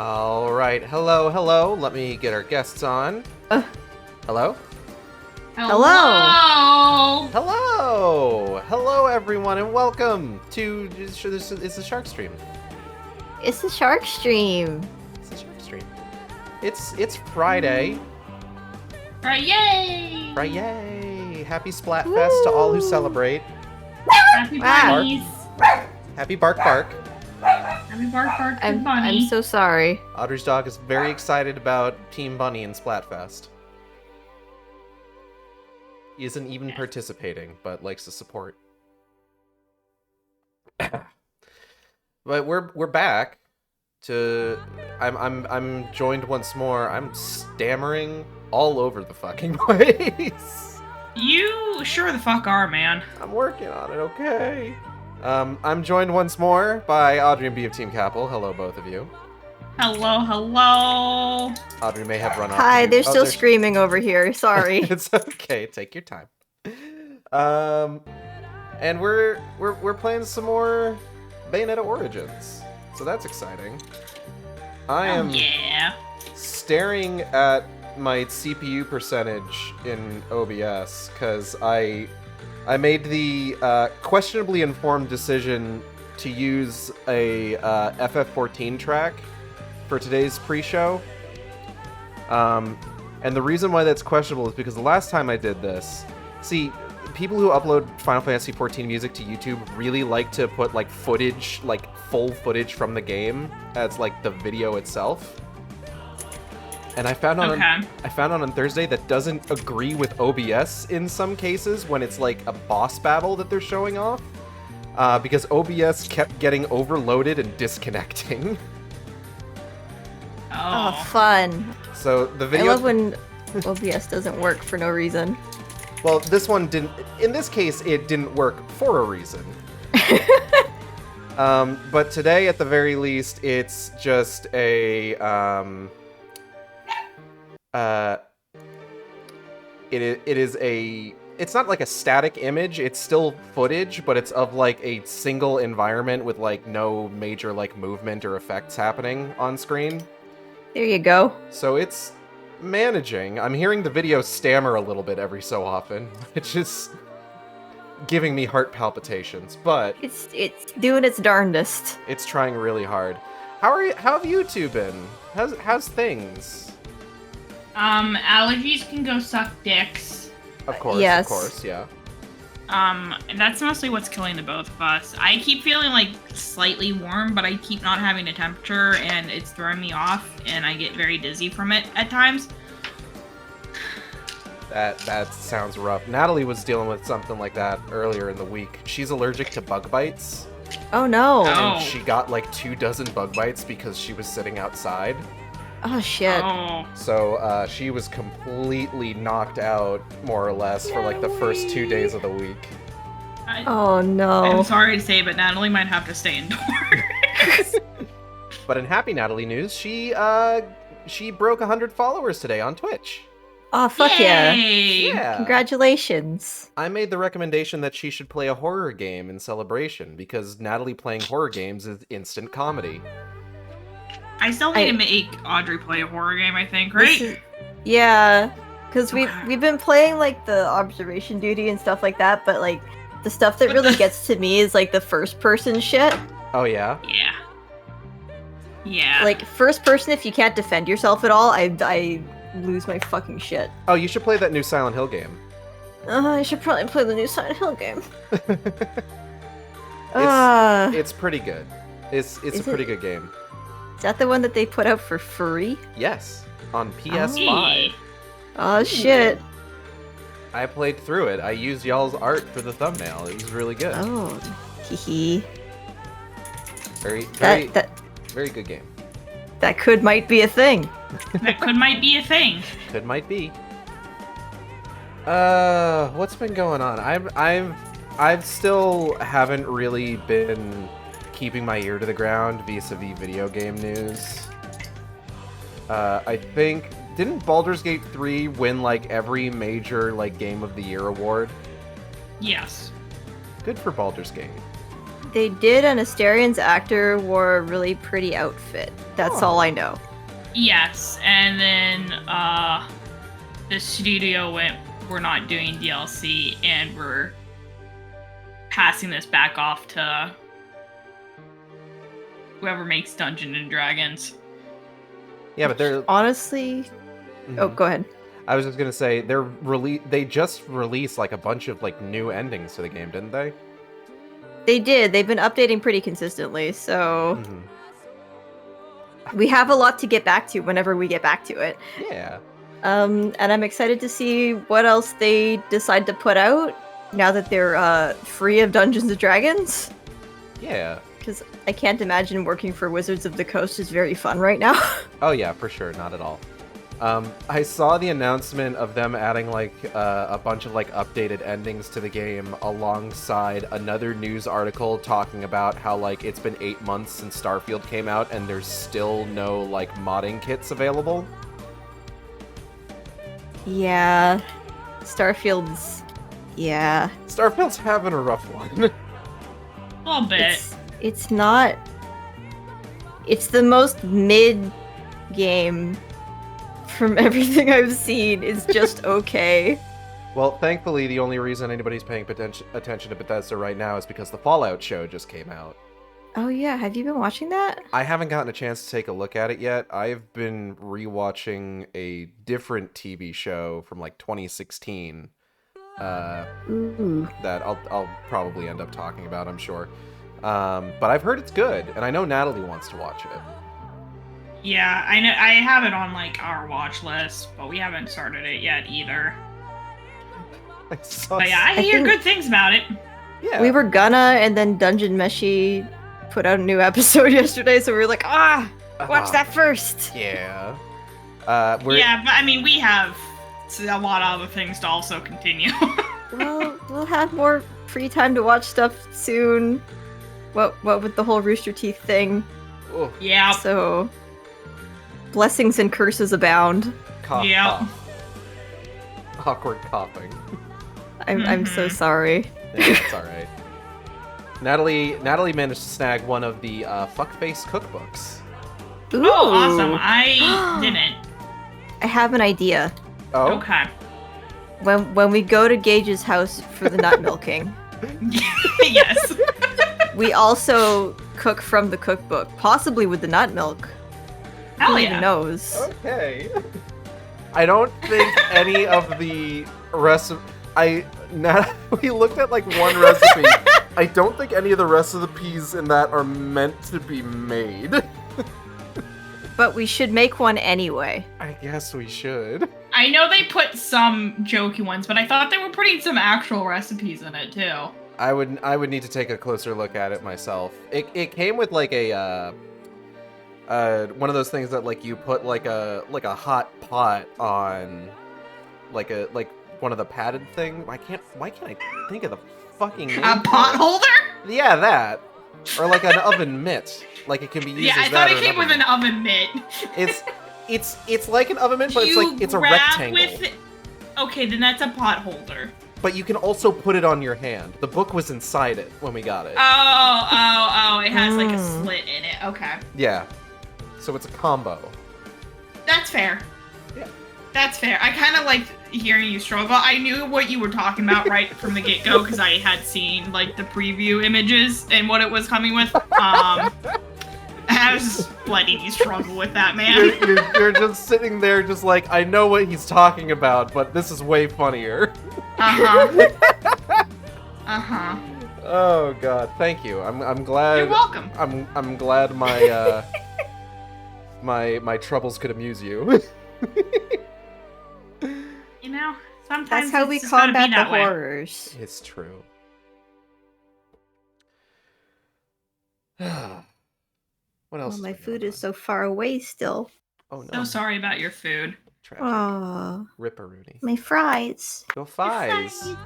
All right. Hello. Let me get our guests on. Hello? Hello. Hello, everyone, and welcome to it's the Shark Stream. It's the Shark Stream. It's the Shark Stream. It's Friday. Right, yay! Friday! Happy Splatfest to all who celebrate. Happy Wow. bunnies. Happy Bark Bark. Happy bark bark good I'm bunny. so sorry. Audrey's dog is very excited about Team Bunny and Splatfest. He isn't even participating, but likes to support. But we're back to I'm joined once more. I'm stammering all over the fucking place. You sure the fuck are, man. I'm working on it, okay? I'm joined once more by Audrey and B of Team Capel. Hello, both of you. Hello. Audrey may have run off. Hi, to do they're still other- screaming over here. Sorry. It's okay. Take your time. And we're playing some more Bayonetta Origins, so that's exciting. I am Yeah. staring at my CPU percentage in OBS because I made the questionably informed decision to use a FF14 track for today's pre-show. And the reason why that's questionable is because the last time I did this, see, people who upload Final Fantasy XIV music to YouTube really like to put like footage, like full footage from the game as like the video itself. And I found out on Thursday that doesn't agree with OBS in some cases when it's like a boss battle that they're showing off, because OBS kept getting overloaded and disconnecting. Oh, fun. So the I video. love when OBS doesn't work for no reason. Well, this one didn't. In this case, it didn't work for a reason. But today, at the very least, it's just a It is a. It's not like a static image. It's still footage, but it's of like a single environment with like no major like movement or effects happening on screen. There you go. So it's managing. I'm hearing the video stammer a little bit every so often, which is giving me heart palpitations, but It's doing its darndest. it's trying really hard. How have you two been? How's things? Allergies can go suck dicks. Of course, Yes. of course, yeah. And that's mostly what's killing the both of us. I keep feeling like slightly warm, but I keep not having a temperature, and it's throwing me off, and I get very dizzy from it at times. That sounds rough. Natalie was dealing with something like that earlier in the week. She's allergic to bug bites, Oh no. Oh. and she got like 24 bug bites because she was sitting outside. Oh shit. Oh. So she was completely knocked out, more or less, for like the first 2 days of the week. Oh no. I'm sorry to say, but Natalie might have to stay indoors. But in happy Natalie news, she broke 100 followers today on Twitch. Oh fuck yeah. Yay! Yeah. Congratulations. I made the recommendation that she should play a horror game in celebration because Natalie playing horror games is instant comedy. I still need to make Audrey play a horror game, I think, This right? is- yeah, because Okay. we've been playing like the observation duty and stuff like that, but like the stuff that really gets to me is like the first person shit. Oh yeah? Yeah. Yeah. Like first person, if you can't defend yourself at all, I lose my fucking shit. Oh, you should play that new Silent Hill game. I should probably play the new Silent Hill game. It's pretty good. It's a Is pretty it? good game. Is that the one that they put out for free? Yes, on PS5. Oh shit. I played through it. I used y'all's art for the thumbnail. It was really good. Oh, hee. Very That very good game. might be a thing. That might be a thing. Could might be. What's been going on? I've still haven't really been keeping my ear to the ground vis-a-vis video game news. I think didn't Baldur's Gate 3 win like every major like Game of the Year award? Yes. Good for Baldur's Gate. They did, and Asterian's actor wore a really pretty outfit. That's all I know. Yes, and then the studio went, we're not doing DLC, and we're passing this back off to whoever makes Dungeons and Dragons. Yeah, but they're honestly. Oh, go ahead. I was just gonna say they just released like a bunch of like new endings to the game, didn't they? They did. They've been updating pretty consistently, so we have a lot to get back to whenever we get back to it. Yeah. And I'm excited to see what else they decide to put out now that they're free of Dungeons and Dragons. Yeah. Because I can't imagine working for Wizards of the Coast is very fun right now. Oh yeah, for sure, not at all. I saw the announcement of them adding like a bunch of like updated endings to the game alongside another news article talking about how like it's been 8 months since Starfield came out and there's still no like modding kits available. Yeah. Starfield's having a rough one. A little bit. It's not. It's the most mid game from everything I've seen. It's just okay. Well, thankfully, the only reason anybody's paying attention to Bethesda right now is because the Fallout show just came out. Oh yeah, have you been watching that? I haven't gotten a chance to take a look at it yet. I've been rewatching a different TV show from like 2016 that I'll probably end up talking about, I'm sure. But I've heard it's good, and I know Natalie wants to watch it. Yeah, I know. I have it on like our watch list, but we haven't started it yet either. But yeah, I hear good things about it. Yeah, we were gonna, and then Dungeon Meshi put out a new episode yesterday, so we were like, watch that first. Yeah. Yeah, but I mean, we have a lot of other things to also continue. Well, we'll have more free time to watch stuff soon. What with the whole Rooster Teeth thing? Oh. Yeah. So, blessings and curses abound. Cough, yeah. Cough. Awkward coughing. I'm so sorry. Yeah, it's all right. Natalie managed to snag one of the fuckface cookbooks. Ooh. Oh, awesome! I didn't. I have an idea. Oh. Okay. When we go to Gage's house for the nut milking. Yes. We also cook from the cookbook, possibly with the nut milk. Hell Who yeah. even knows? Okay. I don't think any of the we looked at like one recipe. I don't think any of the recipes in that are meant to be made. But we should make one anyway. I guess we should. I know they put some jokey ones, but I thought they were putting some actual recipes in it too. I would need to take a closer look at it myself. It came with like a one of those things that like you put like a hot pot on like one of the padded thing. Why can't I think of the fucking name? A pot holder? Yeah, that. Or like an oven mitt. Like it can be used as that. Yeah, I thought it came with an oven mitt. It's like an oven mitt, but it's a rectangle. Okay, then that's a pot holder. But you can also put it on your hand. The book was inside it when we got it. Oh, it has like a slit in it. Okay. Yeah. So it's a combo. That's fair. Yeah. That's fair. I kind of liked hearing you struggle. I knew what you were talking about right from the get-go because I had seen like the preview images and what it was coming with. I was just letting you struggle with that, man. You're just sitting there just like, I know what he's talking about, but this is way funnier. Uh-huh. Uh-huh. Oh god, thank you. I'm glad. You're welcome. I'm glad my my troubles could amuse you. You know, sometimes that's how we combat the horrors. It's true. What else? My food is so far away still. Oh no. So sorry about your food. Tragic. Oh. Ripperoonie. My fries. Go Fies.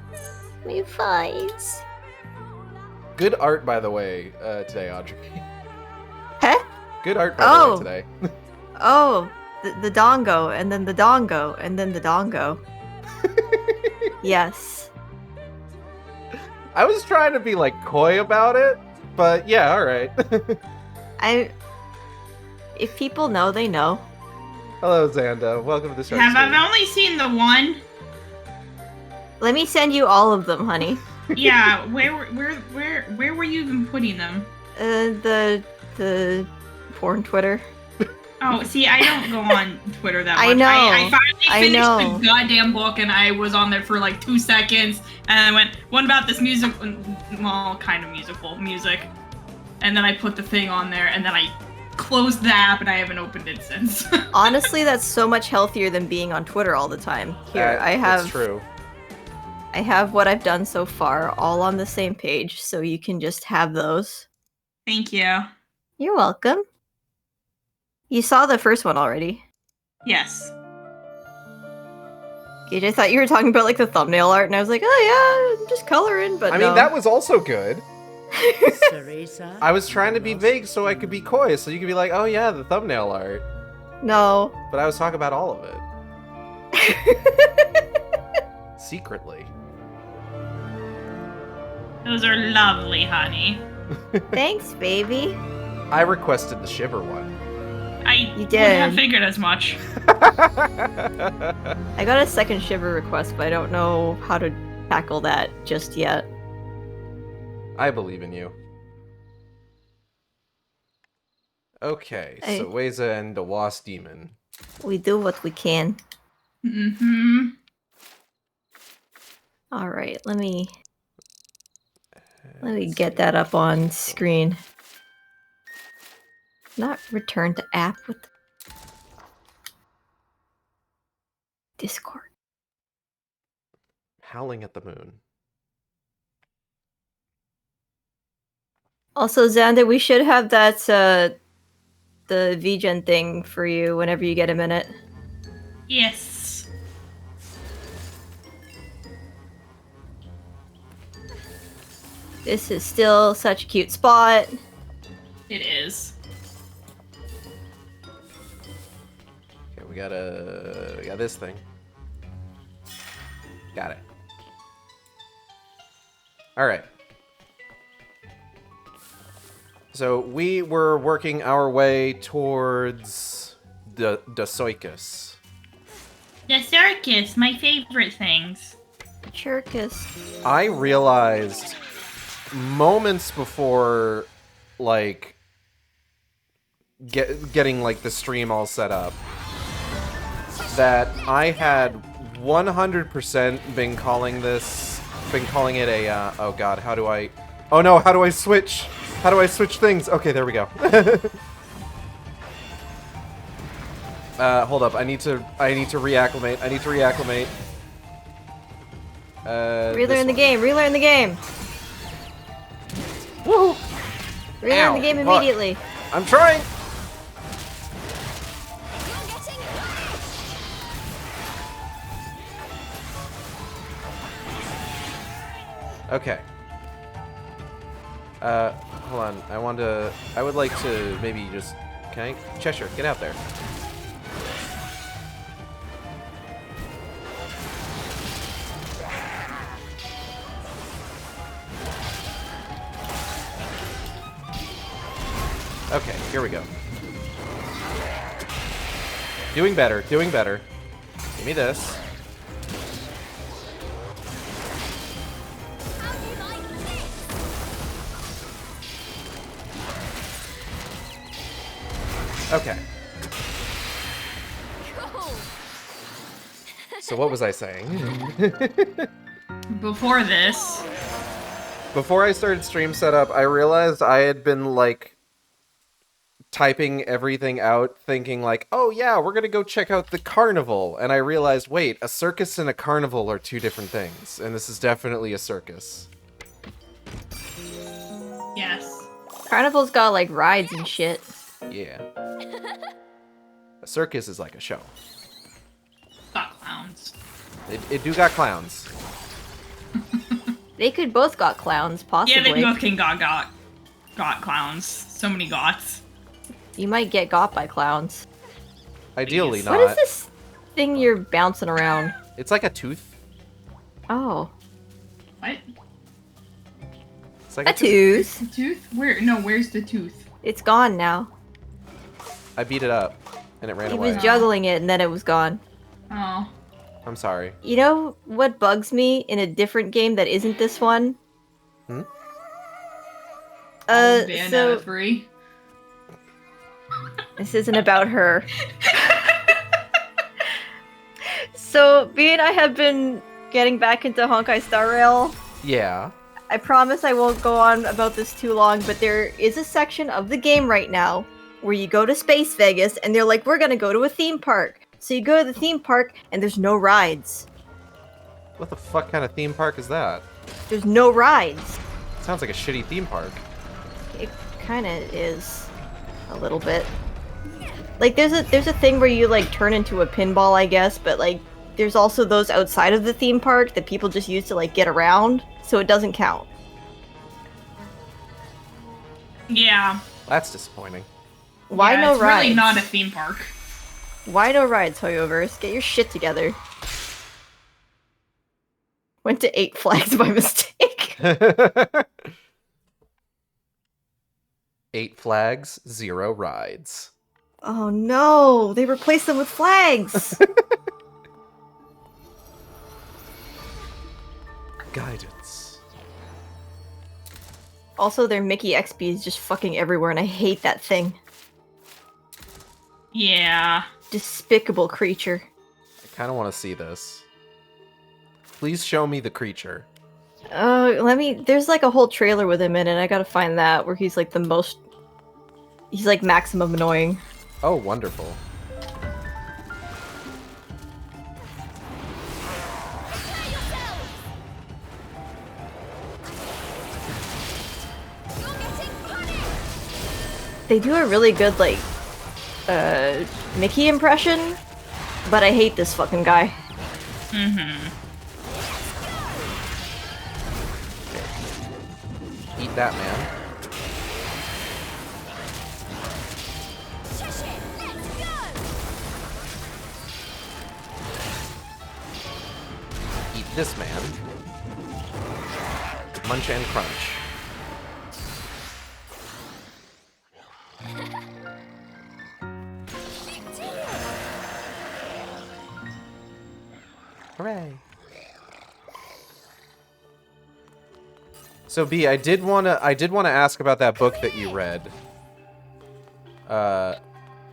My fries. Good art, by the way, today, Audrey. Huh? Good art, by the way, today. Oh, the dongo, and then the dongo, and then the dongo. Yes. I was trying to be, like, coy about it, But yeah, all right. If people know, they know. Hello, Xanda. Welcome to the show. I've only seen the one. Let me send you all of them, honey. Yeah, where were you even putting them? The porn Twitter. Oh, see, I don't go on Twitter that much. I know. I finally finished know. the goddamn book, and I was on there for like 2 seconds, and I went, "What about this music?" Well, kind of music. And then I put the thing on there, and then I closed the app, and I haven't opened it since. Honestly, that's so much healthier than being on Twitter all the time. Here, That's true. I have what I've done so far all on the same page, so you can just have those. Thank you. You're welcome. You saw the first one already. Yes. Gage, I thought you were talking about like the thumbnail art, and I was like, oh yeah, I'm just coloring, but I no. mean, that was also good. Cereza? I was trying to be vague so I could be coy, so you could be like, oh yeah, the thumbnail art. No. But I was talking about all of it. Secretly. Those are lovely, honey. Thanks, baby. I requested the Shiver one. You Would did. have figured as much. I got a second Shiver request, but I don't know how to tackle that just yet. I believe in you. Okay, Hey. so Weza and the Wasp Demon. We do what we can. Mm-hmm. Alright, let me get that up on screen. Not return to app with Discord. Howling at the Moon. Also, Xander, we should have that the VGen thing for you whenever you get a minute. Yes. This is still such a cute spot. It is. Okay, we got this thing. Got it. Alright. So we were working our way towards the circus. The circus, my favorite things. Chirkus. I realized moments before, like, getting like the stream all set up, that I had 100% been calling it a, oh god, how do I switch? How do I switch things? Okay, there we go. Hold up, I need to reacclimate. Relearn the game. Relearn the game. Woo! Relearn Ow, the game fuck. immediately. I'm trying! Okay. Hold on. I would like to maybe just... Can I? Cheshire, get out there. Okay, here we go. Doing better. Give me this. Okay. So what was I saying? Before this. Before I started stream setup, I realized I had been, like, typing everything out, thinking like, oh yeah, we're gonna go check out the carnival. And I realized, wait, a circus and a carnival are two different things. And this is definitely a circus. Yes. Carnival's got like rides and shit. Yeah. A circus is like a show. Got clowns. It do got clowns. They could both got clowns, possibly. Yeah, they both can got clowns. So many gots. You might get got by clowns. Ideally not. What is this thing you're bouncing around? It's like a tooth. Oh. What? Looks like A tooth. The tooth? Where? No, where's the tooth? It's gone now. I beat it up, and it ran He away. was juggling it and then it was gone. Oh. I'm sorry. You know what bugs me in a different game that isn't this one? Hmm? Bayonetta So 3. this isn't about her. So B and I have been getting back into Honkai Star Rail. Yeah. I promise I won't go on about this too long, but there is a section of the game right now where you go to Space Vegas and they're like, we're gonna go to a theme park. So you go to the theme park and there's no rides. What the fuck kind of theme park is that? There's no rides. Sounds like a shitty theme park. It kind of is a little bit. Like there's a thing where you like turn into a pinball, I guess, but like there's also those outside of the theme park that people just use to like get around, so it doesn't count. Yeah. That's disappointing. Why Yeah, no it's rides? really not a theme park. Why no rides, Hoyoverse? Get your shit together. Went to 8 Flags by mistake. 8 flags, 0 rides. Oh no, they replaced them with flags. Guidance. Also, their Mickey XP is just fucking everywhere, and I hate that thing. Yeah. Despicable creature. I kind of want to see this. Please show me the creature. There's like a whole trailer with him in it. I gotta find that where he's like the most. He's like maximum annoying. Oh, wonderful. They do a really good like Mickey impression, but I hate this fucking guy. Mm-hmm. Eat that, man. Eat this, man. Munch and crunch. Hooray. So B, I did wanna ask about that book that you read. That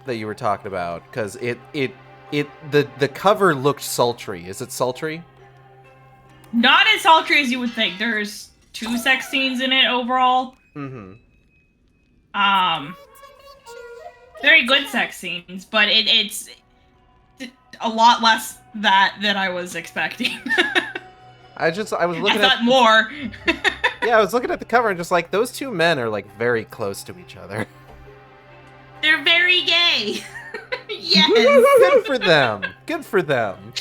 you were talking about, because the cover looked sultry. Is it sultry? Not as sultry as you would think. There's 2 sex scenes in it overall. Mm-hmm. Very good sex scenes, but it's a lot less than I was expecting. I was looking I thought more. Yeah, I was looking at the cover and just like, those two men are like very close to each other. They're very gay. Yes. Good for them. Good for them.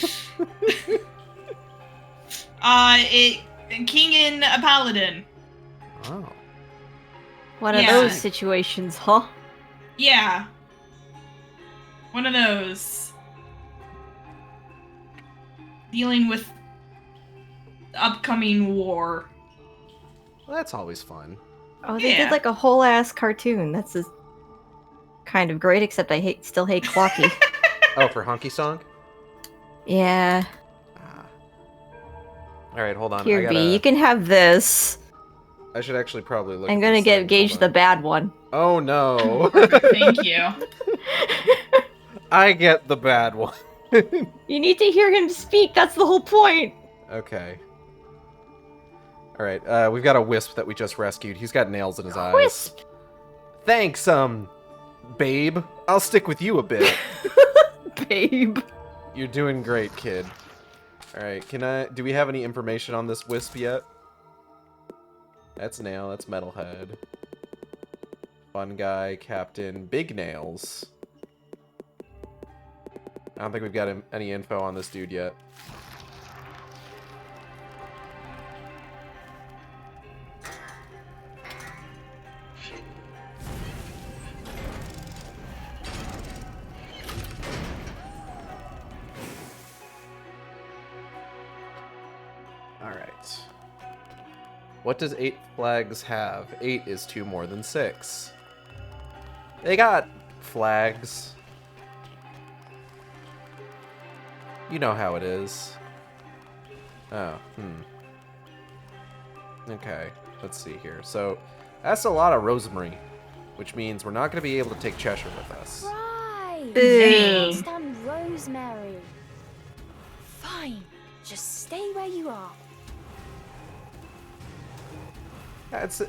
King and a paladin. Oh. One of Yeah. those situations, huh? Yeah. One of those. Dealing with upcoming war. Well, that's always fun. Oh, they Yeah. did like a whole ass cartoon. That's kind of great, except I still hate Clocky. Oh, for Honky Song? Yeah. Ah. Alright, hold on. Here, B, you can have this. I should actually probably look I'm at gonna this get thing. Gage Hold the on. bad one. Oh no. Thank you. I get the bad one. You need to hear him speak. That's the whole point. Okay. Alright, we've got a Wisp that we just rescued. He's got nails in his eyes. Wisp. Thanks, babe. I'll stick with you a bit. Babe. You're doing great, kid. Alright, do we have any information on this Wisp yet? That's Nail, that's Metalhead. Fun guy, Captain, Big Nails. I don't think we've got any info on this dude yet. Alright. What does 8 flags have? 8 is 2 more than 6. They got flags. You know how it is. Oh, Okay, let's see here. So, that's a lot of rosemary, which means we're not going to be able to take Cheshire with us. Right. Boo. Next on Rosemary. Fine. Just stay where you are. That's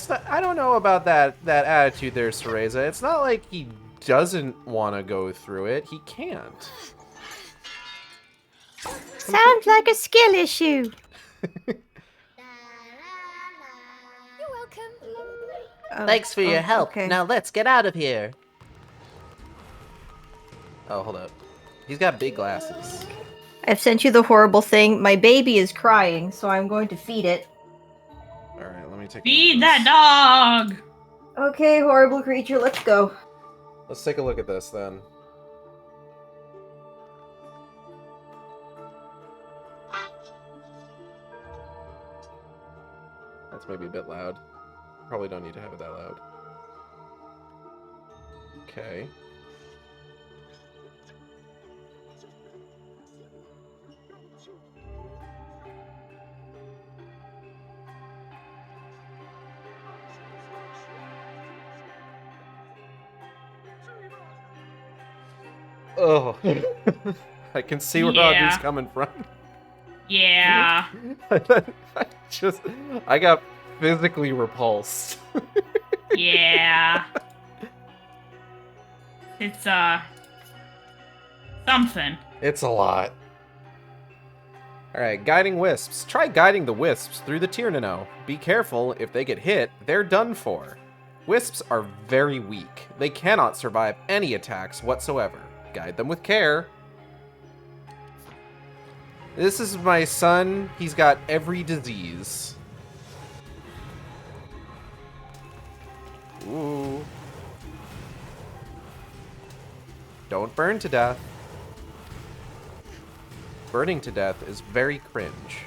not, I don't know about that attitude there, Cereza. It's not like he doesn't want to go through it. He can't. Sounds like a skill issue. You're welcome. Oh, Thanks for your help. Okay. Now let's get out of here. Oh, hold up. He's got big glasses. I've sent you the horrible thing. My baby is crying, so I'm going to feed it. All right, let me take. Feed that dog. Okay, horrible creature, let's go. Let's take a look at this then. That's maybe a bit loud. Probably don't need to have it that loud. Okay. Oh. I can see where Yeah. Audrey's coming from. Yeah. I got physically repulsed. Yeah. It's, something. It's a lot. Alright, guiding wisps. Try guiding the wisps through the Tyrannino. Be careful, if they get hit, they're done for. Wisps are very weak. They cannot survive any attacks whatsoever. Guide them with care. This is my son. He's got every disease. Ooh. Don't burn to death. Burning to death is very cringe.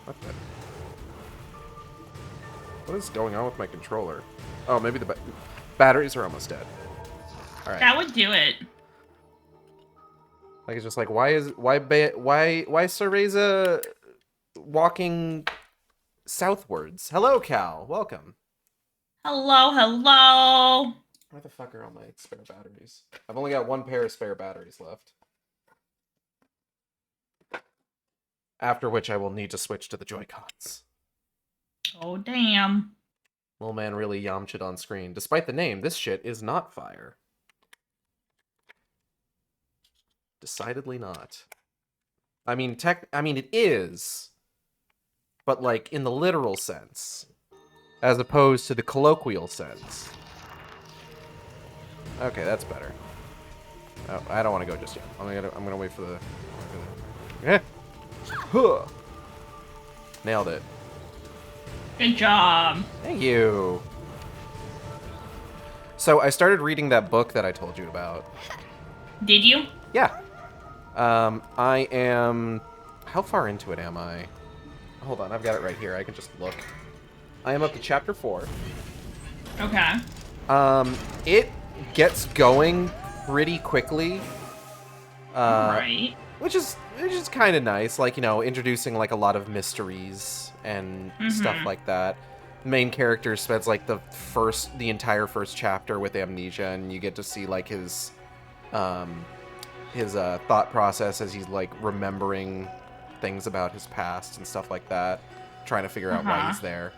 What the? What is going on with my controller? Oh, maybe the batteries are almost dead. All right. That would do it. Like it's just like why Cereza walking southwards? Hello, Cal. Welcome. Hello, hello. Where the fuck are all my spare batteries? I've only got one pair of spare batteries left. After which I will need to switch to the Joy-Cons. Oh, damn. Little man really yamcha'd on screen. Despite the name, this shit is not fire. Decidedly not. I mean, it is. But, like, in the literal sense. As opposed to the colloquial sense. Okay, that's better. Oh, I don't want to go just yet. I'm gonna wait for the... Huh. Nailed it. Good job. Thank you. So, I started reading that book that I told you about. Did you? Yeah. I am... How far into it am I? Hold on, I've got it right here. I can just look. I am up to chapter 4. Okay. It gets going pretty quickly. Right. Which is kind of nice. Like, you know, introducing, like, a lot of mysteries and stuff like that. Main character spends, like, the entire first chapter with amnesia, and you get to see, like, his thought process as he's, like, remembering things about his past and stuff like that, trying to figure out why he's there.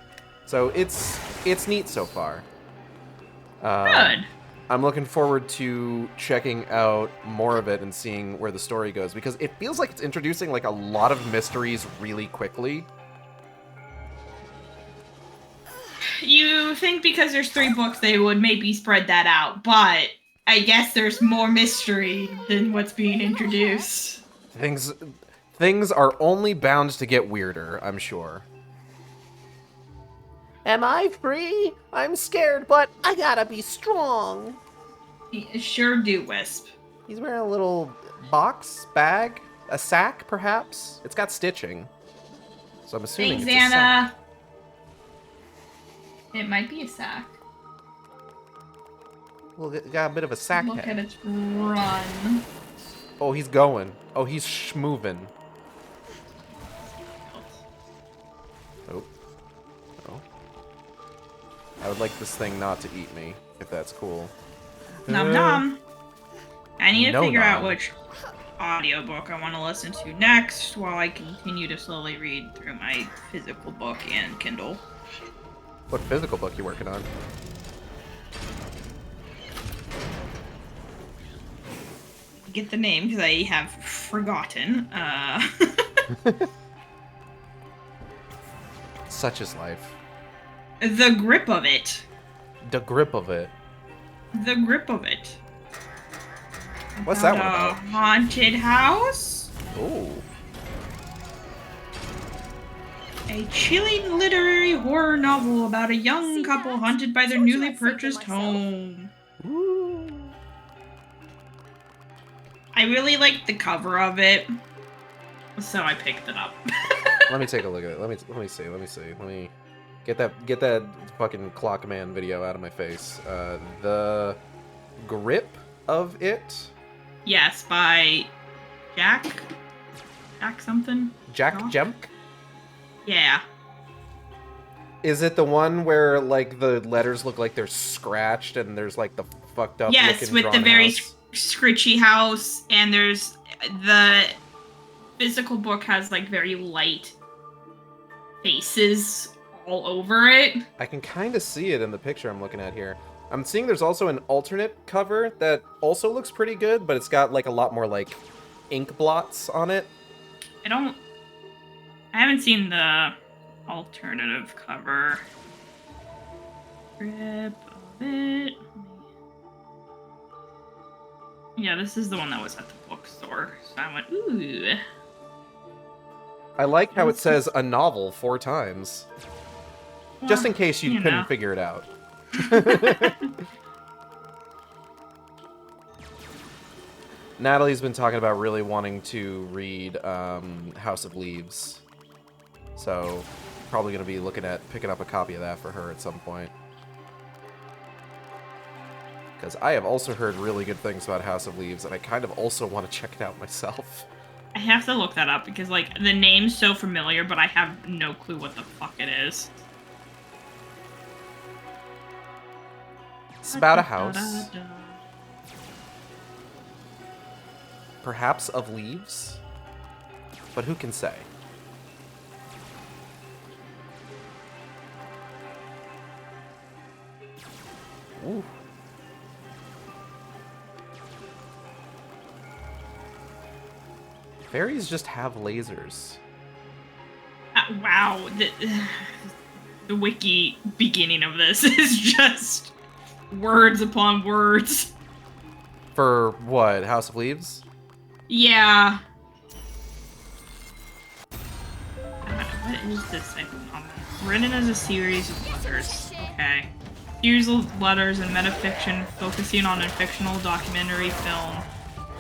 So it's neat so far. Good. I'm looking forward to checking out more of it and seeing where the story goes, because it feels like it's introducing, like, a lot of mysteries really quickly. You think because there's 3 books they would maybe spread that out, but I guess there's more mystery than what's being introduced. Things are only bound to get weirder, I'm sure. Am I free? I'm scared, but I gotta be strong. Sure do, Wisp. He's wearing a little bag, a sack, perhaps? It's got stitching. So I'm assuming Thanks, it's a sack. Anna. It might be a sack. Well, it got a bit of a sack Look head. at its run. Oh, he's going. Oh, he's schmoving. Oh. Oh. I would like this thing not to eat me, if that's cool. Nom nom. I need to No figure out nom. which audiobook I want to listen to next while I continue to slowly read through my physical book and Kindle. What physical book you working on? Get the name because I have forgotten. Such is life. The grip of it. The grip of it. The grip of it. What's that one A about? haunted house? Ooh. A chilling literary horror novel about a young couple haunted by their Told you newly I'd save them purchased myself. home. Ooh. I really liked the cover of it, so I picked it up. Let me take a look at it. Let me see. Let me get that fucking Clockman video out of my face. The grip of it. Yes, by Jack something. Jack Jock? Jemk. Yeah. Is it the one where like the letters look like they're scratched and there's like the fucked up Yes, looking with the drawn very house? scritchy house, and there's the physical book has like very light faces all over it. I can kind of see it in the picture I'm looking at here. I'm seeing there's also an alternate cover that also looks pretty good, but it's got like a lot more like ink blots on it. I haven't seen the alternative cover. Grip of it. Yeah, this is the one that was at the bookstore. So I went, ooh. I like how it says a novel 4 times. Just in case you couldn't know. figure it out. Natalie's been talking about really wanting to read House of Leaves. So, probably going to be looking at picking up a copy of that for her at some point. Because I have also heard really good things about House of Leaves, and I kind of also want to check it out myself. I have to look that up because, like, the name's so familiar, but I have no clue what the fuck it is. It's about a house. Perhaps of leaves? But who can say? Ooh. Fairies just have lasers. Wow, the wiki beginning of this is just words upon words. For what? House of Leaves? Yeah. What is this type of novel? Written as a series of letters. Okay. Series of letters and metafiction focusing on a fictional documentary film.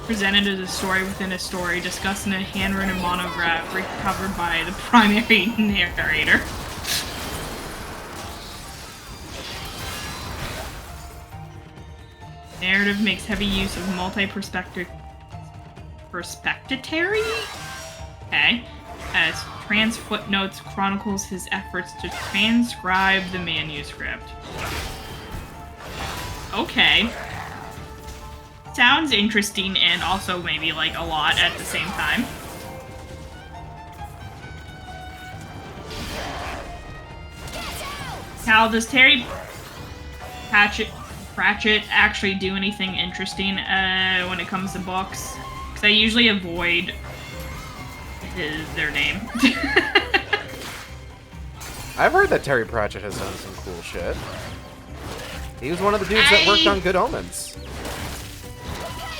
Presented as a story within a story, discussed in a handwritten monograph, recovered by the primary narrator. Narrative makes heavy use of perspectatory? Okay. As trans footnotes chronicles his efforts to transcribe the manuscript. Okay. Sounds interesting and also maybe like a lot at the same time. Cal, does Terry Pratchett actually do anything interesting when it comes to books? Because I usually avoid their name. I've heard that Terry Pratchett has done some cool shit. He was one of the dudes that worked on Good Omens.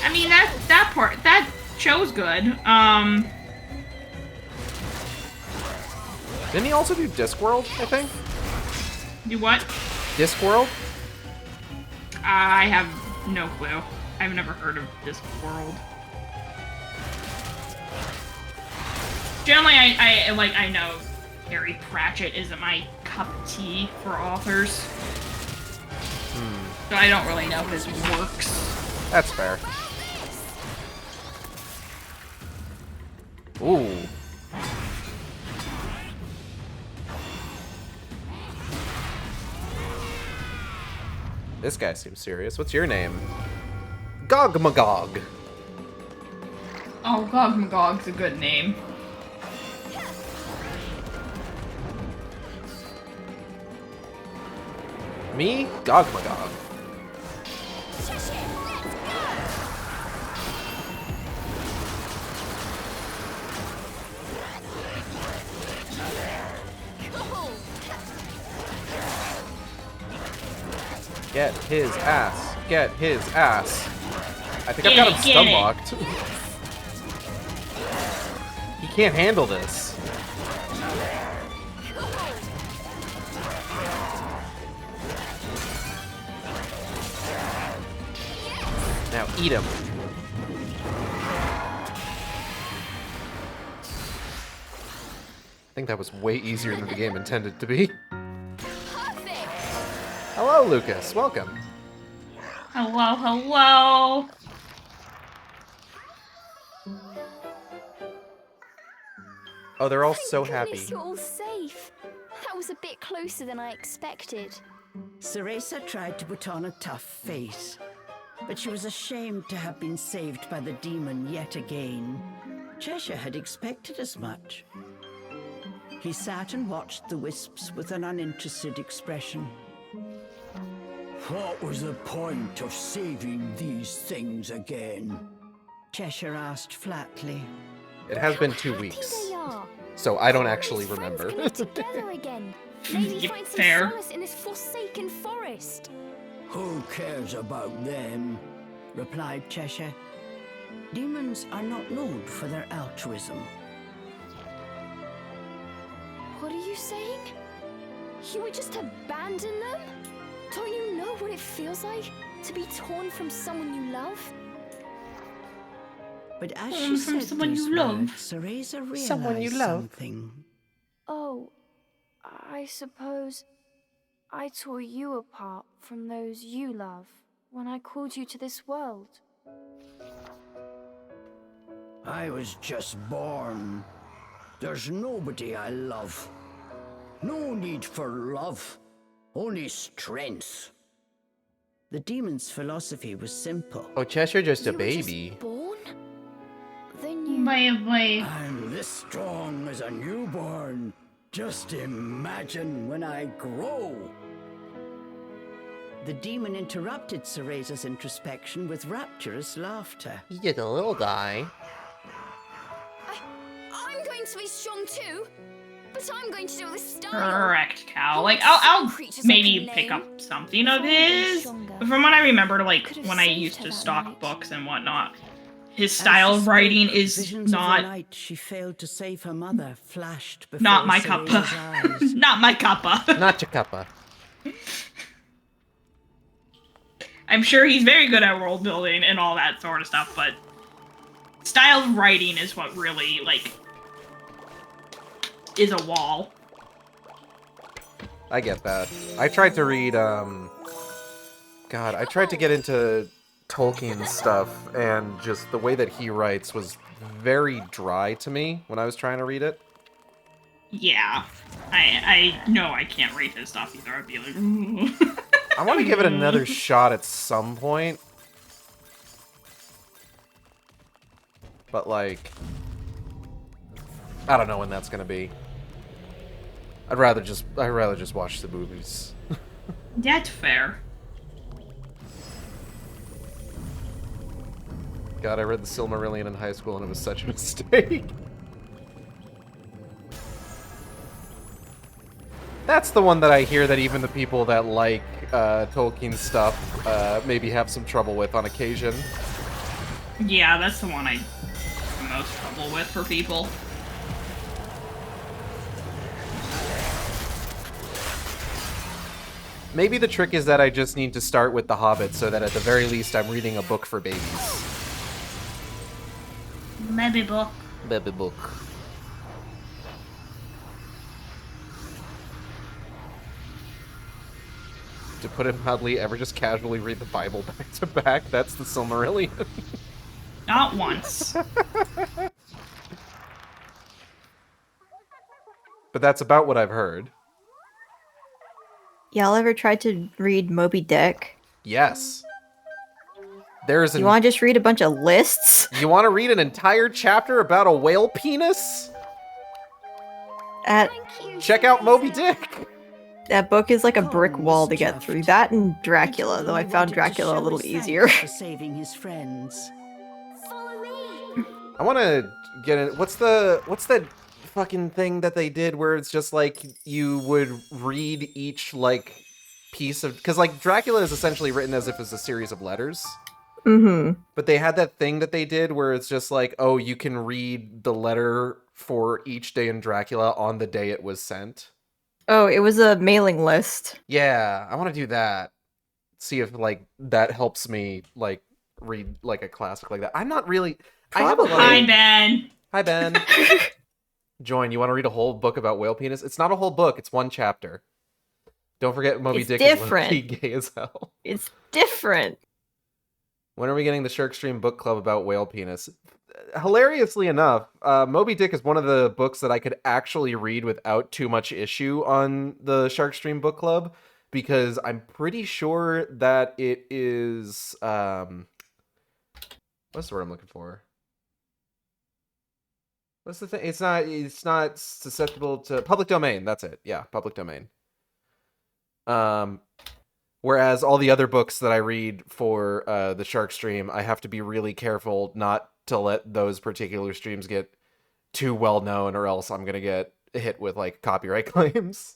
I mean, that show's good. Didn't he also do Discworld, I think? Do what? Discworld? I have no clue. I've never heard of this world. Generally, I know Terry Pratchett isn't my cup of tea for authors. So I don't really know his works. That's fair. Ooh. This guy seems serious. What's your name? Gogmagog. Oh, Gogmagog's a good name. Me? Gogmagog. Get his ass. Get his ass. I think I've got him stun locked. He can't handle this. Now eat him. I think that was way easier than the game intended to be. Hello, Lucas. Welcome. Hello, hello. Oh, they're all Thank so goodness happy. You're all safe. That was a bit closer than I expected. Cereza tried to put on a tough face, but she was ashamed to have been saved by the demon yet again. Cheshire had expected as much. He sat and watched the wisps with an uninterested expression. What was the point of saving these things again? Cheshire asked flatly. It has been 2 Happy weeks, they are. so I don't All actually his friends remember. can live together again. Maybe Yeah, find some fair. solace in this forsaken forest. Who cares about them? Replied Cheshire. Demons are not known for their altruism. What are you saying? You would just abandon them? Don't you know what it feels like to be torn from someone you love? But as From she said someone these you love. words, Cereza realized Someone you love. something. Oh, I suppose I tore you apart from those you love when I called you to this world. I was just born. There's nobody I love. No need for love, only strength. The demon's philosophy was simple. Oh, Cheshire just a You were baby. Just born? Then you... Bye. I'm this strong as a newborn. Just imagine when I grow. The demon interrupted Cereza's introspection with rapturous laughter. You get a little guy. I'm going to be strong too, but I'm going to do this style. Correct, Cal. Oh, Like, I'll creatures maybe I can pick name. up something of If I had been his. stronger, But from what I remember, like, could have when I saved used her to that stock night. books and whatnot, his As style she of spoke, writing is visions of the not night she failed to save her mother flashed before not my cuppa. Cereza's eyes. Not my cuppa. Not Chakappa. I'm sure he's very good at world building and all that sort of stuff, but style of writing is what really, like, is a wall. I get that. I tried to read, God, I tried to get into Tolkien's stuff, and just the way that he writes was very dry to me when I was trying to read it. Yeah. I know I can't read his stuff either. I'd be like, ooh. I want to give it another shot at some point. But, like, I don't know when that's gonna be. I'd rather just watch the movies. That's fair. God, I read the Silmarillion in high school and it was such a mistake. That's the one that I hear that even the people that like Tolkien stuff maybe have some trouble with on occasion. Yeah, that's the one I have the most trouble with for people. Maybe the trick is that I just need to start with The Hobbit so that at the very least I'm reading a book for babies. Maybe book. Baby book. to put it mildly, ever just casually read the Bible back to back? That's the Silmarillion. Not once. But that's about what I've heard. Y'all ever tried to read Moby Dick? Yes. There's You want to just read a bunch of lists? You want to read an entire chapter about a whale penis? Check out Moby Dick. That book is like a brick Oh, wall to Mr. get through. That and Dracula, though I found Dracula a little easier. For saving his friends. I want to get in. What's that fucking thing that they did where it's just like you would read each like piece of, because like Dracula is essentially written as if it's a series of letters. Mm-hmm. But they had that thing that they did where it's just like, oh, you can read the letter for each day in Dracula on the day it was sent. Oh, it was a mailing list. Yeah, I want to do that. See if like that helps me like read like a classic like that. I'm not really. I have a lot Hi, of... Ben. Hi, Ben. Join. You want to read a whole book about whale penis? It's not a whole book. It's one chapter. Don't forget Moby It's Dick different. is gay as hell. It's different. When are we getting the Shark Stream book club about whale penis? Hilariously enough, Moby Dick is one of the books that I could actually read without too much issue on the Shark Stream book club, because I'm pretty sure that it is what's the word I'm looking for? What's the thing? It's not susceptible to public domain. That's it. Yeah, public domain. Whereas all the other books that I read for the Shark Stream, I have to be really careful not to let those particular streams get too well known, or else I'm gonna get hit with like copyright claims.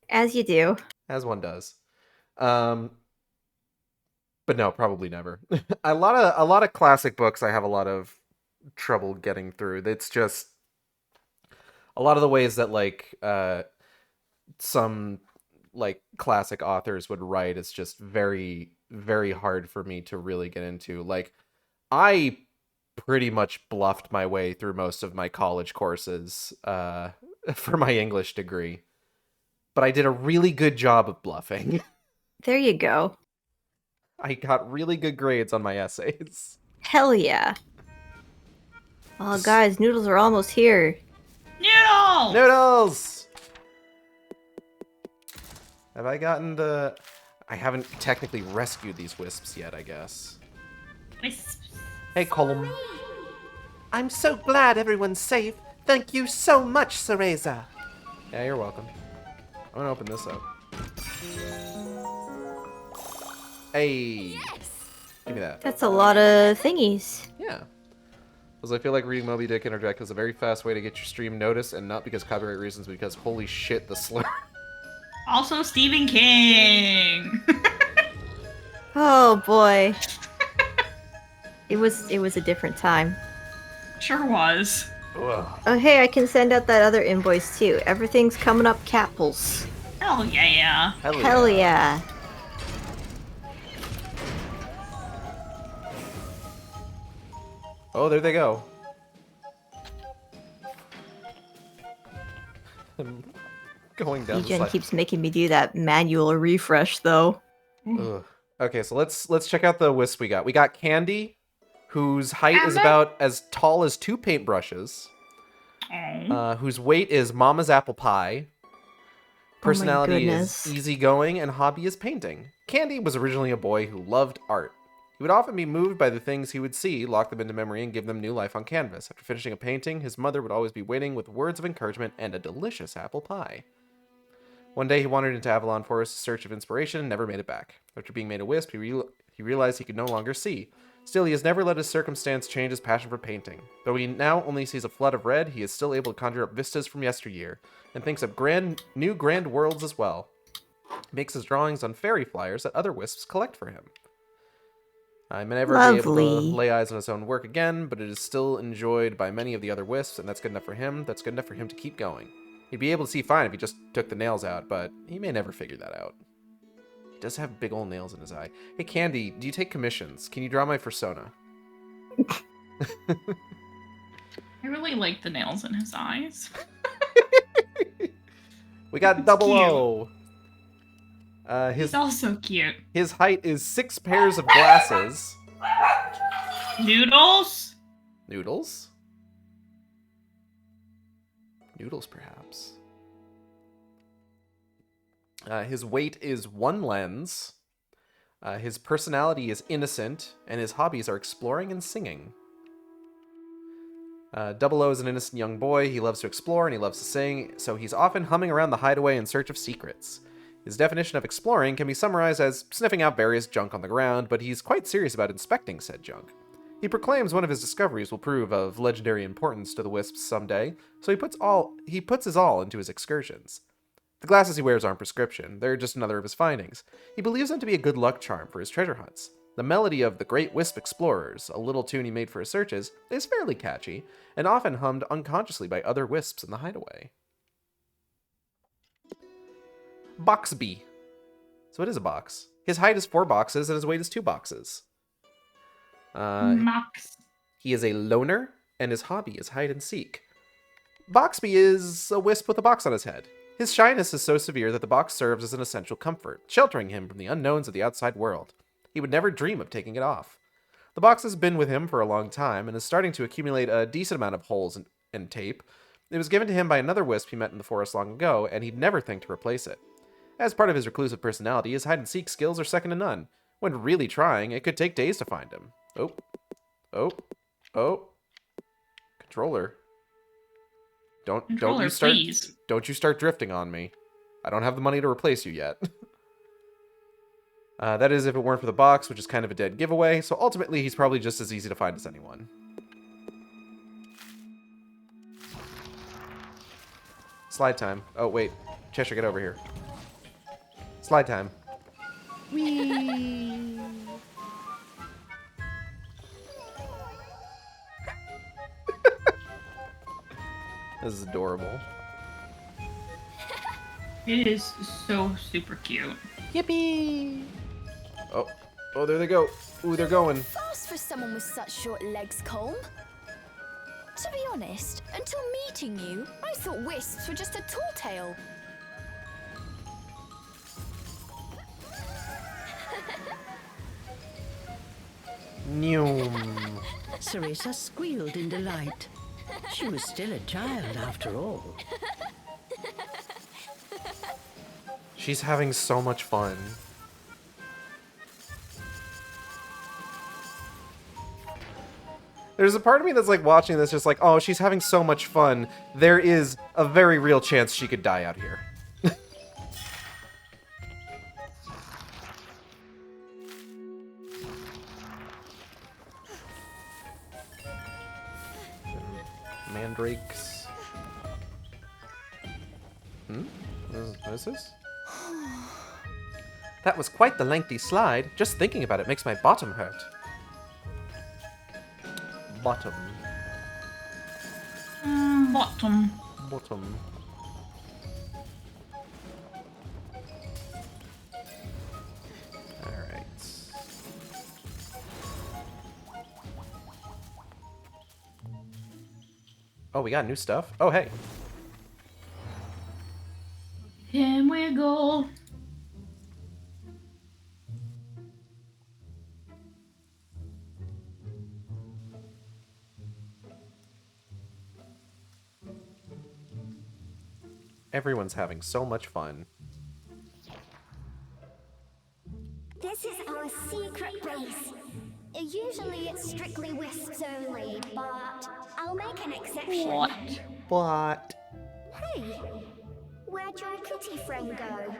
As you do. As one does. But no, probably never. a lot of classic books I have a lot of trouble getting through. It's just a lot of the ways that like some like classic authors would write is just very, very hard for me to really get into. Like, I pretty much bluffed my way through most of my college courses for my English degree, but I did a really good job of bluffing. There you go. I got really good grades on my essays. Hell yeah. Oh, guys, noodles are almost here. Noodles! Noodles! Have I gotten the... I haven't technically rescued these wisps yet, I guess. Hey, Colm. I'm so glad everyone's safe. Thank you so much, Cereza. Yeah, you're welcome. I'm gonna open this up. Hey! Give me that. That's a lot of thingies. Yeah. Because I feel like reading Moby Dick and Dracula is a very fast way to get your stream noticed, and not because copyright reasons, because holy shit, the slur. Also, Stephen King. Oh boy. It was a different time. Sure was. Ugh. Oh hey, I can send out that other invoice too. Everything's coming up capitals. Hell yeah. Hell yeah. Oh, there they go. I'm going down the Egen slide. keeps making me do that manual refresh though. Ugh. Okay, so let's check out the wisps we got. We got Candy, whose height is Amber? about as tall as 2 paintbrushes. Whose weight is Mama's apple pie. Personality is goodness. easygoing, and hobby is painting. Candy was originally a boy who loved art. He would often be moved by the things he would see, lock them into memory, and give them new life on canvas. After finishing a painting, his mother would always be waiting with words of encouragement and a delicious apple pie. One day he wandered into Avalon Forest in search of inspiration and never made it back. After being made a wisp, he realized he could no longer see. Still, he has never let his circumstance change his passion for painting. Though he now only sees a flood of red, he is still able to conjure up vistas from yesteryear, and thinks of new grand worlds as well. He makes his drawings on fairy flyers that other wisps collect for him. I may never be able to lay eyes on his own work again, but it is still enjoyed by many of the other wisps, and that's good enough for him. That's good enough for him to keep going. He'd be able to see fine if he just took the nails out, but he may never figure that out. He does have big old nails in his eye. Hey, Candy, do you take commissions? Can you draw my persona? I really like the nails in his eyes. We got It's Double cute. O. He's also cute. His height is 6 pairs of glasses. Noodles? Noodles? Noodles, perhaps. His weight is 1 lens. His personality is innocent, and his hobbies are exploring and singing. 00 is an innocent young boy. He loves to explore and he loves to sing, so he's often humming around the hideaway in search of secrets. His definition of exploring can be summarized as sniffing out various junk on the ground, but he's quite serious about inspecting said junk. He proclaims one of his discoveries will prove of legendary importance to the Wisps someday, so he puts his all into his excursions. The glasses he wears aren't prescription, they're just another of his findings. He believes them to be a good luck charm for his treasure hunts. The melody of the Great Wisp Explorers, a little tune he made for his searches, is fairly catchy, and often hummed unconsciously by other wisps in the hideaway. Boxby. So it is a box. His height is 4 boxes, and his weight is 2 boxes. Max. He is a loner, and his hobby is hide and seek. Boxby is a wisp with a box on his head. His shyness is so severe that the box serves as an essential comfort, sheltering him from the unknowns of the outside world. He would never dream of taking it off. The box has been with him for a long time, and is starting to accumulate a decent amount of holes and tape. It was given to him by another wisp he met in the forest long ago, and he'd never think to replace it. As part of his reclusive personality, his hide-and-seek skills are second to none. When really trying, it could take days to find him. Oh. Controller. Don't you start drifting on me. I don't have the money to replace you yet. That is if it weren't for the box, which is kind of a dead giveaway, so ultimately he's probably just as easy to find as anyone. Slide time. Oh, wait. Cheshire, get over here. Slide time. Whee! This is adorable. It is so super cute. Yippee! Oh, there they go. Ooh, they're going. Fast for someone with such short legs, Colm. To be honest, until meeting you, I thought wisps were just a tall tale. Noom. Cereza squealed in delight. She was still a child after all. She's having so much fun. There's a part of me that's like watching this just like, oh, she's having so much fun. There is a very real chance she could die out here. Mandrakes. What is this? That was quite the lengthy slide. Just thinking about it makes my bottom hurt. Bottom. Bottom. Bottom. Alright. Oh, we got new stuff? Oh, hey. Can we go? Everyone's having so much fun. This is our secret base. Usually it's strictly wisps only, but I'll make an exception. What? Hey, where'd your kitty friend go?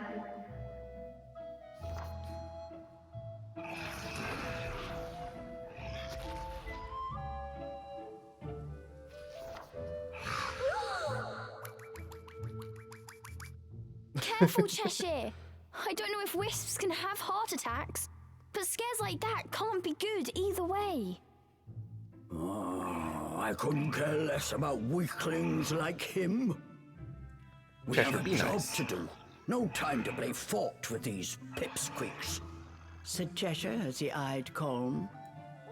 Careful, Cheshire. I don't know if wisps can have heart attacks, but scares like that can't be good either way. Oh, I couldn't care less about weaklings like him. We Cheshire, have a be job nice. to do. No time to play fort with these pipsqueaks. Said Cheshire as he eyed Colm.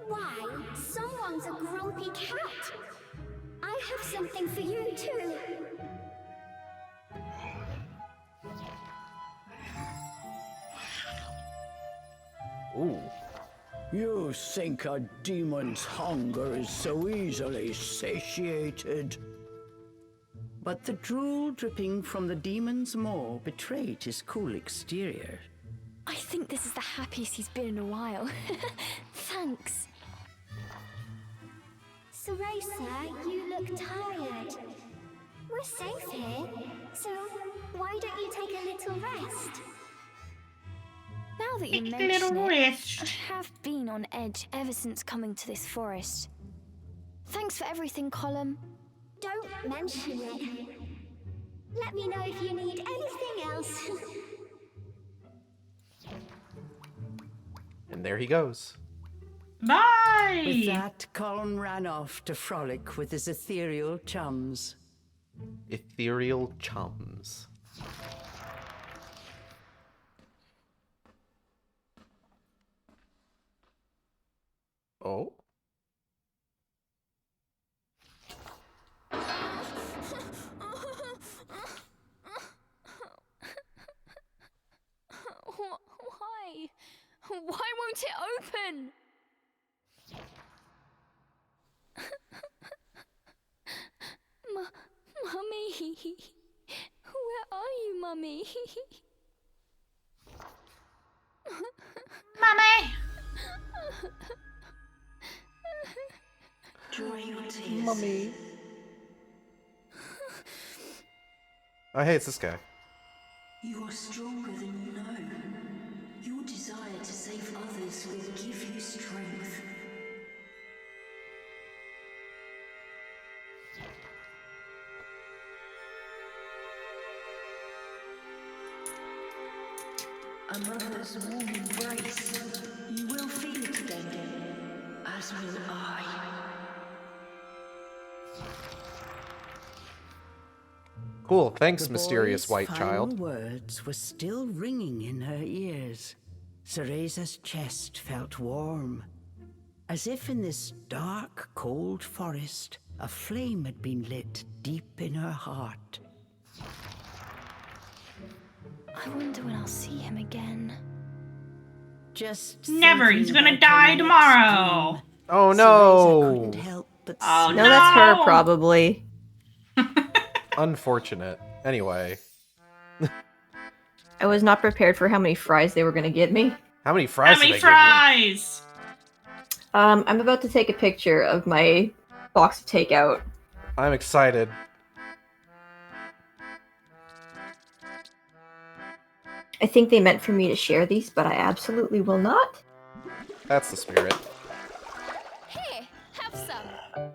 Why, someone's a grumpy cat. I have something for you too. Ooh. You think a demon's hunger is so easily satiated? But the drool dripping from the demon's maw betrayed his cool exterior. I think this is the happiest he's been in a while. Thanks. Cereza, you look tired. We're safe here, so why don't you take a little rest? Now that you Take a mention little it, rest. I have been on edge ever since coming to this forest. Thanks for everything, Colum. Don't mention it. Let me know if you need anything else. And there he goes. Bye! With that, Colin ran off to frolic with his ethereal chums. Ethereal chums. Oh? Why? Why won't it open? Mummy, where are you, Mummy? Mummy! Mummy. Oh, hey, it's this guy. You are stronger than you know. Your desire to save others will give you strength. A mother's warm embrace. You will feel it again, as will I. Cool, thanks, The mysterious boy's white final child. words were still ringing in her ears. Cereza's chest felt warm, as if in this dark, cold forest, a flame had been lit deep in her heart. I wonder when I'll see him again. Just Never, thinking he's gonna about her die next tomorrow. dream, Oh Cereza no! couldn't help but Oh, No, that's her No! probably. Unfortunate. Anyway, I was not prepared for how many fries they were gonna get me. how many fries How did many they fries? I'm about to take a picture of my box of takeout. give you? I'm excited. I think they meant for me to share these, but I absolutely will not. That's the spirit. Here, have some.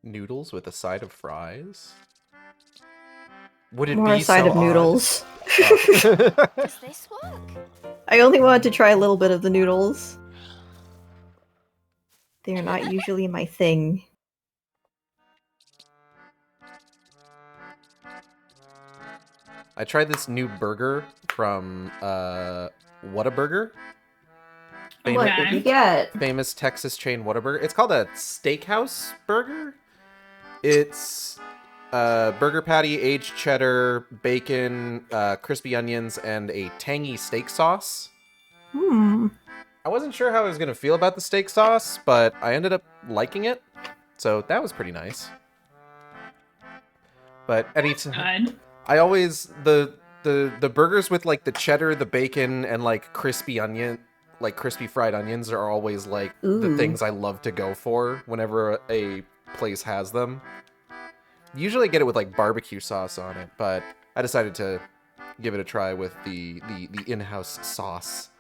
Noodles with a side of fries? Would it More be a side so of odd? noodles. Oh. Does this work? I only wanted to try a little bit of the noodles. They are not usually my thing. I tried this new burger from Whataburger. What did you get? Famous Texas chain Whataburger. It's called a steakhouse burger. It's burger patty, aged cheddar, bacon, crispy onions, and a tangy steak sauce. I wasn't sure how I was gonna feel about the steak sauce, but I ended up liking it, so that was pretty nice. But anytime, Good. I always the burgers with like the cheddar, the bacon, and like crispy onion, like crispy fried onions are always like the Ooh. things I love to go for whenever a place has them. Usually I get it with like barbecue sauce on it, but I decided to give it a try with the in-house sauce.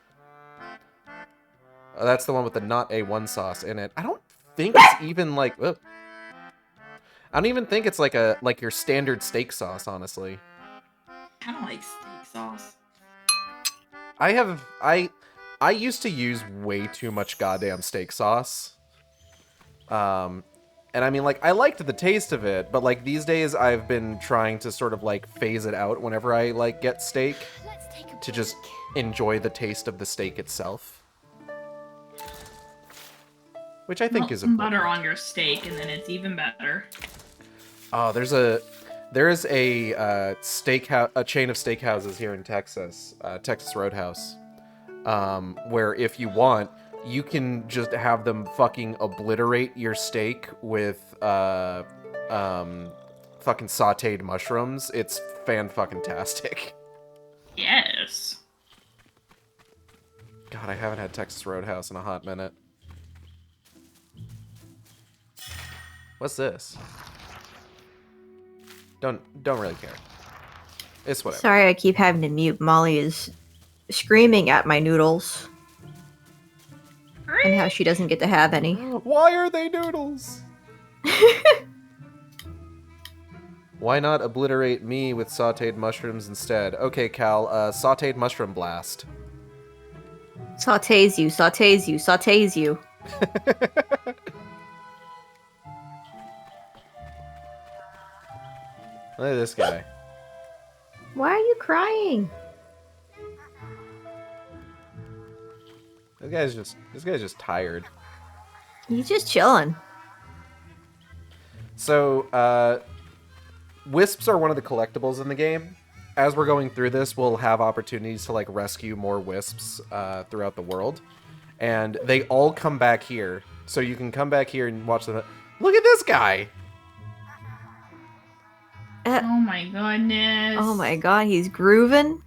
That's the one with the not A1 sauce in it. I don't think it's even like I don't even think it's like your standard steak sauce, honestly. I don't like steak sauce. I used to use way too much goddamn steak sauce. And I mean, like, I liked the taste of it, but like these days I've been trying to sort of like phase it out whenever I like get steak to just enjoy the taste of the steak itself. which I think Melt is some important. butter on your steak, and then it's even better. Oh, there is a steakhouse, a chain of steakhouses here in Texas, Texas Roadhouse, where if you want, you can just have them fucking obliterate your steak with fucking sautéed mushrooms. It's fan-fucking-tastic. Yes. God, I haven't had Texas Roadhouse in a hot minute. What's this? Don't really care. It's whatever. Sorry, I keep having to mute. Molly is screaming at my noodles. And how she doesn't get to have any. Why are they noodles? Why not obliterate me with sautéed mushrooms instead? Okay, Cal, sautéed mushroom blast. Sautés you, sautés you, sautés you. Look at this guy. Why are you crying? This guy's just tired. He's just chilling. So, wisps are one of the collectibles in the game. As we're going through this, we'll have opportunities to like rescue more wisps throughout the world, and they all come back here. So you can come back here and watch them. Look at this guy. Oh my goodness. Oh my god, he's grooving.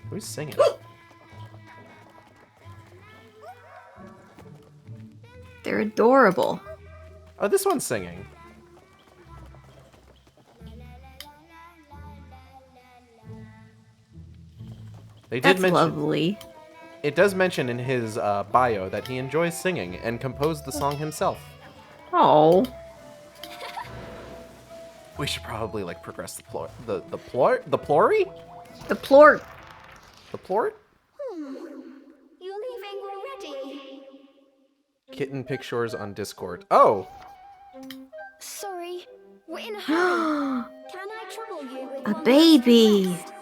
Who's singing? They're adorable. Oh, this one's singing. They did That's mention, lovely. It does mention in his bio that he enjoys singing and composed the song himself. Oh. We should probably like progress the plort. The plort? The plory? The plort. The plort? You're leaving already? Kitten pictures on Discord. Oh! Sorry, we're in a hurry. Can I trouble you with A one baby. last request?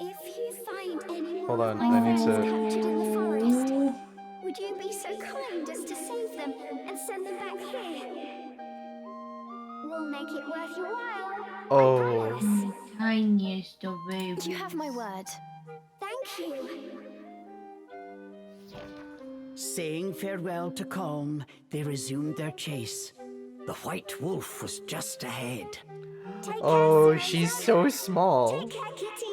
If you find any Hold more on, of I my need friends to- captured in the forest, would you be so kind as to save them and send them back here? We'll make it worth your while. Oh. I promise. Tiniest of babies. You have my word. Thank you. Saying farewell to Calm, they resumed their chase. The white wolf was just ahead. Take Oh, care, she's Cereza. so small. Take care, kitty.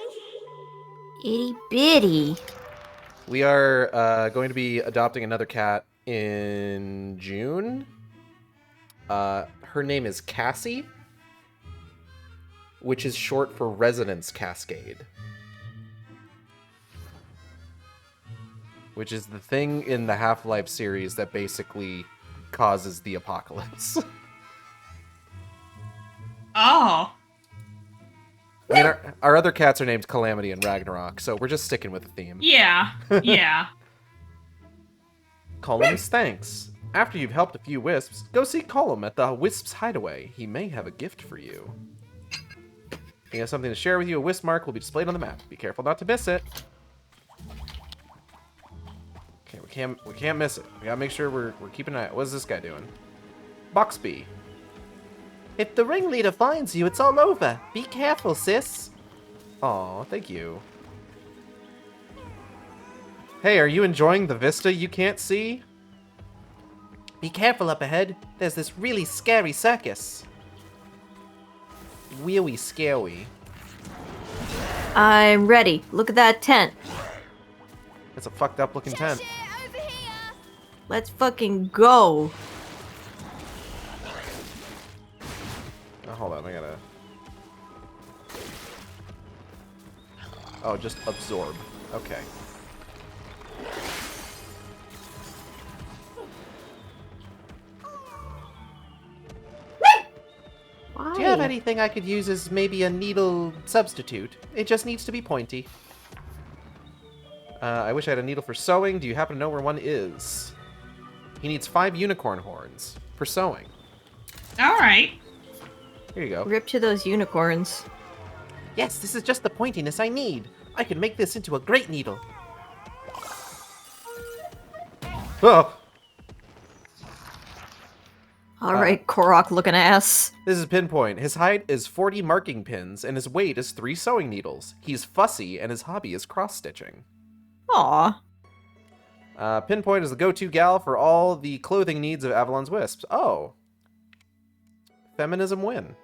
Itty bitty. We are going to be adopting another cat in June. Her name is Cassie, which is short for Resonance Cascade. Which is the thing in the Half-Life series that basically causes the apocalypse. Oh. I mean, our other cats are named Calamity and Ragnarok, so we're just sticking with the theme. Yeah. Yeah. Column's thanks. After you've helped a few wisps, go see Column at the Wisp's Hideaway. He may have a gift for you. If he has something to share with you, a wisp mark will be displayed on the map. Be careful not to miss it. Okay, we can't miss it. We gotta make sure we're keeping an eye. What is this guy doing? Boxby. If the ringleader finds you, it's all over. Be careful, sis. Aw, thank you. Hey, are you enjoying the vista you can't see? Be careful up ahead. There's this really scary circus. Really scary. I'm ready. Look at that tent. It's a fucked up looking tent. Over here. Let's fucking go. Oh, hold on, I gotta... Oh, just absorb. Okay. Why? Do you have anything I could use as maybe a needle substitute? It just needs to be pointy. I wish I had a needle for sewing. Do you happen to know where one is? He needs 5 unicorn horns for sewing. All right. Here you go. Rip to those unicorns. Yes, this is just the pointiness I need. I can make this into a great needle. Oh! Alright, Korok looking ass. This is Pinpoint. His height is 40 marking pins, and his weight is 3 sewing needles. He's fussy, and his hobby is cross-stitching. Aw. Pinpoint is the go-to gal for all the clothing needs of Avalon's Wisps. Oh. Feminism win.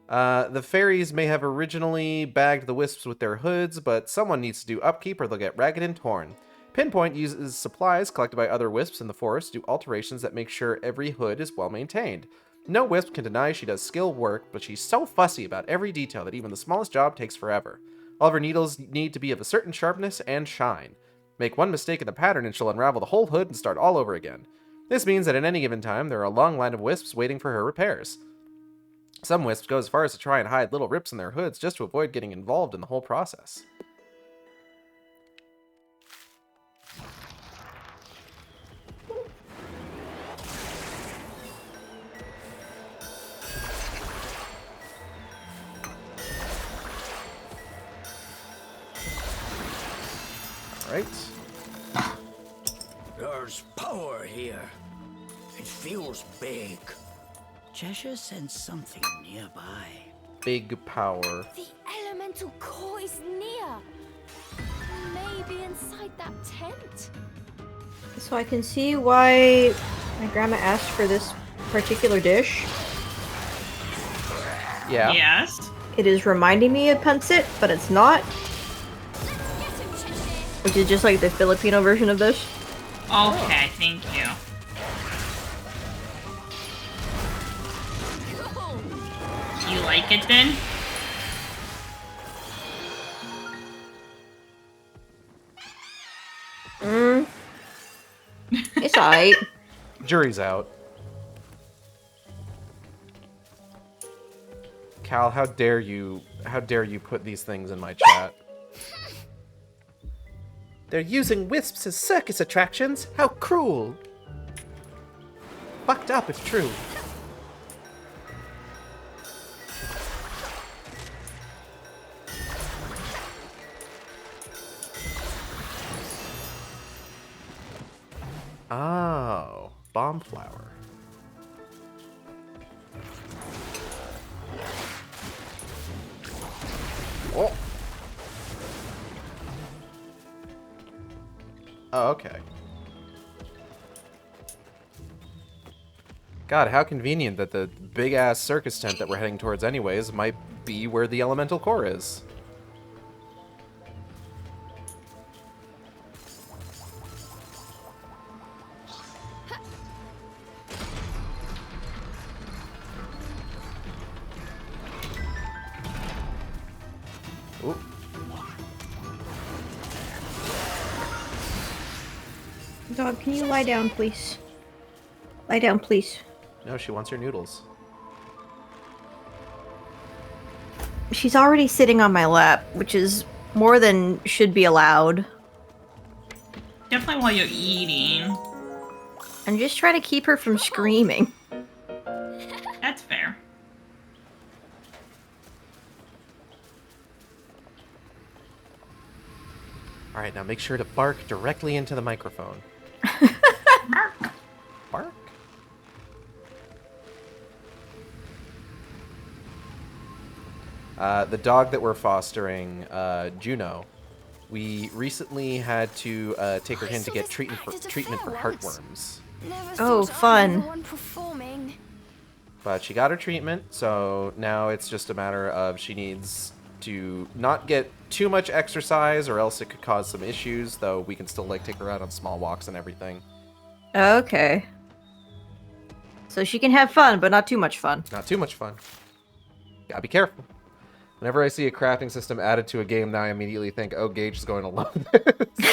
The fairies may have originally bagged the Wisps with their hoods, but someone needs to do upkeep or they'll get ragged and torn. Pinpoint uses supplies collected by other Wisps in the forest to do alterations that make sure every hood is well maintained. No Wisp can deny she does skilled work, but she's so fussy about every detail that even the smallest job takes forever. All of her needles need to be of a certain sharpness and shine. Make one mistake in the pattern and she'll unravel the whole hood and start all over again. This means that at any given time, there are a long line of Wisps waiting for her repairs. Some Wisps go as far as to try and hide little rips in their hoods just to avoid getting involved in the whole process. Alright. There's power here. It feels big. Cheshire sensed something nearby. Big power. The elemental core is near. Maybe inside that tent. So I can see why my grandma asked for this particular dish. Yeah. Yes. It is reminding me of pancit, but it's not. Which is just like the Filipino version of this. Okay, thank you. You like it then? It's alright. Jury's out. Cal, how dare you put these things in my chat? They're using Wisps as circus attractions? How cruel! Fucked up if true. Oh, bomb flower. Oh. Oh, okay. God, how convenient that the big-ass circus tent that we're heading towards anyways might be where the elemental core is. Ooh. Dog, can you lie down, please? Lie down, please. No, she wants her noodles. She's already sitting on my lap, which is more than should be allowed. Definitely while you're eating. I'm just trying to keep her from screaming. That's fair. Alright, now make sure to bark directly into the microphone. Bark? The dog that we're fostering, Juno, we recently had to take her in to get treatment for heartworms. Oh, fun. But she got her treatment, so now it's just a matter of she needs to not get too much exercise or else it could cause some issues, though we can still like take her out on small walks and everything. Okay. So she can have fun, but not too much fun. Not too much fun. Gotta be careful. Whenever I see a crafting system added to a game now, I immediately think, oh, Gage is going to love this.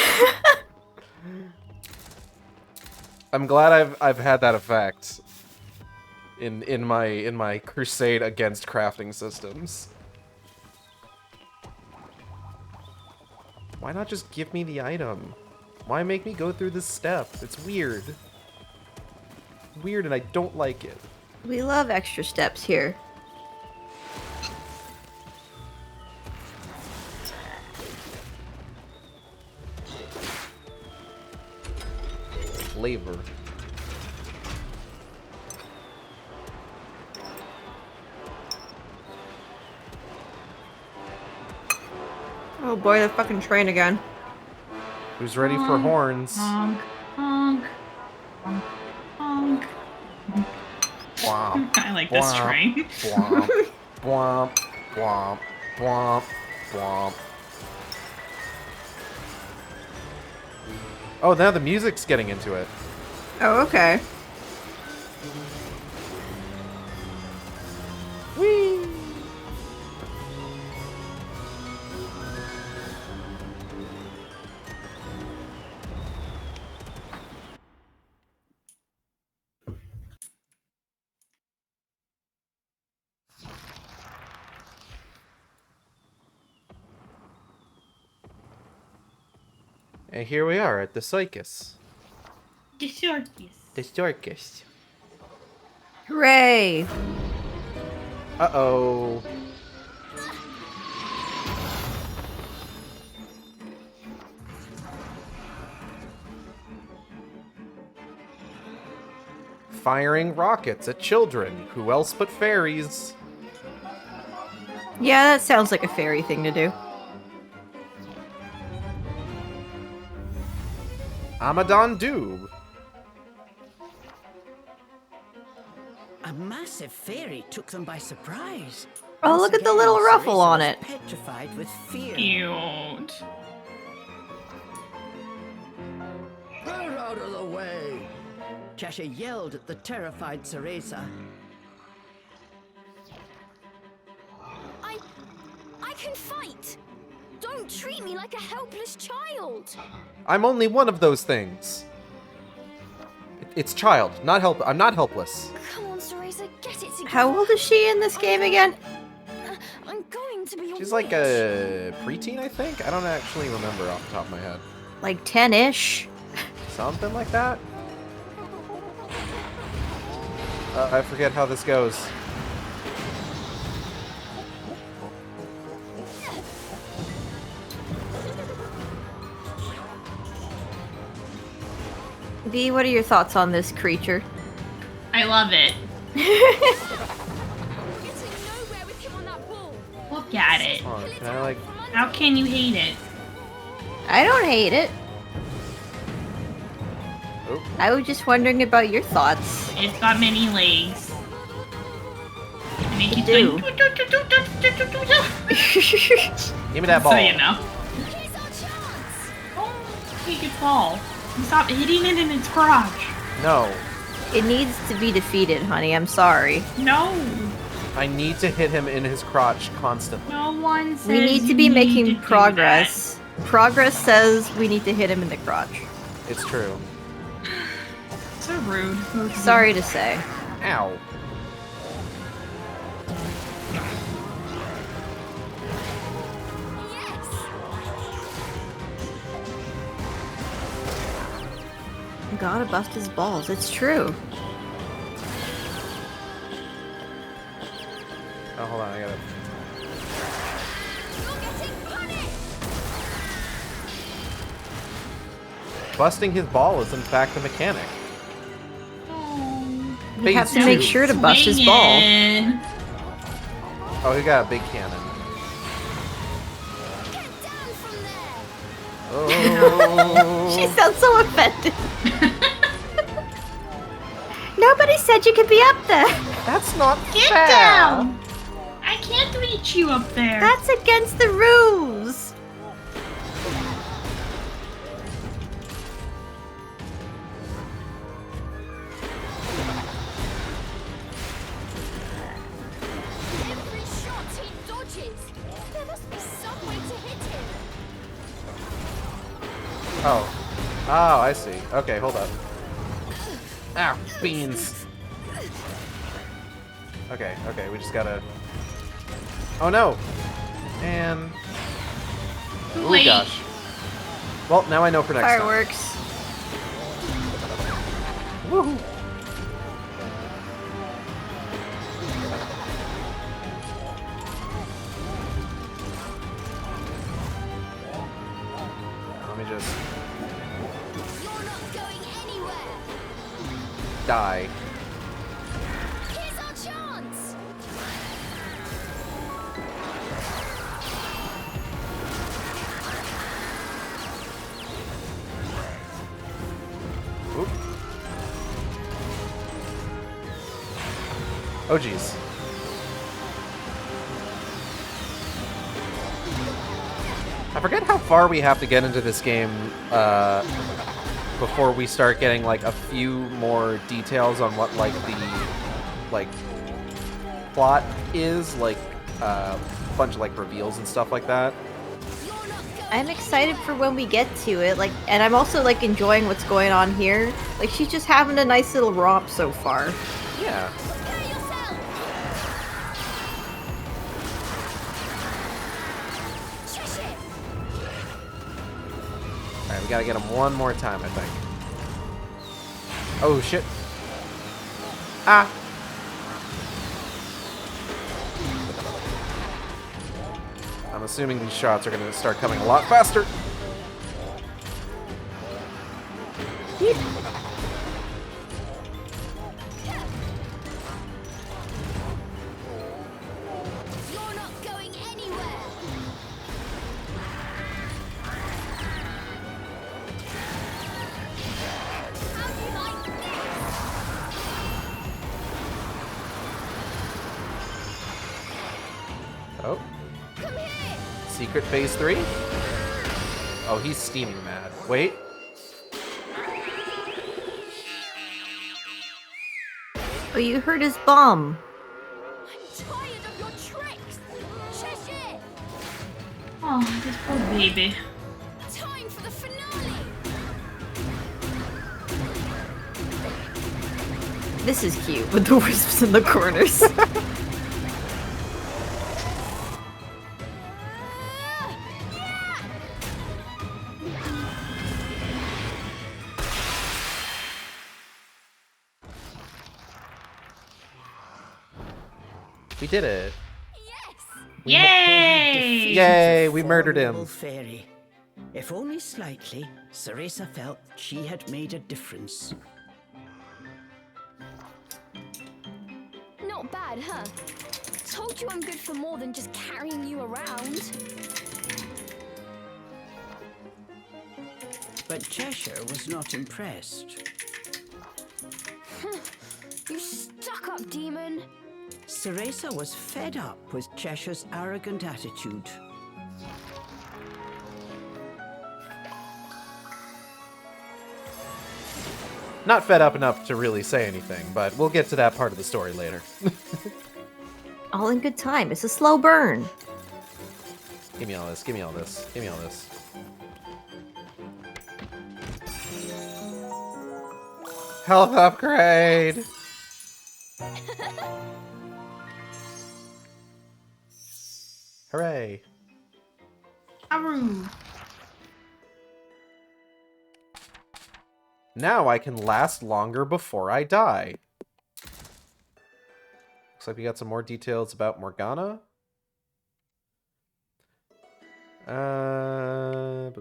I'm glad I've had that effect in my crusade against crafting systems. Why not just give me the item? Why make me go through this step? It's weird. Weird, and I don't like it. We love extra steps here. flavor. Oh boy, the fucking train again. Who's ready for horns? Honk, honk, honk, honk. Womp, I like this womp, train. Womp, womp, womp, womp, womp. Oh, now the music's getting into it. Oh, okay. Whee! And here we are at the circus. The circus. The circus. Hooray! Uh-oh. Firing rockets at children. Who else but fairies? Yeah, that sounds like a fairy thing to do. Amadon Doob. A massive fairy took them by surprise. Oh, Once look at the again, little ruffle Cereza on was it. Petrified with fear. Cute. Get out of the way! Cheshire yelled at the terrified Cereza. I can fight! Don't treat me like a helpless child! I'm only one of those things. It's child, not help. I'm not helpless. Come on, Cereza, get it together. How old is she in this game again? I'm going to be a She's like witch. a preteen, I think. I don't actually remember off the top of my head. Like 10-ish? Something like that. I forget how this goes. V, what are your thoughts on this creature? I love it. We're getting nowhere with him on that ball. Look at it. Hold on, can I like... How can you hate it? I don't hate it. Oh. I was just wondering about your thoughts. It's got many legs. And it keeps do. going. Give me that ball. So you know. Here's our chance. Oh, take its ball. Stop hitting it in its crotch. No. It needs to be defeated, honey. I'm sorry. No. I need to hit him in his crotch constantly. No one says We need to you be need making to do progress. Progress says we need to hit him in the crotch. It's true. that. So rude. Sorry to say. Ow. Yes. Gotta bust his balls. It's true. Oh, hold on. I gotta... You're getting punished. Busting his ball is in fact a mechanic. You have to Phase make two. sure to bust his ball. Swinging. Oh, he got a big cannon. Get down from there. Oh. She sounds so offended. Nobody said you could be up there. That's not Get fair. down. I can't reach you up there. That's against the rules. Every shot he dodges. There must be some way to hit him. Oh. Oh, I see. Okay, hold up. Ow, beans. Okay, okay, we just gotta... Oh no! And... Too Oh late. gosh. Well, now I know for next time. Fireworks. Woohoo! Let me just... You're not going anywhere. die. Here's our chance. Oop. Oh, jeez. I forget how far we have to get into this game before we start getting like a few more details on what like the plot is, like a bunch of like reveals and stuff like that. I'm excited for when we get to it, like, and I'm also like enjoying what's going on here. Like, she's just having a nice little romp so far. Yeah. Alright, we gotta get him one more time, I think. Oh, shit. Ah! I'm assuming these shots are gonna start coming a lot faster. Yeep. You're not going anywhere. How do you like this? Oh. Come here. Secret phase 3? Oh, he's steaming mad. Wait. Oh, you heard his bomb. I'm tired of your tricks. Cheshire. Oh, this poor baby. Time for the finale. This is cute with the wisps in the corners. We did it. Yay! Yay, we murdered him. Fairy. If only slightly, Cereza felt she had made a difference. Not bad, huh? Told you I'm good for more than just carrying you around. But Cheshire was not impressed. You stuck-up demon. Cereza was fed up with Cheshire's arrogant attitude. Not fed up enough to really say anything, but we'll get to that part of the story later. All in good time. It's a slow burn. Give me all this, give me all this, give me all this. Health upgrade! Hooray! Aru. Now I can last longer before I die. Looks like we got some more details about Morgana. I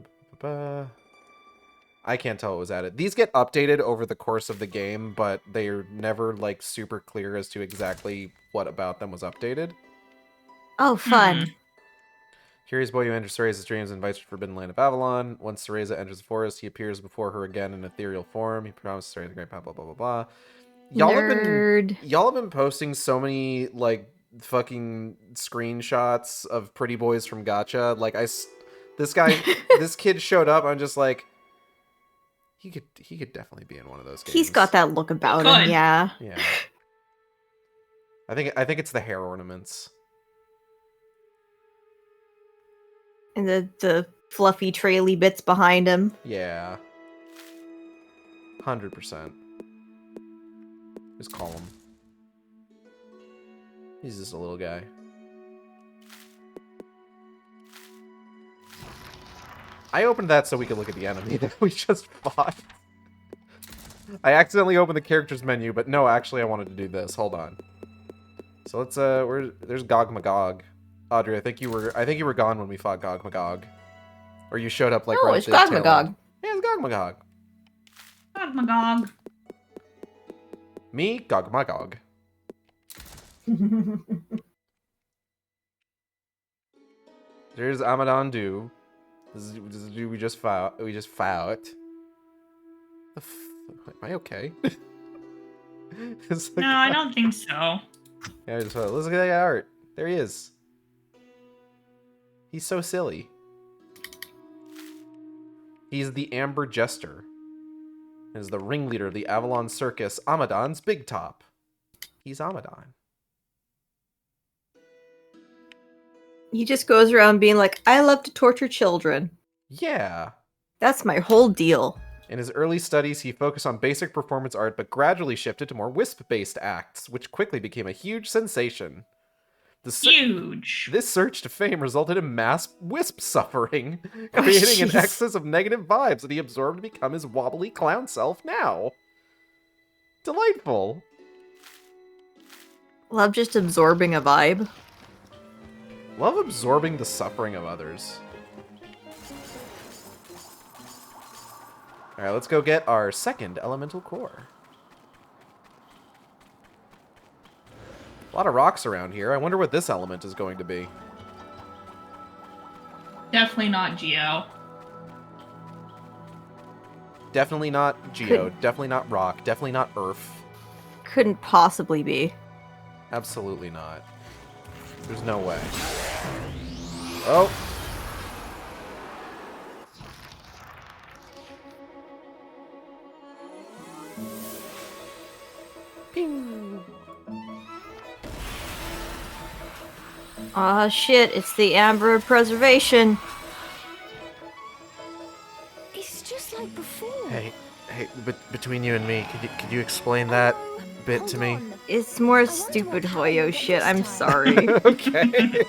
can't tell what was added. These get updated over the course of the game, but they're never like super clear as to exactly what about them was updated. Oh, fun. Curious boy who enters Cereza's dreams and invites her to Forbidden Land of Avalon. Once Cereza enters the forest, he appears before her again in ethereal form. He promises Cereza the great power, blah, blah, blah, blah. Y'all have been posting so many, like, fucking screenshots of pretty boys from Gacha. Like, this kid showed up, I'm just like, he could definitely be in one of those games. He's got that look about him, yeah. Yeah. I think it's the hair ornaments. And the fluffy, traily bits behind him. Yeah. 100%. Just call him. He's just a little guy. I opened that so we could look at the enemy that we just fought. I accidentally opened the characters menu, but no, actually I wanted to do this. Hold on. So let's there's Gog Magog. Audrey, I think you were gone when we fought Gog Magog. Or you showed up like right it's at the Gog tail Magog. end. Yeah, it's Gog Magog. God, Magog. Me, Gog Magog. There's Amadon Du. This is the dude we just fought. Am I okay? It's like, No, I don't think so. yeah, let's look at that art. There he is. He's so silly. He's the Amber Jester. And is the ringleader of the Avalon Circus, Amadon's Big Top. He's Amadon. He just goes around being like, I love to torture children. Yeah. That's my whole deal. In his early studies, he focused on basic performance art, but gradually shifted to more WISP-based acts, which quickly became a huge sensation. Huge. This surge to fame resulted in mass WISP suffering, creating an excess of negative vibes that he absorbed to become his wobbly clown self now. Delightful. Love just absorbing a vibe. Love absorbing the suffering of others. Alright, let's go get our second elemental core. A lot of rocks around here. I wonder what this element is going to be. Definitely not Geo. Definitely not Geo. Definitely not rock. Definitely not earth. Couldn't possibly be. Absolutely not. There's no way. Oh! Pew! Aw, shit, it's the Amber of Preservation. It's just like before. Hey, between you and me, could you explain that bit to me? It's more stupid Hoyo shit, I'm sorry. Okay.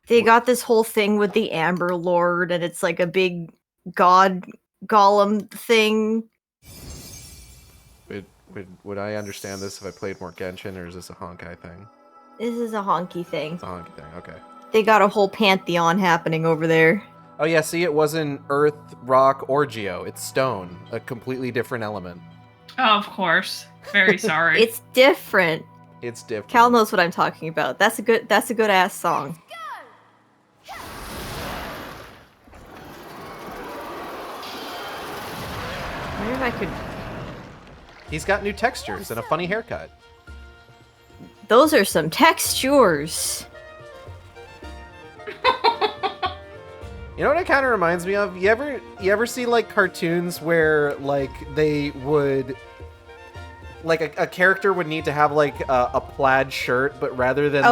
They got this whole thing with the Amber Lord, and it's like a big god golem thing. Would I understand this if I played more Genshin, or is this a Honkai thing? This is a honky thing. It's a honky thing, okay. They got a whole pantheon happening over there. Oh yeah, see, it wasn't earth, rock, or geo. It's stone, a completely different element. Oh, of course. Very sorry. It's different. It's different. Cal knows what I'm talking about. That's a good ass song. I wonder if I could. He's got new textures and a funny haircut. Those are some textures. You know what it kind of reminds me of? You ever see like cartoons where like they would like a character would need to have like a plaid shirt, but rather than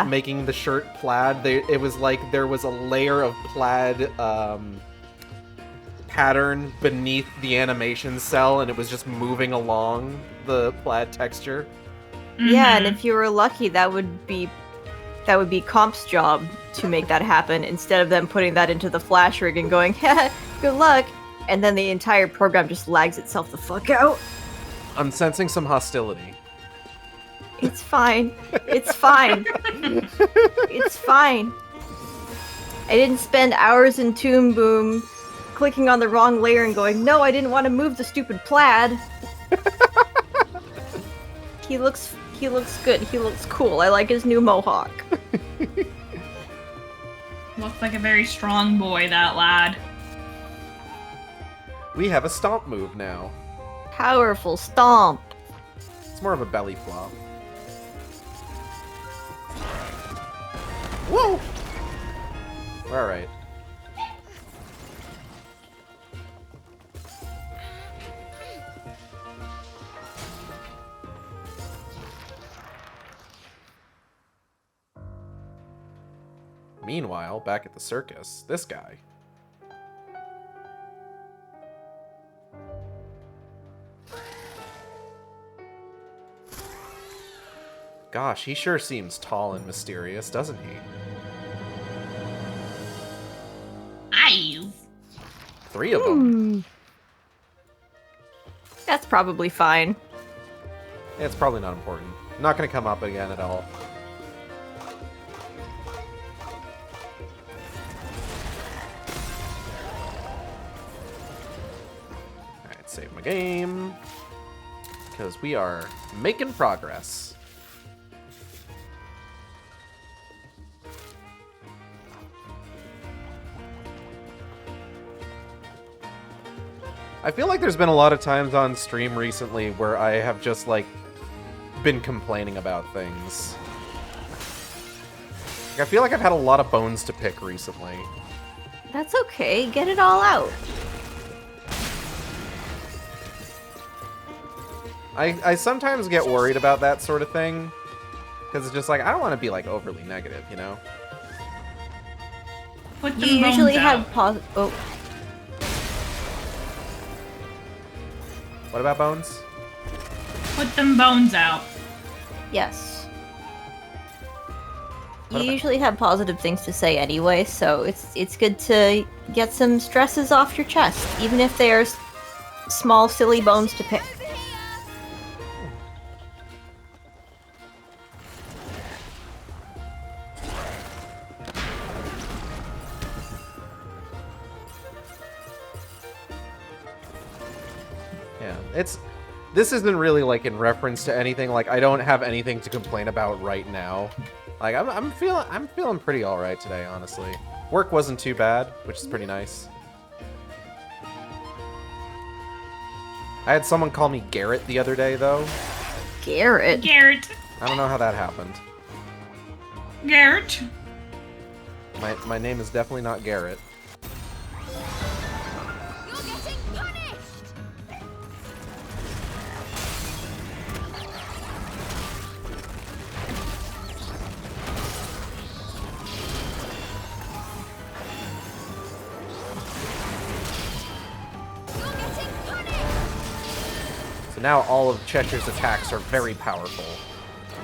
making the shirt plaid, it was like there was a layer of plaid pattern beneath the animation cell, and it was just moving along the plaid texture. Yeah, and if you were lucky, that would be Comp's job to make that happen, instead of them putting that into the Flash rig and going, good luck, and then the entire program just lags itself the fuck out. I'm sensing some hostility. It's fine. It's fine. It's fine. I didn't spend hours in Toon Boom clicking on the wrong layer and going, no, I didn't want to move the stupid plaid. He looks good. He looks cool. I like his new mohawk. Looks like a very strong boy, that lad. We have a stomp move now. Powerful stomp. It's more of a belly flop. Whoa! Alright. Meanwhile, back at the circus, this guy. Gosh, he sure seems tall and mysterious, doesn't he? Aye. 3 of them. That's probably fine. It's probably not important. Not going to come up again at all. Save my game. Because we are making progress. I feel like there's been a lot of times on stream recently where I have just, like, been complaining about things. Like, I feel like I've had a lot of bones to pick recently. That's okay. Get it all out. I sometimes get worried about that sort of thing. Because it's just like, I don't want to be, like, overly negative, you know? Put You them usually bones have out. Oh, What about bones? Put them bones out. yes. You What about- usually have positive things to say anyway, so it's good to get some stresses off your chest, even if they're small, silly bones to pick. Yeah, this isn't really, like, in reference to anything. Like, I don't have anything to complain about right now. Like, I'm feeling pretty alright today, honestly. Work wasn't too bad, which is pretty nice. I had someone call me Garrett the other day, though. Garrett. Garrett. I don't know how that happened. Garrett. My name is definitely not Garrett. So now all of Cheshire's attacks are very powerful.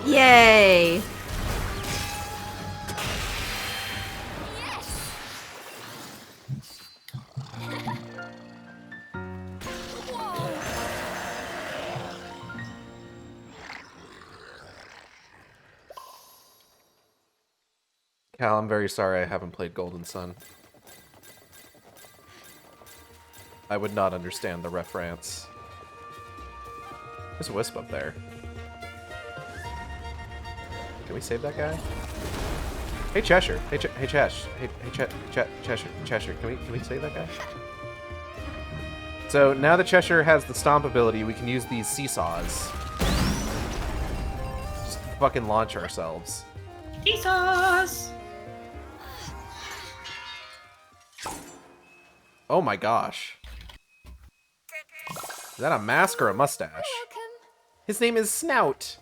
Yay! Cal, I'm very sorry I haven't played Golden Sun. I would not understand the reference. There's a Wisp up there. Can we save that guy? Hey Cheshire. Hey Cheshire. Can we save that guy? So now that Cheshire has the stomp ability, we can use these seesaws. Just fucking launch ourselves. Jesus. Oh my gosh. Is that a mask or a mustache? His name is Snout.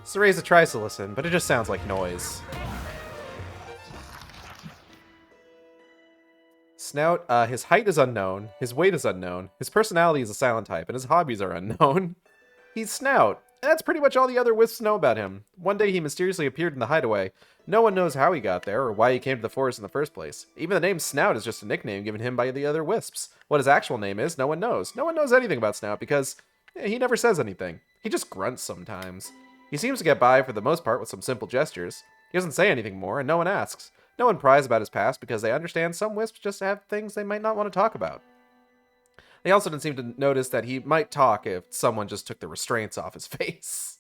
Cereza tries to listen, but it just sounds like noise. Snout, his height is unknown, his weight is unknown, his personality is a silent type, and his hobbies are unknown. He's Snout, and that's pretty much all the other Wisps know about him. One day he mysteriously appeared in the hideaway. No one knows how he got there, or why he came to the forest in the first place. Even the name Snout is just a nickname given him by the other Wisps. What his actual name is, no one knows. No one knows anything about Snout because he never says anything. He just grunts sometimes. He seems to get by for the most part with some simple gestures. He doesn't say anything more, and no one asks. No one pries about his past because they understand some Wisps just have things they might not want to talk about. They also didn't seem to notice that he might talk if someone just took the restraints off his face.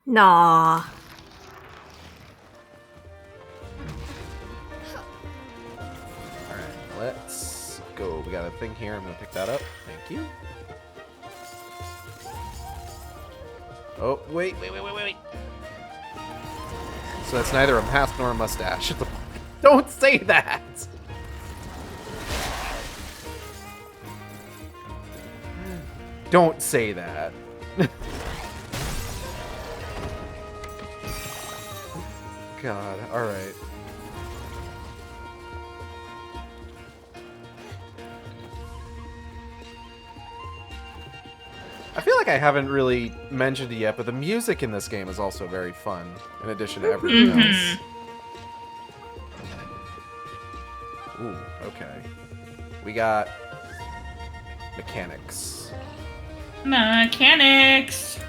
Nah. Alright, let's go. We got a thing here. I'm going to pick that up. Thank you. Oh, wait. So it's neither a mask nor a mustache. Don't say that! Don't say that. God, alright. I feel like I haven't really mentioned it yet, but the music in this game is also very fun, in addition to everything else. Ooh, okay. We got mechanics. Mechanics.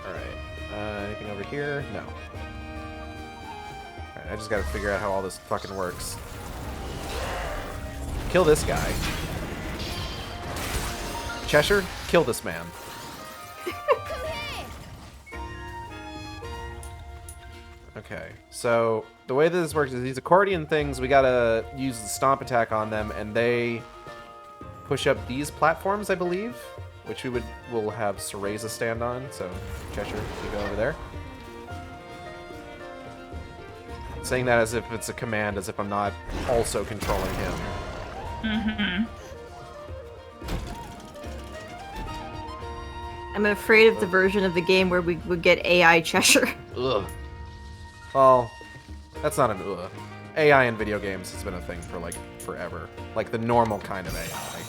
Alright. Anything over here? No. Alright, I just gotta figure out how all this fucking works. Kill this guy. Cheshire, kill this man. Okay, so the way this works is these accordion things, we gotta use the stomp attack on them, and they push up these platforms, I believe, which we'll have Cereza stand on. So Cheshire, you go over there. Saying that as if it's a command, as if I'm not also controlling him. Mm-hmm. I'm afraid of the version of the game where we would get AI Cheshire. Ugh. Well, that's not an ugh. AI in video games has been a thing for, like, forever. Like, the normal kind of AI.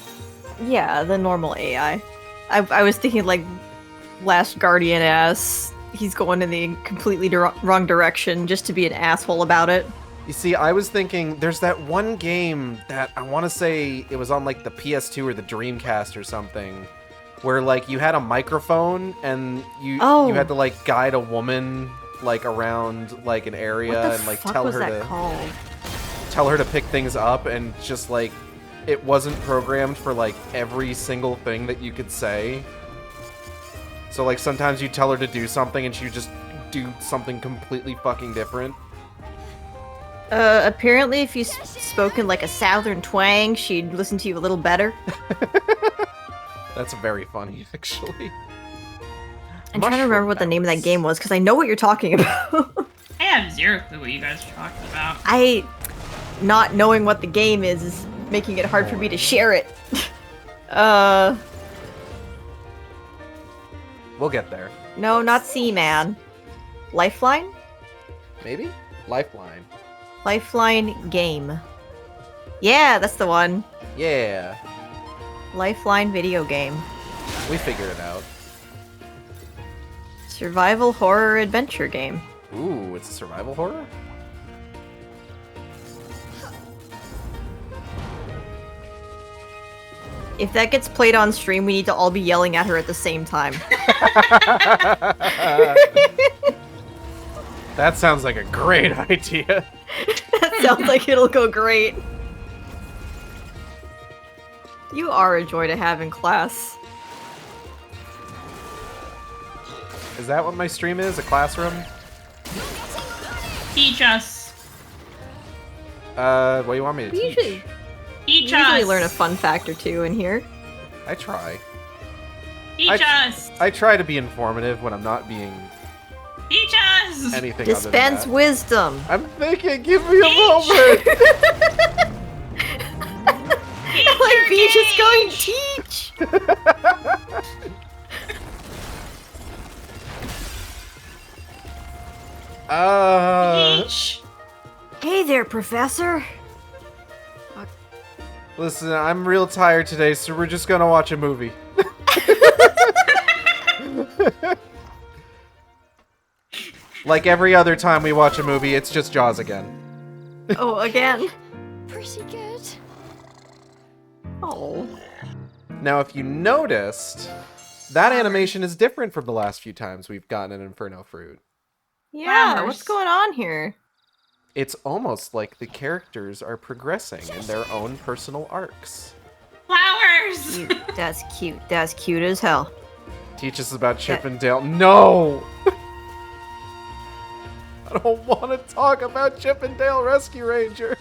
Yeah, the normal AI. I was thinking, like, Last Guardian ass. He's going in the completely wrong direction just to be an asshole about it. You see, I was thinking, there's that one game that I want to say it was on, like, the PS2 or the Dreamcast or something, where, like, you had a microphone and you had to, like, guide a woman, like, around, like, an area and, like, tell her to pick things up, and just, like, it wasn't programmed for, like, every single thing that you could say. So, like, sometimes you tell her to do something and she would just do something completely fucking different. Apparently if you spoke in, like, a southern twang, she'd listen to you a little better. That's very funny, actually. I'm trying to remember what the name of that game was, because I know what you're talking about. I have zero clue what you guys are talking about. Not knowing what the game is making it hard for me to share it. We'll get there. No, not Seaman. Lifeline? Maybe? Lifeline. Lifeline game. Yeah, that's the one. Yeah. Lifeline video game. We figured it out. Survival horror adventure game. Ooh, it's a survival horror? If that gets played on stream, we need to all be yelling at her at the same time. That sounds like a great idea. That sounds like it'll go great. You are a joy to have in class. Is that what my stream is? A classroom? Teach us. What do you want me to teach? Teach you us. usually learn a fun fact or two in here. I try. Teach us. I try to be informative when I'm not being Teach us. anything Dispense other than that. wisdom. I'm thinking, give me a moment! Like Beach is going teach! Teach. Hey there, Professor! Listen, I'm real tired today, so we're just gonna watch a movie. Like every other time we watch a movie, it's just Jaws again. Oh, again? Pretty good. Oh. Now, if you noticed, that animation is different from the last few times we've gotten an Inferno Fruit. Yeah, Flowers. what's going on here? It's almost like the characters are progressing in their own personal arcs. Flowers. That's cute. That's cute as hell. Teach us about Chip and Dale. No! I don't want to talk about Chip and Dale Rescue Rangers.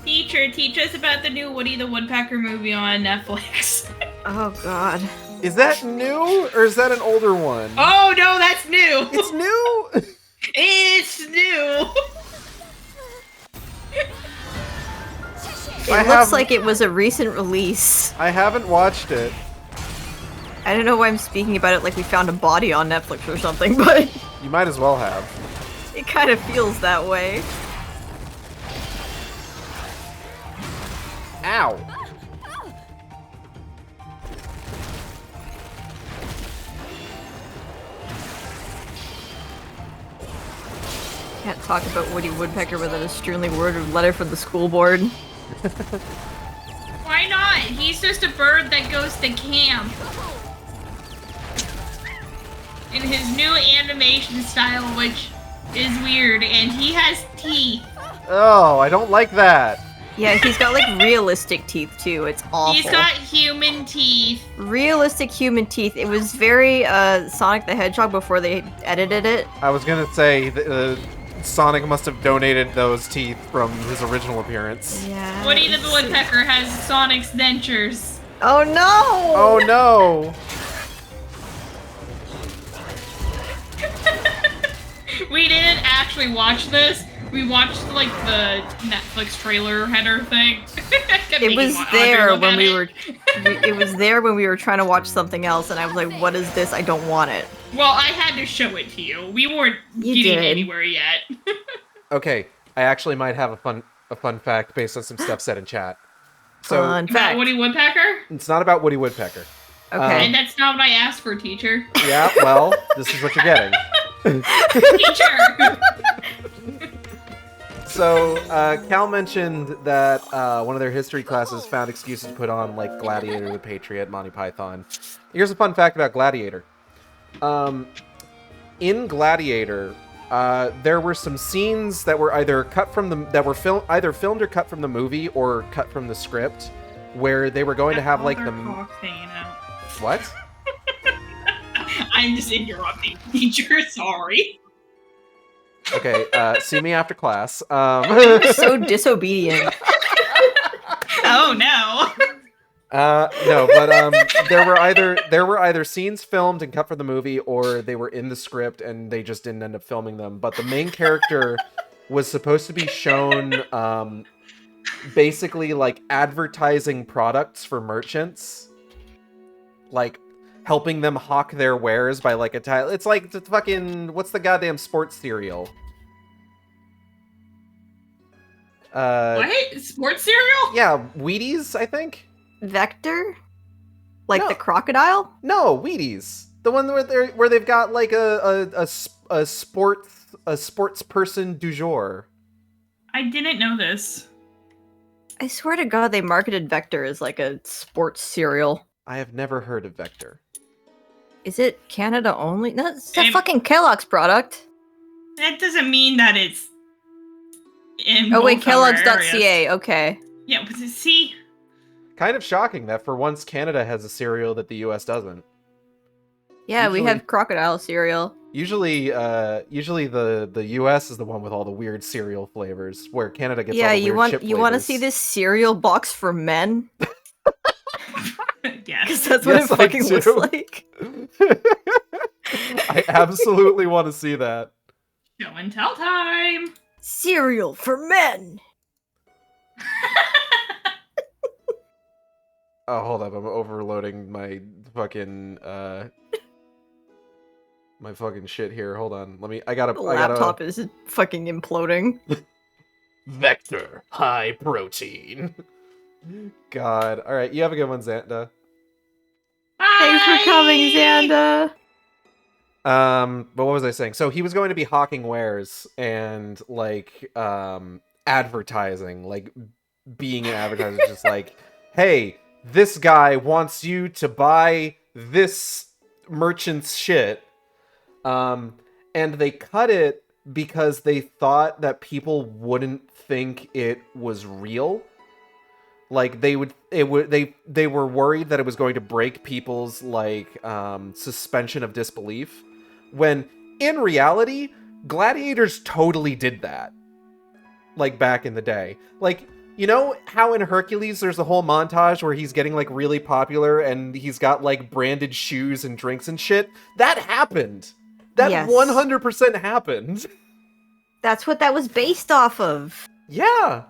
Teacher, teach us about the new Woody the Woodpecker movie on Netflix. Oh, God. Is that new, or is that an older one? Oh, no, that's new. It's new? It's new. It looks like it was a recent release. I haven't watched it. I don't know why I'm speaking about it like we found a body on Netflix or something, but You might as well have. it kind of feels that way. Ow. Can't talk about Woody Woodpecker without a sternly worded letter from the school board. Why not? He's just a bird that goes to camp. in his new animation style, which is weird, and he has teeth. Oh, I don't like that. Yeah, he's got like realistic teeth too. It's awful. He's got human teeth. Realistic human teeth. It was very Sonic the Hedgehog before they edited it. I was gonna say Sonic must have donated those teeth from his original appearance. Yeah. Woody the Woodpecker has Sonic's dentures. Oh no! Oh no! We didn't actually watch this. We watched like the Netflix trailer header thing. It was there when we were. It was there when we were trying to watch something else, and I was like, "What is this? I don't want it." Well, I had to show it to you. We weren't getting anywhere yet. Okay, I actually might have a fun fact based on some stuff said in chat. So, Fun fact. About Woody Woodpecker? It's not about Woody Woodpecker. Okay. And that's not what I asked for, teacher. Yeah, well, this is what you're getting. Teacher! So, Cal mentioned that one of their history classes found excuses to put on, like, Gladiator, the Patriot, Monty Python. Here's a fun fact about Gladiator. In Gladiator, there were some scenes that were either cut from the either filmed or cut from the movie or cut from the script, where they were going to have like the what? I'm just interrupting, teacher. Sorry. Okay, see me after class. So disobedient. Oh no. No, but there were either scenes filmed and cut for the movie, or they were in the script and they just didn't end up filming them. But the main character was supposed to be shown, basically like advertising products for merchants, like helping them hawk their wares by like a tile. It's like the fucking what's the goddamn sports cereal? What? Sports cereal? Yeah, Wheaties, I think. Vector? Like the crocodile? No, Wheaties. The one where they've got like a sports person du jour. I didn't know this. I swear to God, they marketed Vector as like a sports cereal. I have never heard of Vector. Is it Canada only? No, it's a fucking Kellogg's product. That doesn't mean that it's in Oh wait, both our Kellogg's.ca, okay. Yeah, but see? Kind of shocking that for once Canada has a cereal that the US doesn't. Yeah, we have crocodile cereal. Usually the US is the one with all the weird cereal flavors, where Canada gets all the weird chip you want to flavors. see this cereal box for men? Yes. Because that's what it fucking looks like. I absolutely want to see that. Show and tell time. Cereal for men. Oh, hold up! I'm overloading my fucking my fucking shit here. Hold on. I gotta. Laptop is fucking imploding. Vector high protein. God. All right. You have a good one, Xanda. Thanks for coming, Xanda. But what was I saying? So he was going to be hawking wares and like advertising, like being an advertiser, just like, hey, this guy wants you to buy this merchant's shit. And they cut it because they thought that people wouldn't think it was real. Like they were worried that it was going to break people's like suspension of disbelief, when in reality gladiators totally did that, like back in the day. Like, you know how in Hercules there's a whole montage where he's getting like really popular and he's got like branded shoes and drinks and shit? That happened. That Yes. 100% happened. That's what that was based off of. Yeah.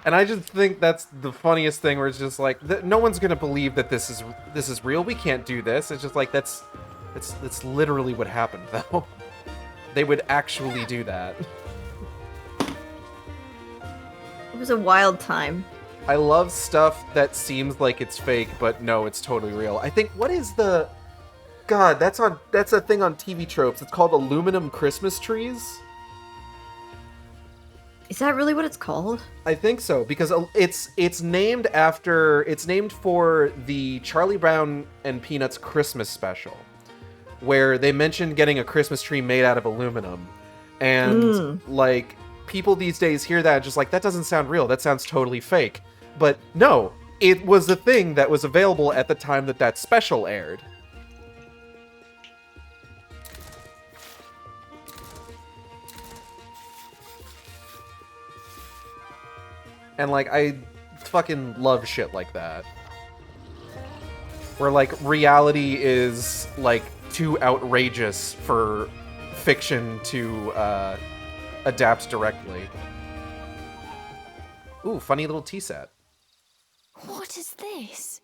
And I just think that's the funniest thing, where it's just like, no one's gonna believe that this is real. We can't do this. It's just like that's literally what happened, though. They would actually do that. It was a wild time. I love stuff that seems like it's fake, but no, it's totally real. I think, what is the... God, that's a thing on TV Tropes. It's called aluminum Christmas trees. Is that really what it's called? I think so, because it's named for the Charlie Brown and Peanuts Christmas special, where they mentioned getting a Christmas tree made out of aluminum. And, like, people these days hear that and just like, that doesn't sound real. That sounds totally fake. But no, it was a thing that was available at the time that special aired. And, like, I fucking love shit like that. Where, like, reality is, like, too outrageous for fiction to adapt directly. Ooh, funny little tea set. What is this?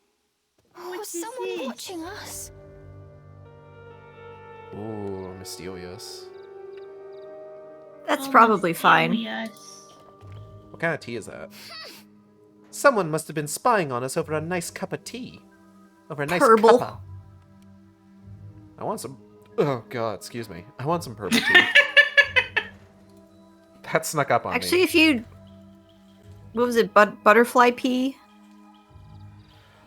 Was someone watching us? Ooh, mysterious. That's probably fine. What kind of tea is that? Someone must have been spying on us over a nice cup of tea. Over a nice cuppa. I want some... Oh, God, excuse me. I want some purple tea. That snuck up on me. Actually, if you... What was it? Butterfly pea?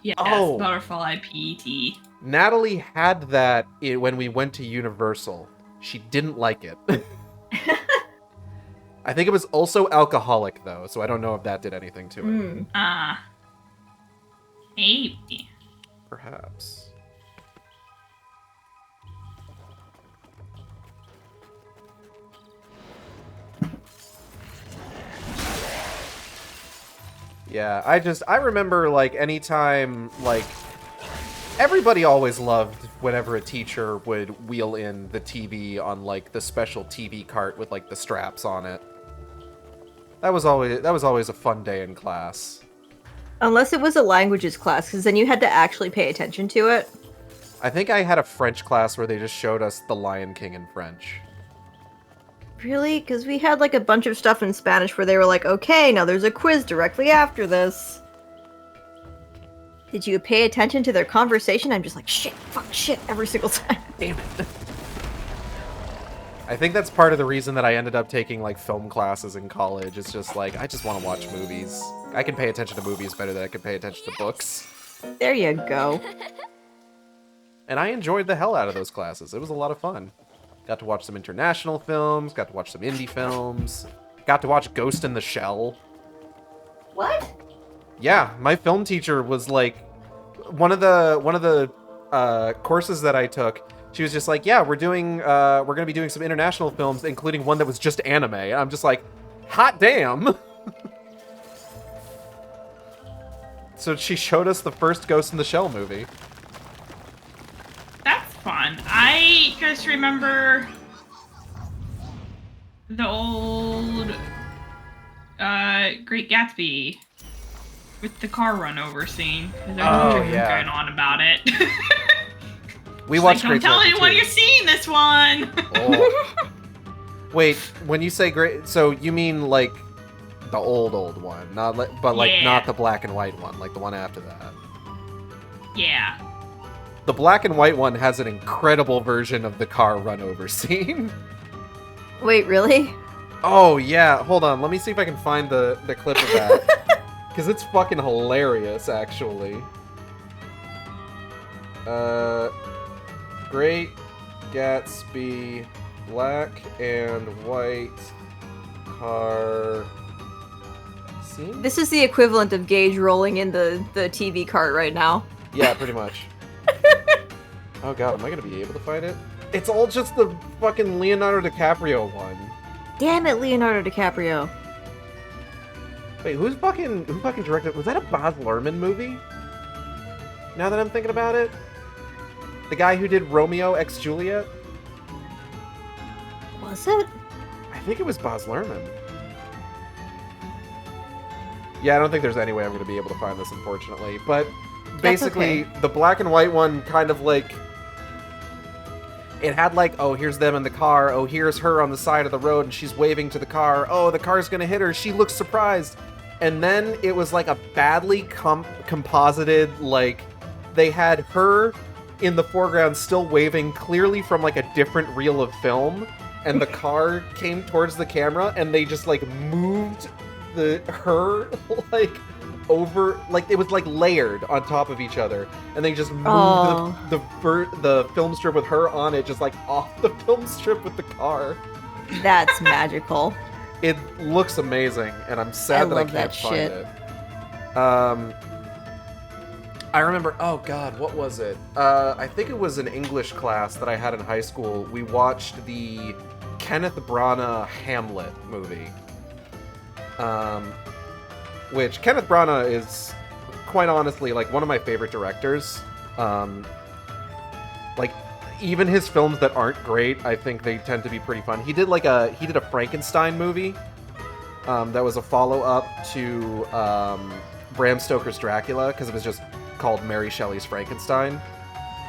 Yes, Oh. butterfly pea tea. Natalie had that when we went to Universal. She didn't like it. I think it was also alcoholic, though, so I don't know if that did anything to it. Maybe. Perhaps. Yeah, I remember, like, anytime, like, everybody always loved whenever a teacher would wheel in the TV on, like, the special TV cart with, like, the straps on it. That was always a fun day in class. Unless it was a languages class, because then you had to actually pay attention to it. I think I had a French class where they just showed us The Lion King in French. Really? Because we had like a bunch of stuff in Spanish where they were like, okay, now there's a quiz directly after this. Did you pay attention to their conversation? I'm just like, shit, fuck, shit, every single time. Damn it. I think that's part of the reason that I ended up taking, like, film classes in college. It's just like, I just want to watch movies. I can pay attention to movies better than I can pay attention to books. There you go. And I enjoyed the hell out of those classes. It was a lot of fun. Got to watch some international films, got to watch some indie films, got to watch Ghost in the Shell. What? Yeah, my film teacher was like, one of the courses that I took, she was just like, yeah, we're gonna be doing some international films, including one that was just anime. And I'm just like, hot damn. So she showed us the first Ghost in the Shell movie. That's fun. I just remember the old Great Gatsby with the car run over scene. Because everyone was going on about it. We watched Great Gatsby. Don't tell anyone you're seeing this one. Oh. Wait, when you say great, so you mean like the old one, not not the black and white one, like the one after that. Yeah. The black and white one has an incredible version of the car run over scene. Wait, really? Oh yeah, hold on. Let me see if I can find the clip of that. Because it's fucking hilarious, actually. Great Gatsby black and white car scene? This is the equivalent of Gage rolling in the TV cart right now. Yeah, pretty much. Oh god, am I gonna be able to find it? It's all just the fucking Leonardo DiCaprio one. Damn it, Leonardo DiCaprio. Wait, who fucking directed? Was that a Baz Luhrmann movie? Now that I'm thinking about it? The guy who did Romeo x Juliet? Was it? I think it was Baz Luhrmann. Yeah, I don't think there's any way I'm going to be able to find this, unfortunately. But basically, the black and white one kind of like... It had like, oh, here's them in the car. Oh, here's her on the side of the road and she's waving to the car. Oh, the car's going to hit her. She looks surprised. And then it was like a badly composited, like, they had her in the foreground still waving clearly from like a different reel of film. And the car came towards the camera and they just like moved her like over, like it was like layered on top of each other, and they just moved the film strip with her on it, just like off the film strip with the car. That's magical. It looks amazing, and I'm sad that I can't find it. I remember, oh god, what was it? I think it was an English class that I had in high school. We watched the Kenneth Branagh Hamlet movie. Which Kenneth Branagh is, quite honestly, like one of my favorite directors. Like, even his films that aren't great, I think they tend to be pretty fun. He did a Frankenstein movie that was a follow-up to Bram Stoker's Dracula, because it was just called Mary Shelley's Frankenstein.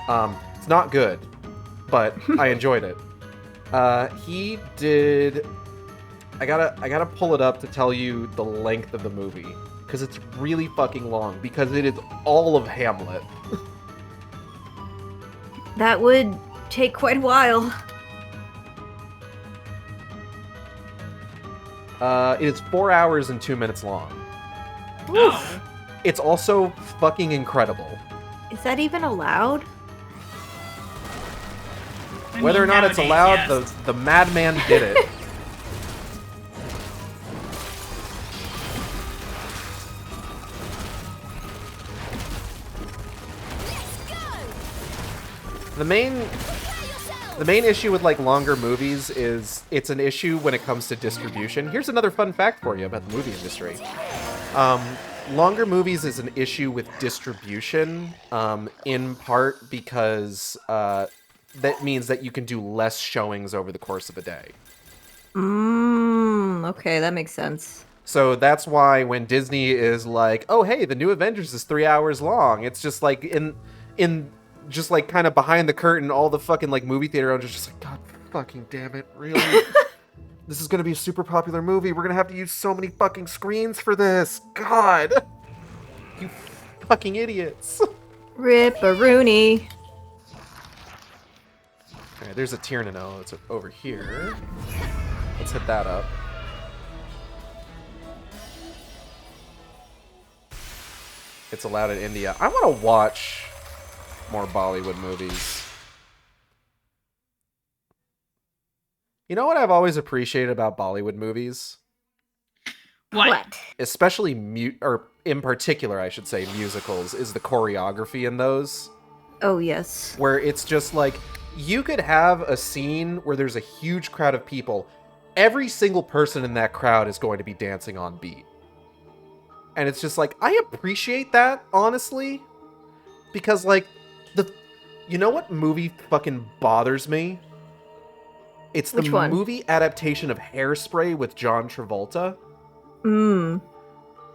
It's not good, but I enjoyed it. He did... I gotta pull it up to tell you the length of the movie, because it's really fucking long, because it is all of Hamlet. That would take quite a while. It is 4 hours and 2 minutes long. Oh. It's also fucking incredible. Is that even allowed? Whether or not it's allowed, yes. the madman did it. The main issue with like longer movies is it's an issue when it comes to distribution. Here's another fun fact for you about the movie industry. Longer movies is an issue with distribution, in part because that means that you can do less showings over the course of a day. Okay, that makes sense. So that's why when Disney is like, oh hey, the new Avengers is 3 hours long, it's just like in just like kind of behind the curtain, all the fucking like movie theater owners are just like, god fucking damn it, really? This is gonna be a super popular movie. We're gonna have to use so many fucking screens for this. God. You fucking idiots. Rip-a-rooney. Alright, there's a Tierno. It's over here. Let's hit that up. It's allowed in India. I want to watch more Bollywood movies. You know what I've always appreciated about Bollywood movies? What? Especially or in particular, I should say, musicals, is the choreography in those. Oh, yes. Where it's just like, you could have a scene where there's a huge crowd of people. Every single person in that crowd is going to be dancing on beat. And it's just like, I appreciate that, honestly. Because, like, you know what movie fucking bothers me? It's the movie adaptation of Hairspray with John Travolta.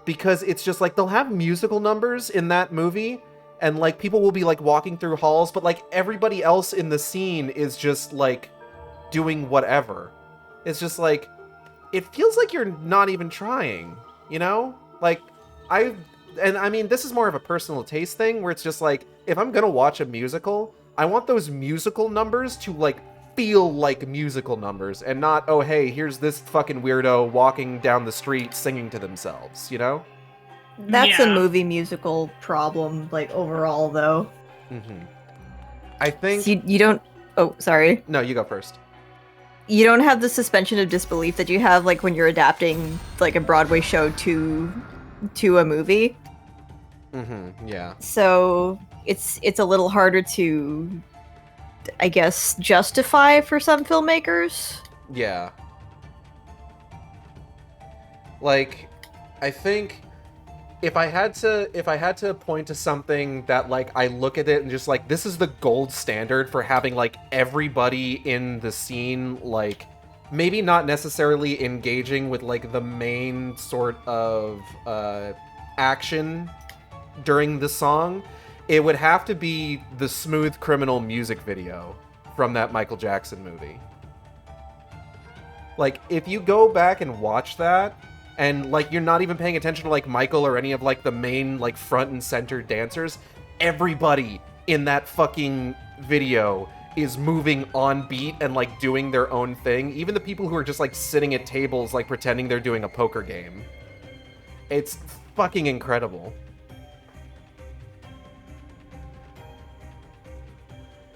Because it's just like, they'll have musical numbers in that movie, and like people will be like walking through halls, but like everybody else in the scene is just like doing whatever. It's just like, it feels like you're not even trying, you know? Like, I mean, this is more of a personal taste thing, where it's just like, if I'm gonna watch a musical, I want those musical numbers to like feel like musical numbers, and not, oh hey, here's this fucking weirdo walking down the street singing to themselves, you know? That's a movie musical problem, like, overall, though. I think... So you don't... Oh, sorry. No, you go first. You don't have the suspension of disbelief that you have, like, when you're adapting, like, a Broadway show to a movie. Yeah. So it's a little harder to, I guess, justify for some filmmakers. Yeah. Like, I think if I had to point to something that, like, I look at it and just like, this is the gold standard for having like everybody in the scene, like, maybe not necessarily engaging with like the main sort of action during the song, it would have to be the Smooth Criminal music video from that Michael Jackson movie. Like, if you go back and watch that, and like you're not even paying attention to like Michael or any of like the main like front and center dancers, everybody in that fucking video is moving on beat and like doing their own thing. Even the people who are just like sitting at tables like pretending they're doing a poker game. It's fucking incredible.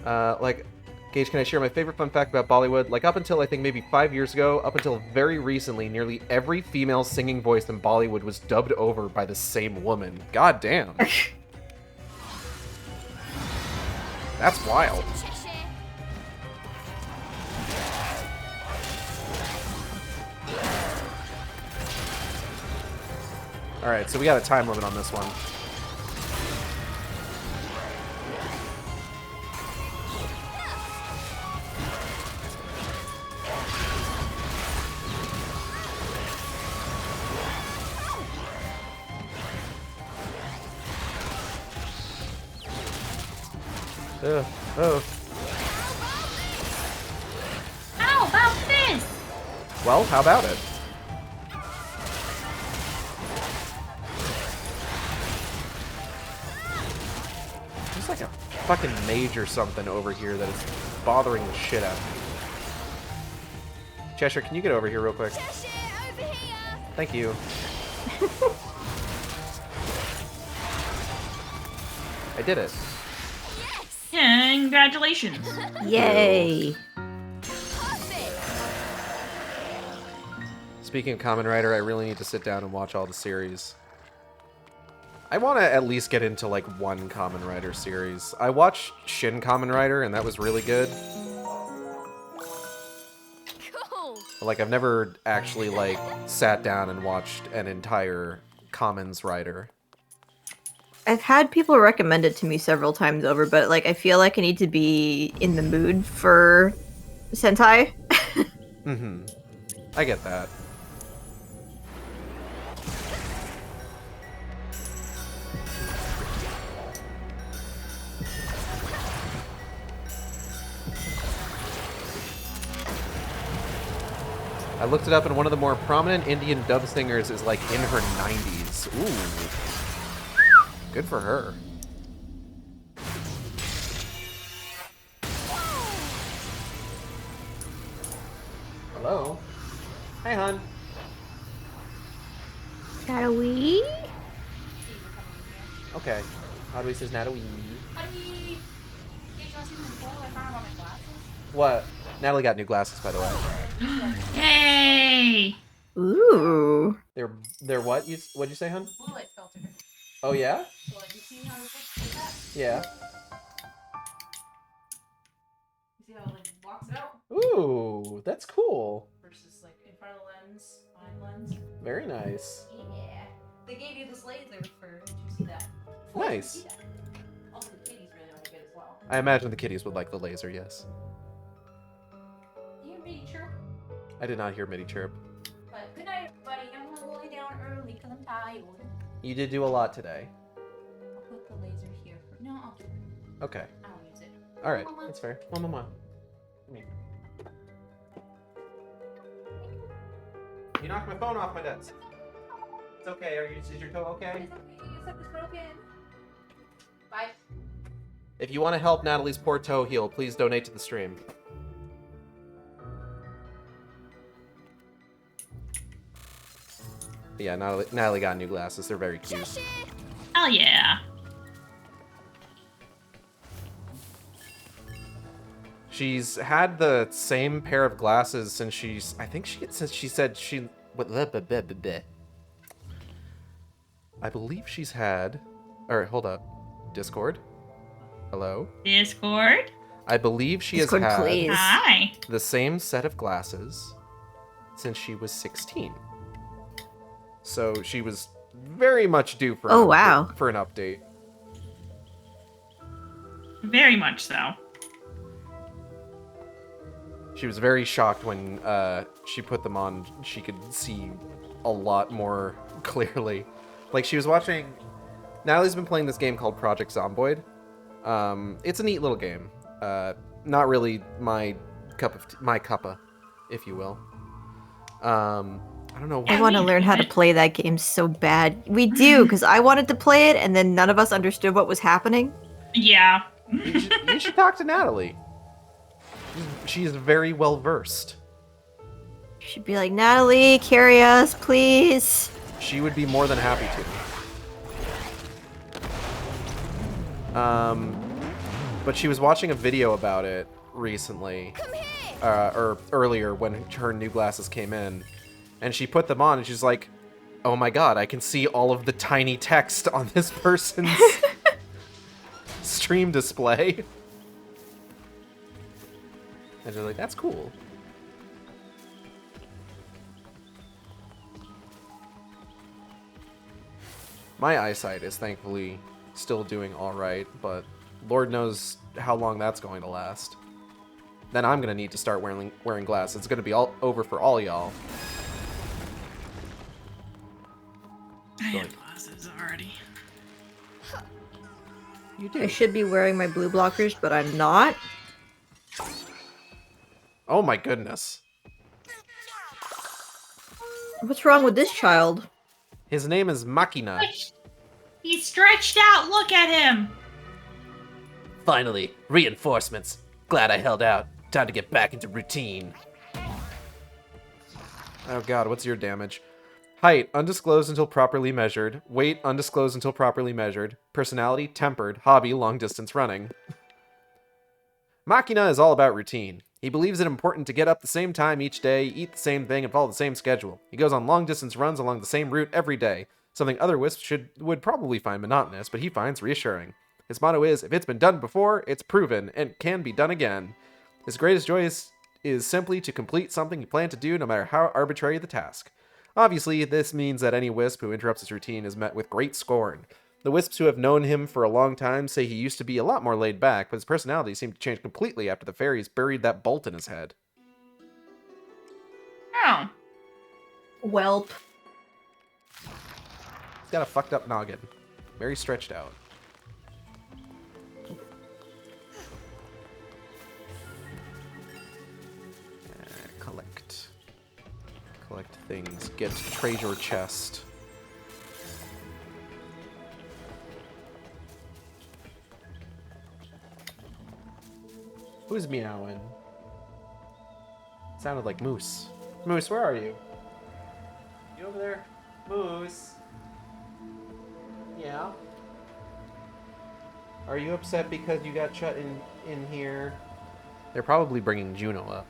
Like, Gage, can I share my favorite fun fact about Bollywood? Like, up until I think maybe 5 years ago, up until very recently, nearly every female singing voice in Bollywood was dubbed over by the same woman. God damn. That's wild. Alright, so we got a time limit on this one. Oh. How about this? Well, how about it? There's like a fucking mage or something over here that is bothering the shit out of me. Cheshire, can you get over here real quick? Cheshire, over here! Thank you. I did it. Congratulations. Yay. Perfect! Speaking of Kamen Rider, I really need to sit down and watch all the series. I want to at least get into, like, one Kamen Rider series. I watched Shin Kamen Rider, and that was really good. Cool! But, like, I've never actually, like, sat down and watched an entire Kamen's Rider. I've had people recommend it to me several times over, but like I feel like I need to be in the mood for Sentai. Mm-hmm. I get that. I looked it up, and one of the more prominent Indian dub singers is like in her 90s. Ooh. Good for her. Hello. Hey, hon. Shadowy? Okay. Audrey says Natalie. What? Natalie got new glasses, by the way. Yay! Ooh. They're what? What'd you say, hon? Blue light filter. Oh, yeah? So like, you see how it looks like that? Yeah. You see how it like blocks it out? Ooh, that's cool. Versus like in front of the lens, behind lens. Very nice. Yeah. They gave you this laser for, did you see that? Nice. See that. Also the kitties really like it as well. I imagine the kitties would like the laser, yes. You hear me chirp? I did not hear Mitty chirp. But good night everybody, I'm gonna lay down early because I'm tired. You did do a lot today. I'll put the laser here for, no, I'll keep it. Okay. I don't use it. Alright, Mama. that's fair. Mama. Come here. You knocked my phone off my desk. It's okay. Is your toe okay? It's okay, except it's broken. Bye. If you want to help Natalie's poor toe heal, please donate to the stream. But yeah, Natalie got new glasses. They're very cute. Oh yeah. She's had the same pair of glasses since she said she. I believe she's had. Alright, hold up. Discord? Hello? Discord? I believe she Discord, has had please. Hi. the same set of glasses since she was 16. So she was very much due for Oh, wow. for an update. Very much so. She was very shocked when she put them on. She could see a lot more clearly. Like, she was watching... Natalie's been playing this game called Project Zomboid. It's a neat little game. Not really my cuppa, if you will. I don't know why. I want to learn how to play that game so bad. We do, because I wanted to play it, and then none of us understood what was happening. Yeah. You should talk to Natalie. She's very well versed. You should be like, Natalie, carry us, please. She would be more than happy to. But she was watching a video about it recently, or earlier when her new glasses came in, and she put them on and she's like, oh my god, I can see all of the tiny text on this person's stream display. And they're like, that's cool. My eyesight is thankfully still doing alright, but Lord knows how long that's going to last. Then I'm going to need to start wearing glasses. It's going to be all over for all y'all. I have glasses already. You do. I should be wearing my blue blockers, but I'm not. Oh my goodness. What's wrong with this child? His name is Machina. He's stretched out. Look at him. Finally, reinforcements. Glad I held out. Time to get back into routine. Oh god, what's your damage? Height, undisclosed until properly measured. Weight, undisclosed until properly measured. Personality, tempered. Hobby, long distance running. Machina is all about routine. He believes it important to get up the same time each day, eat the same thing, and follow the same schedule. He goes on long distance runs along the same route every day, something other wisps would probably find monotonous, but he finds reassuring. His motto is, if it's been done before, it's proven, and can be done again. His greatest joy is simply to complete something he planned to do, no matter how arbitrary the task. Obviously, this means that any wisp who interrupts his routine is met with great scorn. The wisps who have known him for a long time say he used to be a lot more laid back, but his personality seemed to change completely after the fairies buried that bolt in his head. Oh. Welp. He's got a fucked up noggin. Very stretched out. Collect things. Get treasure chest. Who's meowing? Sounded like Moose. Moose, where are you? You over there? Moose? Yeah? Are you upset because you got shut in here? They're probably bringing Juno up.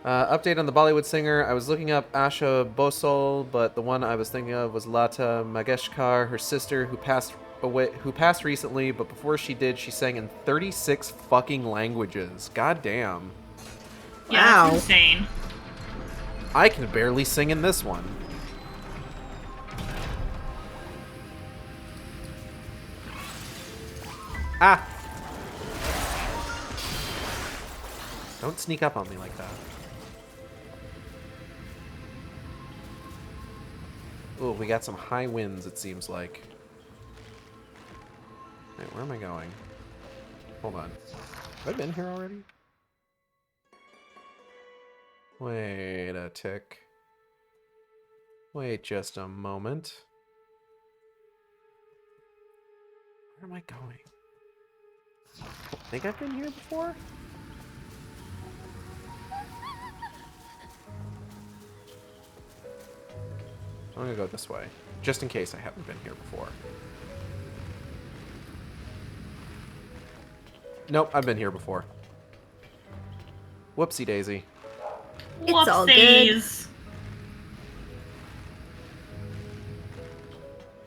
Update on the Bollywood singer. I was looking up Asha Bosal, but the one I was thinking of was Lata Mangeshkar, her sister, who passed recently, but before she did, she sang in 36 fucking languages. God damn. Yeah, Wow. that's insane. I can barely sing in this one. Ah! Don't sneak up on me like that. Ooh, we got some high winds, it seems like. Wait, where am I going? Hold on. Have I been here already? Wait a tick. Wait just a moment. Where am I going? I think I've been here before? I'm gonna go this way, just in case I haven't been here before. Nope, I've been here before. Whoopsie daisy. It's all good. Whoopsies.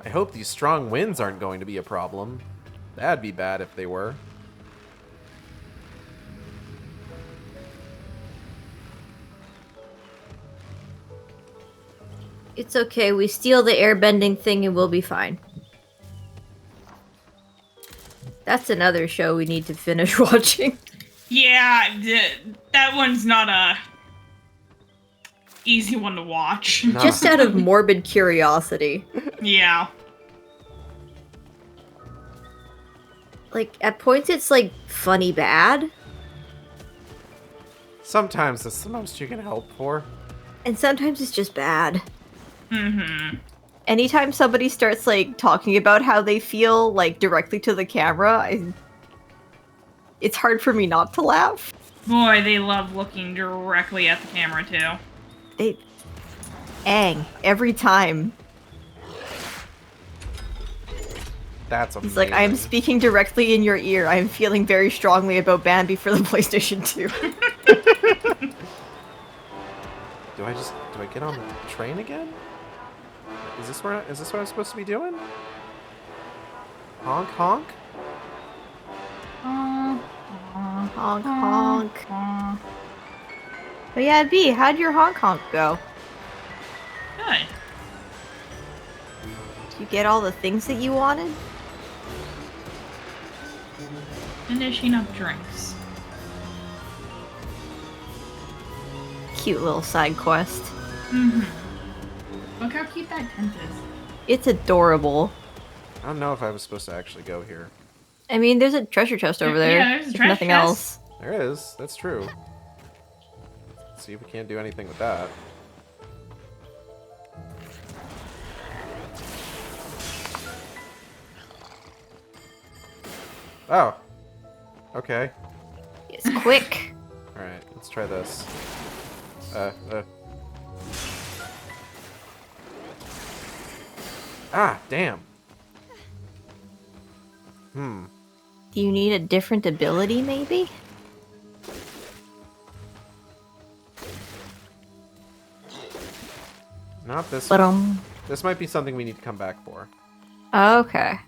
I hope these strong winds aren't going to be a problem. That'd be bad if they were. It's okay, we steal the airbending thing and we'll be fine. That's another show we need to finish watching. Yeah, that one's not a easy one to watch. No. Just out of morbid curiosity. Yeah. Like, at points it's, like, funny bad. Sometimes that's the most you can hope for. And sometimes it's just bad. Mm-hmm. Anytime somebody starts, like, talking about how they feel, like, directly to the camera, it's hard for me not to laugh. Boy, they love looking directly at the camera, too. Every time. That's amazing. He's like, I am speaking directly in your ear. I am feeling very strongly about Bambi for the PlayStation 2. Do I get on the train again? Is this what I'm supposed to be doing? Honk honk? Honk honk. But yeah, B, how'd your honk honk go? Good. Did you get all the things that you wanted? Finishing up drinks. Cute little side quest. Look how cute that tent is. It's adorable. I don't know if I was supposed to actually go here. I mean, there's a treasure chest over there. Yeah, there's a if treasure nothing chest. else. There is. That's true. Let's see if we can't do anything with that. Oh. Okay. It's quick. Alright, let's try this. Ah, damn. Do you need a different ability, maybe? Not this But one. This might be something we need to come back for. Okay.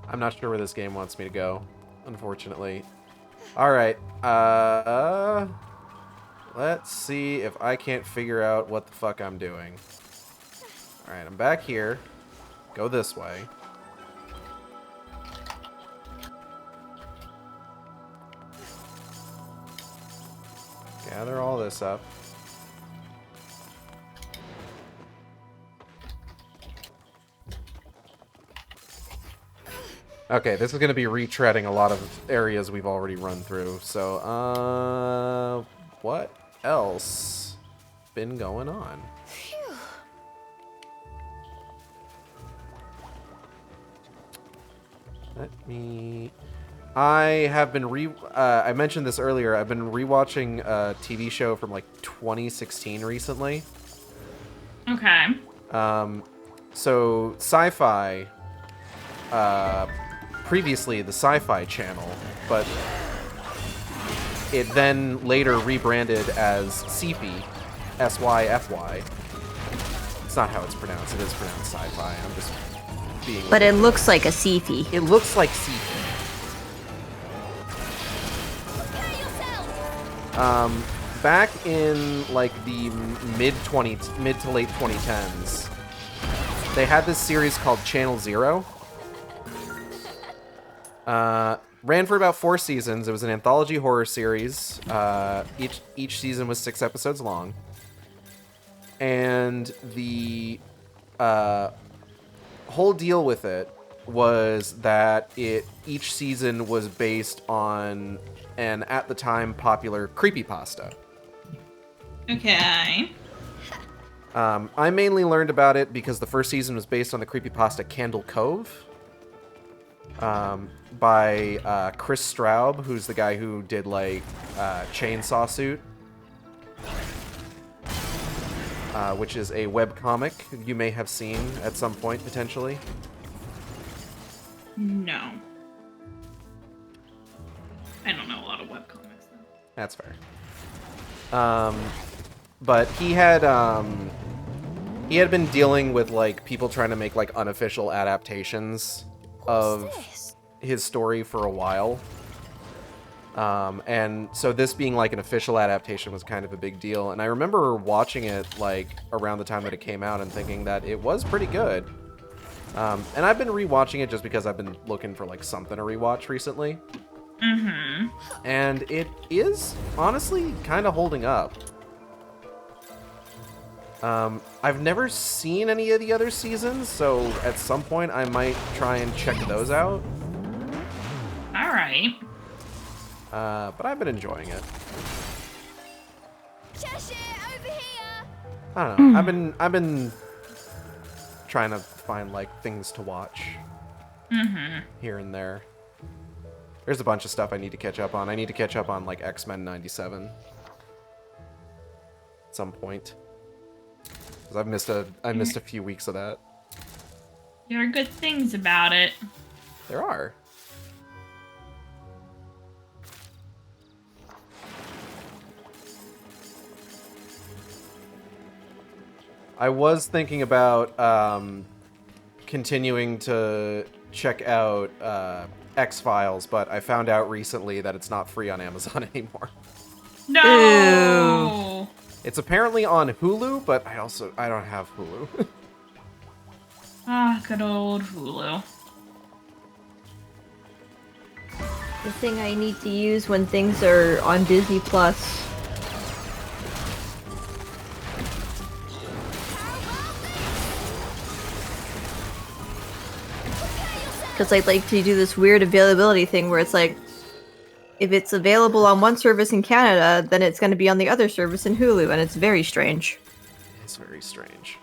I'm not sure where this game wants me to go, unfortunately. Alright, let's see if I can't figure out what the fuck I'm doing. Alright, I'm back here. Go this way. Gather all this up. Okay, this is going to be retreading a lot of areas we've already run through. So, what else been going on? Let me... I have been I mentioned this earlier. I've been rewatching a TV show from like 2016 recently. Okay. So Sci-Fi, previously the Sci-Fi Channel, but it then later rebranded as Syfy, S-Y-F-Y. It's not how it's pronounced. It is pronounced Sci-Fi. I'm just being... But it looks like a Syfy. It looks like Syfy. Back in like the mid to late 2010s, they had this series called Channel Zero. Ran for about 4 seasons. It was an anthology horror series. Each season was 6 episodes long, and the whole deal with it was that each season was based on an at the time popular creepypasta. Okay. I mainly learned about it because the first season was based on the creepypasta Candle Cove by Chris Straub, who's the guy who did like Chainsaw Suit, which is a webcomic you may have seen at some point potentially. No. I don't know a lot of webcomics though. That's fair. But he had been dealing with like people trying to make like unofficial adaptations of his story for a while. And so this being like an official adaptation was kind of a big deal. And I remember watching it like around the time that it came out and thinking that it was pretty good. And I've been rewatching it just because I've been looking for like something to rewatch recently. Mm-hmm. And it is honestly kind of holding up. I've never seen any of the other seasons, so at some point I might try and check those out. All right. But I've been enjoying it. Cheshire, over here. I don't know. I've been trying to find like things to watch here and there. There's a bunch of stuff I need to catch up on. I need to catch up on like X-Men '97. some point. 'Cause I've missed a few weeks of that. There are good things about it. There are. I was thinking about continuing to check out X-Files, but I found out recently that it's not free on Amazon anymore. No! It's apparently on Hulu, but I don't have Hulu. Ah, good old Hulu. The thing I need to use when things are on Disney Plus. Because I'd like to do this weird availability thing where it's like, if it's available on one service in Canada, then it's going to be on the other service in Hulu, and it's very strange. It's very strange.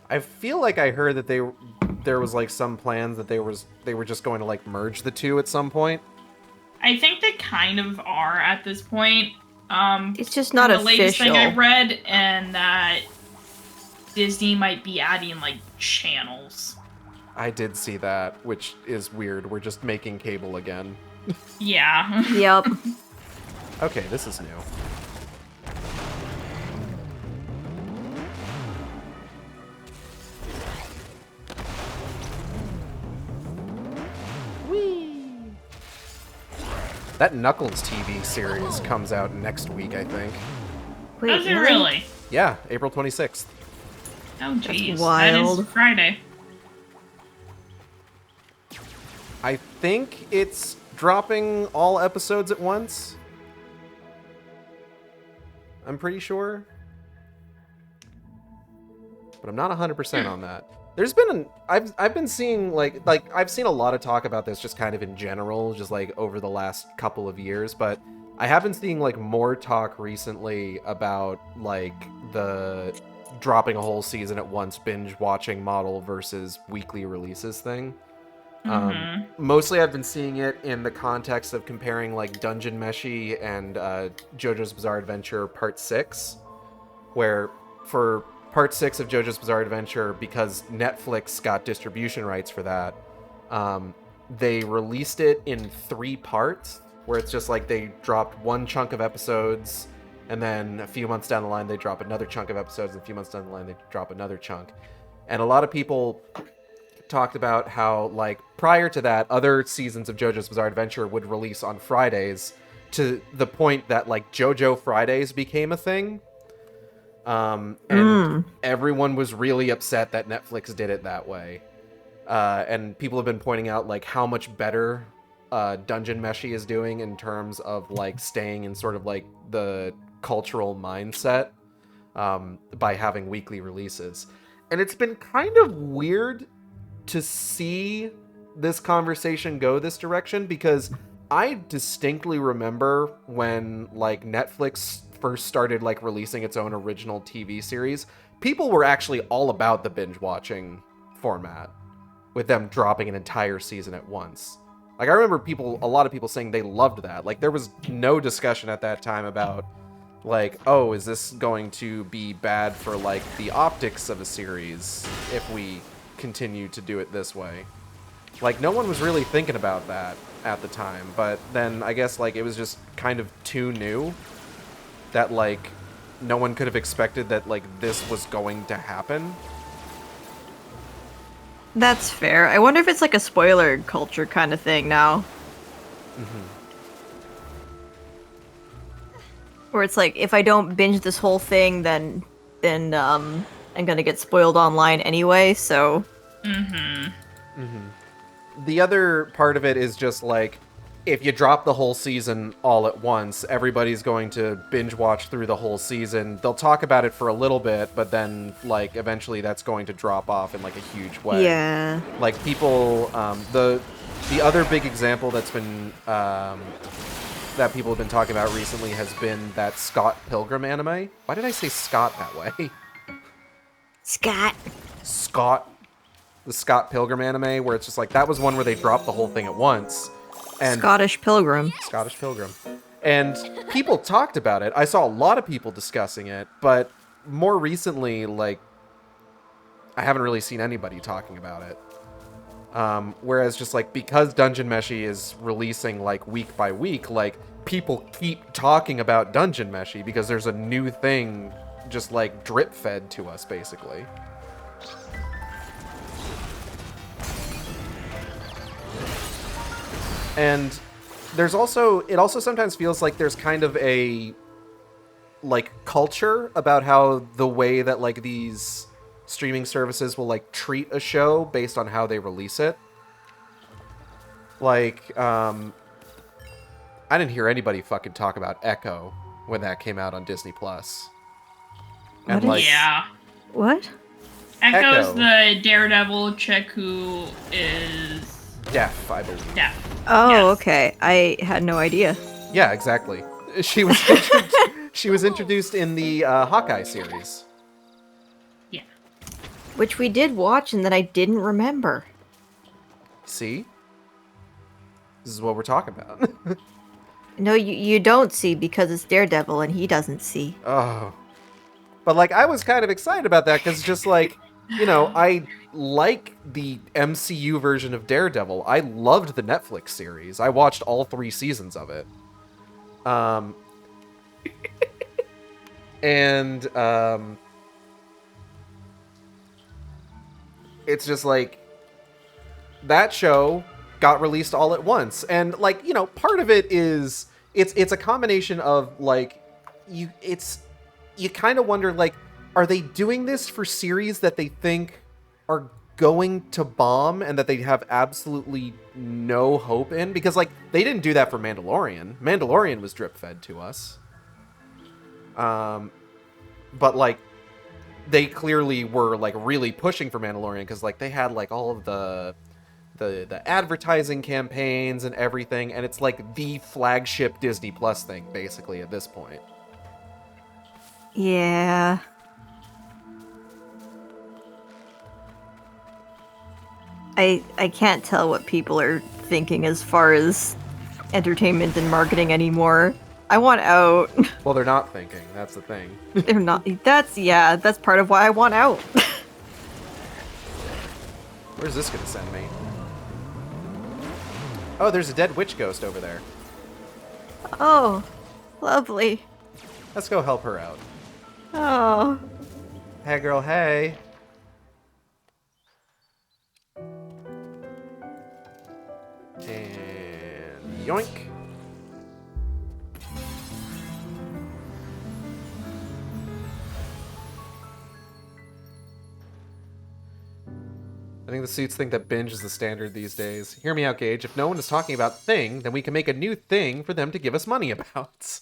I feel like I heard that there was like some plans that they were just going to like merge the two at some point. I think they kind of are at this point. It's just not the latest official. thing I read, and that Disney might be adding like channels. I did see that, which is weird. We're just making cable again. Yeah. Yep. Okay, this is new. Whee! That Knuckles TV series comes out next week, I think. Wait, Does it really? Yeah, April 26th. Oh, jeez. wild. That is Friday. I think it's dropping all episodes at once. I'm pretty sure. But I'm not 100% on that. There's been I've been seeing like I've seen a lot of talk about this just kind of in general, just like over the last couple of years, but I have been seeing like more talk recently about like the dropping a whole season at once binge watching model versus weekly releases thing. Mostly I've been seeing it in the context of comparing like Dungeon Meshi and JoJo's Bizarre Adventure Part 6, where for Part 6 of JoJo's Bizarre Adventure, because Netflix got distribution rights for that, they released it in 3 parts, where it's just like they dropped one chunk of episodes, and then a few months down the line they drop another chunk of episodes, and a few months down the line they drop another chunk. And a lot of people talked about how, like, prior to that, other seasons of JoJo's Bizarre Adventure would release on Fridays, to the point that, like, JoJo Fridays became a thing. And everyone was really upset that Netflix did it that way. And people have been pointing out, like, how much better Dungeon Meshi is doing in terms of, like, staying in sort of, like, the cultural mindset by having weekly releases. And it's been kind of weird to see this conversation go this direction, because I distinctly remember when like Netflix first started like releasing its own original TV series, people were actually all about the binge watching format with them dropping an entire season at once. Like I remember a lot of people saying they loved that. Like there was no discussion at that time about like, oh, is this going to be bad for like the optics of a series if we continue to do it this way? Like no one was really thinking about that at the time, but then I guess like it was just kind of too new that like no one could have expected that like this was going to happen. That's fair. I wonder if it's like a spoiler culture kind of thing now. Where it's like, if I don't binge this whole thing, then I'm gonna get spoiled online anyway, so... The other part of it is just like, if you drop the whole season all at once, everybody's going to binge watch through the whole season. They'll talk about it for a little bit, but then like eventually that's going to drop off in like a huge way. Yeah. Like people, the other big example that's been that people have been talking about recently has been that Scott Pilgrim anime. Why did I say Scott that way? Scott. The Scott Pilgrim anime, where it's just like, that was one where they dropped the whole thing at once. And Scottish Pilgrim. Scottish Pilgrim. And people talked about it. I saw a lot of people discussing it, but more recently, like, I haven't really seen anybody talking about it. Whereas just, like, because Dungeon Meshi is releasing, like, week by week, like, people keep talking about Dungeon Meshi because there's a new thing just, like, drip-fed to us, basically. And there's also, it also sometimes feels like there's kind of a, like, culture about how the way that, like, these streaming services will, like, treat a show based on how they release it. Like, I didn't hear anybody fucking talk about Echo when that came out on Disney+. And, like, yeah. What? Echo's Echo. the Daredevil chick who is deaf, I believe. deaf. Oh, Yes. okay. I had no idea. Yeah, exactly. She was she was introduced in the Hawkeye series. Yeah. Which we did watch and that I didn't remember. See? This is what we're talking about. No, you don't see because it's Daredevil and he doesn't see. Oh. But, like, I was kind of excited about that because just, like, you know, I like the MCU version of Daredevil. I loved the Netflix series. I watched all 3 seasons of it. It's just, like, that show got released all at once. And, like, you know, part of it is, it's a combination of, like, you kind of wonder, like, are they doing this for series that they think are going to bomb and that they have absolutely no hope in? Because, like, they didn't do that for Mandalorian. Mandalorian was drip-fed to us. But, like, they clearly were, like, really pushing for Mandalorian because, like, they had, like, all of the advertising campaigns and everything, and it's, like, the flagship Disney Plus thing, basically, at this point. Yeah. I can't tell what people are thinking as far as entertainment and marketing anymore. I want out. Well, they're not thinking. That's the thing. They're not. That's part of why I want out. Where's this gonna send me? Oh, there's a dead witch ghost over there. Oh, lovely. Let's go help her out. Oh. Hey, girl, hey. And yoink. I think the suits think that binge is the standard these days. Hear me out, Gage. If no one is talking about thing, then we can make a new thing for them to give us money about.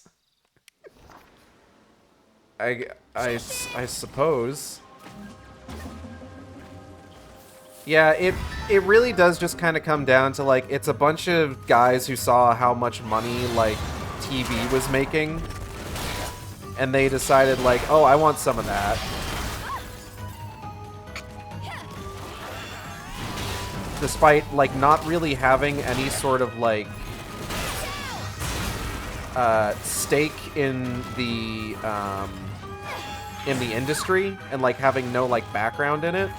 I suppose. Yeah, it really does just kind of come down to, like, it's a bunch of guys who saw how much money, like, TV was making, and they decided, like, oh, I want some of that. Despite, like, not really having any sort of, like, stake in the industry, and, like, having no, like, background in it.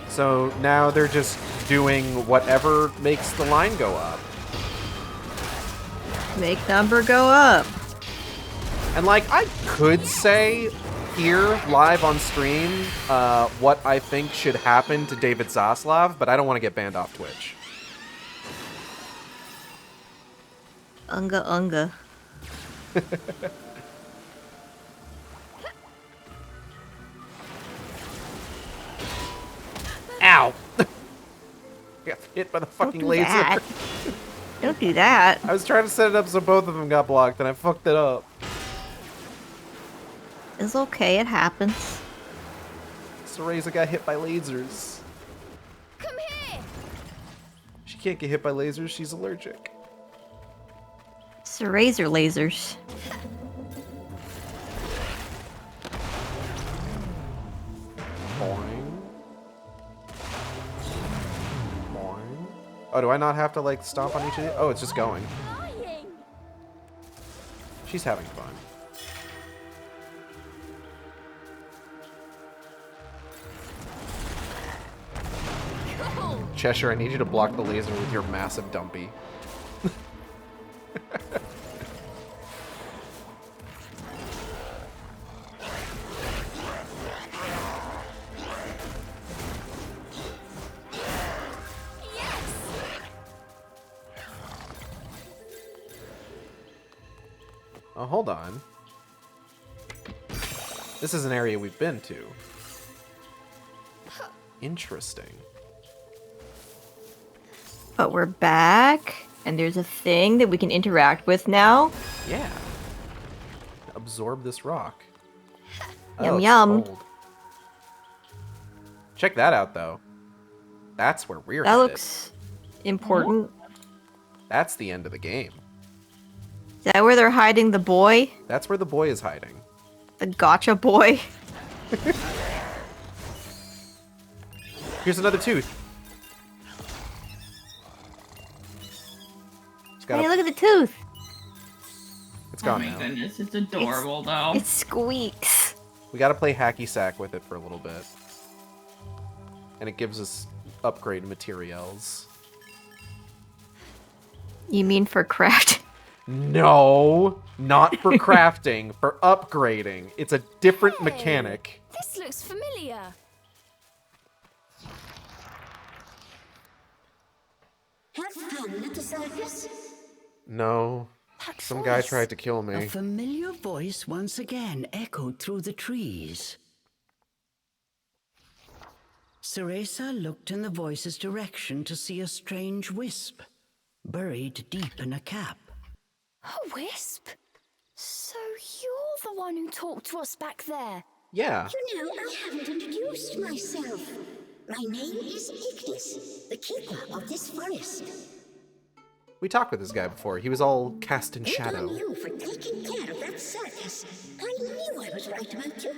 So now they're just doing whatever makes the line go up. Make number go up. And, like, I could say here, live on stream, what I think should happen to David Zaslav, but I don't want to get banned off Twitch. Unga unga. Ow! Got hit by the fucking Don't do laser. that. Don't do that. I was trying to set it up so both of them got blocked, and I fucked it up. It's okay, it happens. Cereza got hit by lasers. Come here! She can't get hit by lasers, she's allergic. It's the razor lasers. Boing. Oh, do I not have to, like, stomp on each of these? Oh, it's just going. She's having fun. Cheshire, I need you to block the laser with your massive dumpy. Oh, hold on. This is an area we've been to. Interesting. But we're back, and there's a thing that we can interact with now. Yeah. Absorb this rock. Yum it's yum. cold. Check that out, though. That's where we're That headed. looks important. That's the end of the game. Is that where they're hiding the boy? That's where the boy is hiding. The gotcha boy? Here's another tooth. Hey, look at the tooth. It's gone Oh my now. goodness, it's adorable though. It squeaks. We gotta play hacky sack with it for a little bit. And it gives us upgrade materials. You mean for craft? No, not for crafting, for upgrading. It's a different mechanic. This looks familiar. Have fun at the circus? No, some guy tried to kill A me. familiar voice once again echoed through the trees. Cereza looked in the voice's direction to see a strange wisp, buried deep in a cap. A wisp? So you're the one who talked to us back there? Yeah. You know, I haven't introduced myself. My name is Ignis, the keeper of this forest. We talked with this guy before. He was all cast in Good shadow. on you for taking care of that circus. I knew I was right about you.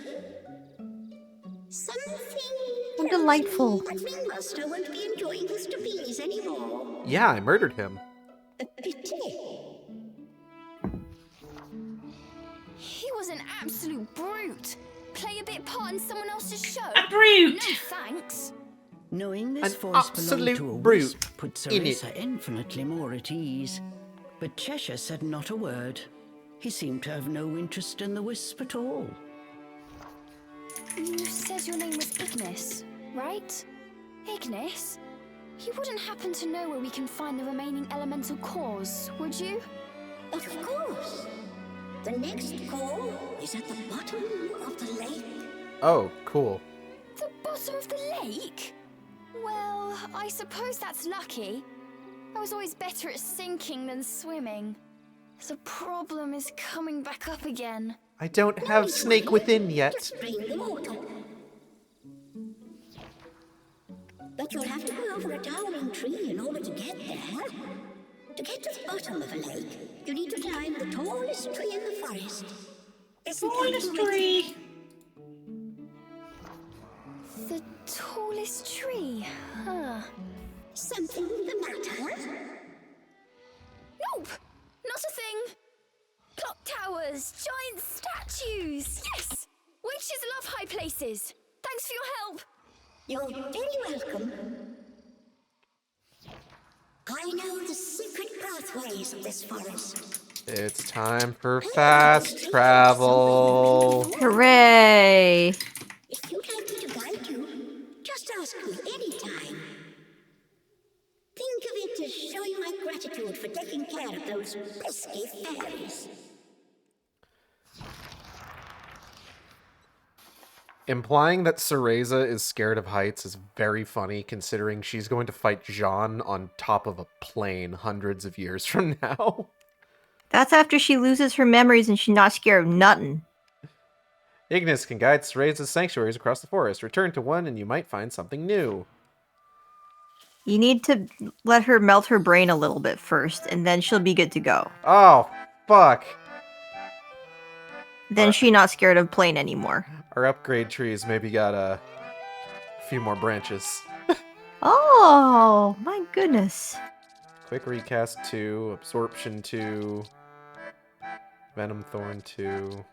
Something delightful. But Ringmaster won't be enjoying his trapeze anymore. Yeah, I murdered him. A pity. He was an absolute brute. Play a bit part in someone else's show. A brute! No thanks. Knowing this An voice belonged absolute to a brute wisp put in it. Cereza infinitely more at ease. But Cheshire said not a word. He seemed to have no interest in the wisp at all. You said your name was Ignis, right? Ignis? You wouldn't happen to know where we can find the remaining elemental cores, would you? Of course. The next core is at the bottom of the lake. Oh, cool. The bottom of the lake? Well, I suppose that's lucky. I was always better at sinking than swimming. The problem is coming back up again. I don't have snake within yet. Just drain the water. But you'll have to go over a towering tree in order to get there. To get to the bottom of a lake, you need to climb the tallest tree in the forest. Tallest tree. The tallest tree, huh? Something the matter? Nope, not a thing. Clock towers, giant statues, yes! Witches love high places. Thanks for your help. You're very welcome. I know the secret pathways of this forest. It's time for fast travel. Hooray! If you'd like me to guide you, just ask me anytime. Think of it as showing my gratitude for taking care of those pesky fairies. Implying that Cereza is scared of heights is very funny, considering she's going to fight Jean on top of a plane hundreds of years from now. That's after she loses her memories and she's not scared of nothing. Ignis can guide Cereza's sanctuaries across the forest. Return to one and you might find something new. You need to let her melt her brain a little bit first, and then she'll be good to go. Oh, fuck. Then she's not scared of plane anymore. Our upgrade trees maybe got a few more branches. Oh, my goodness. Quick Recast 2, Absorption 2, Venom Thorn 2,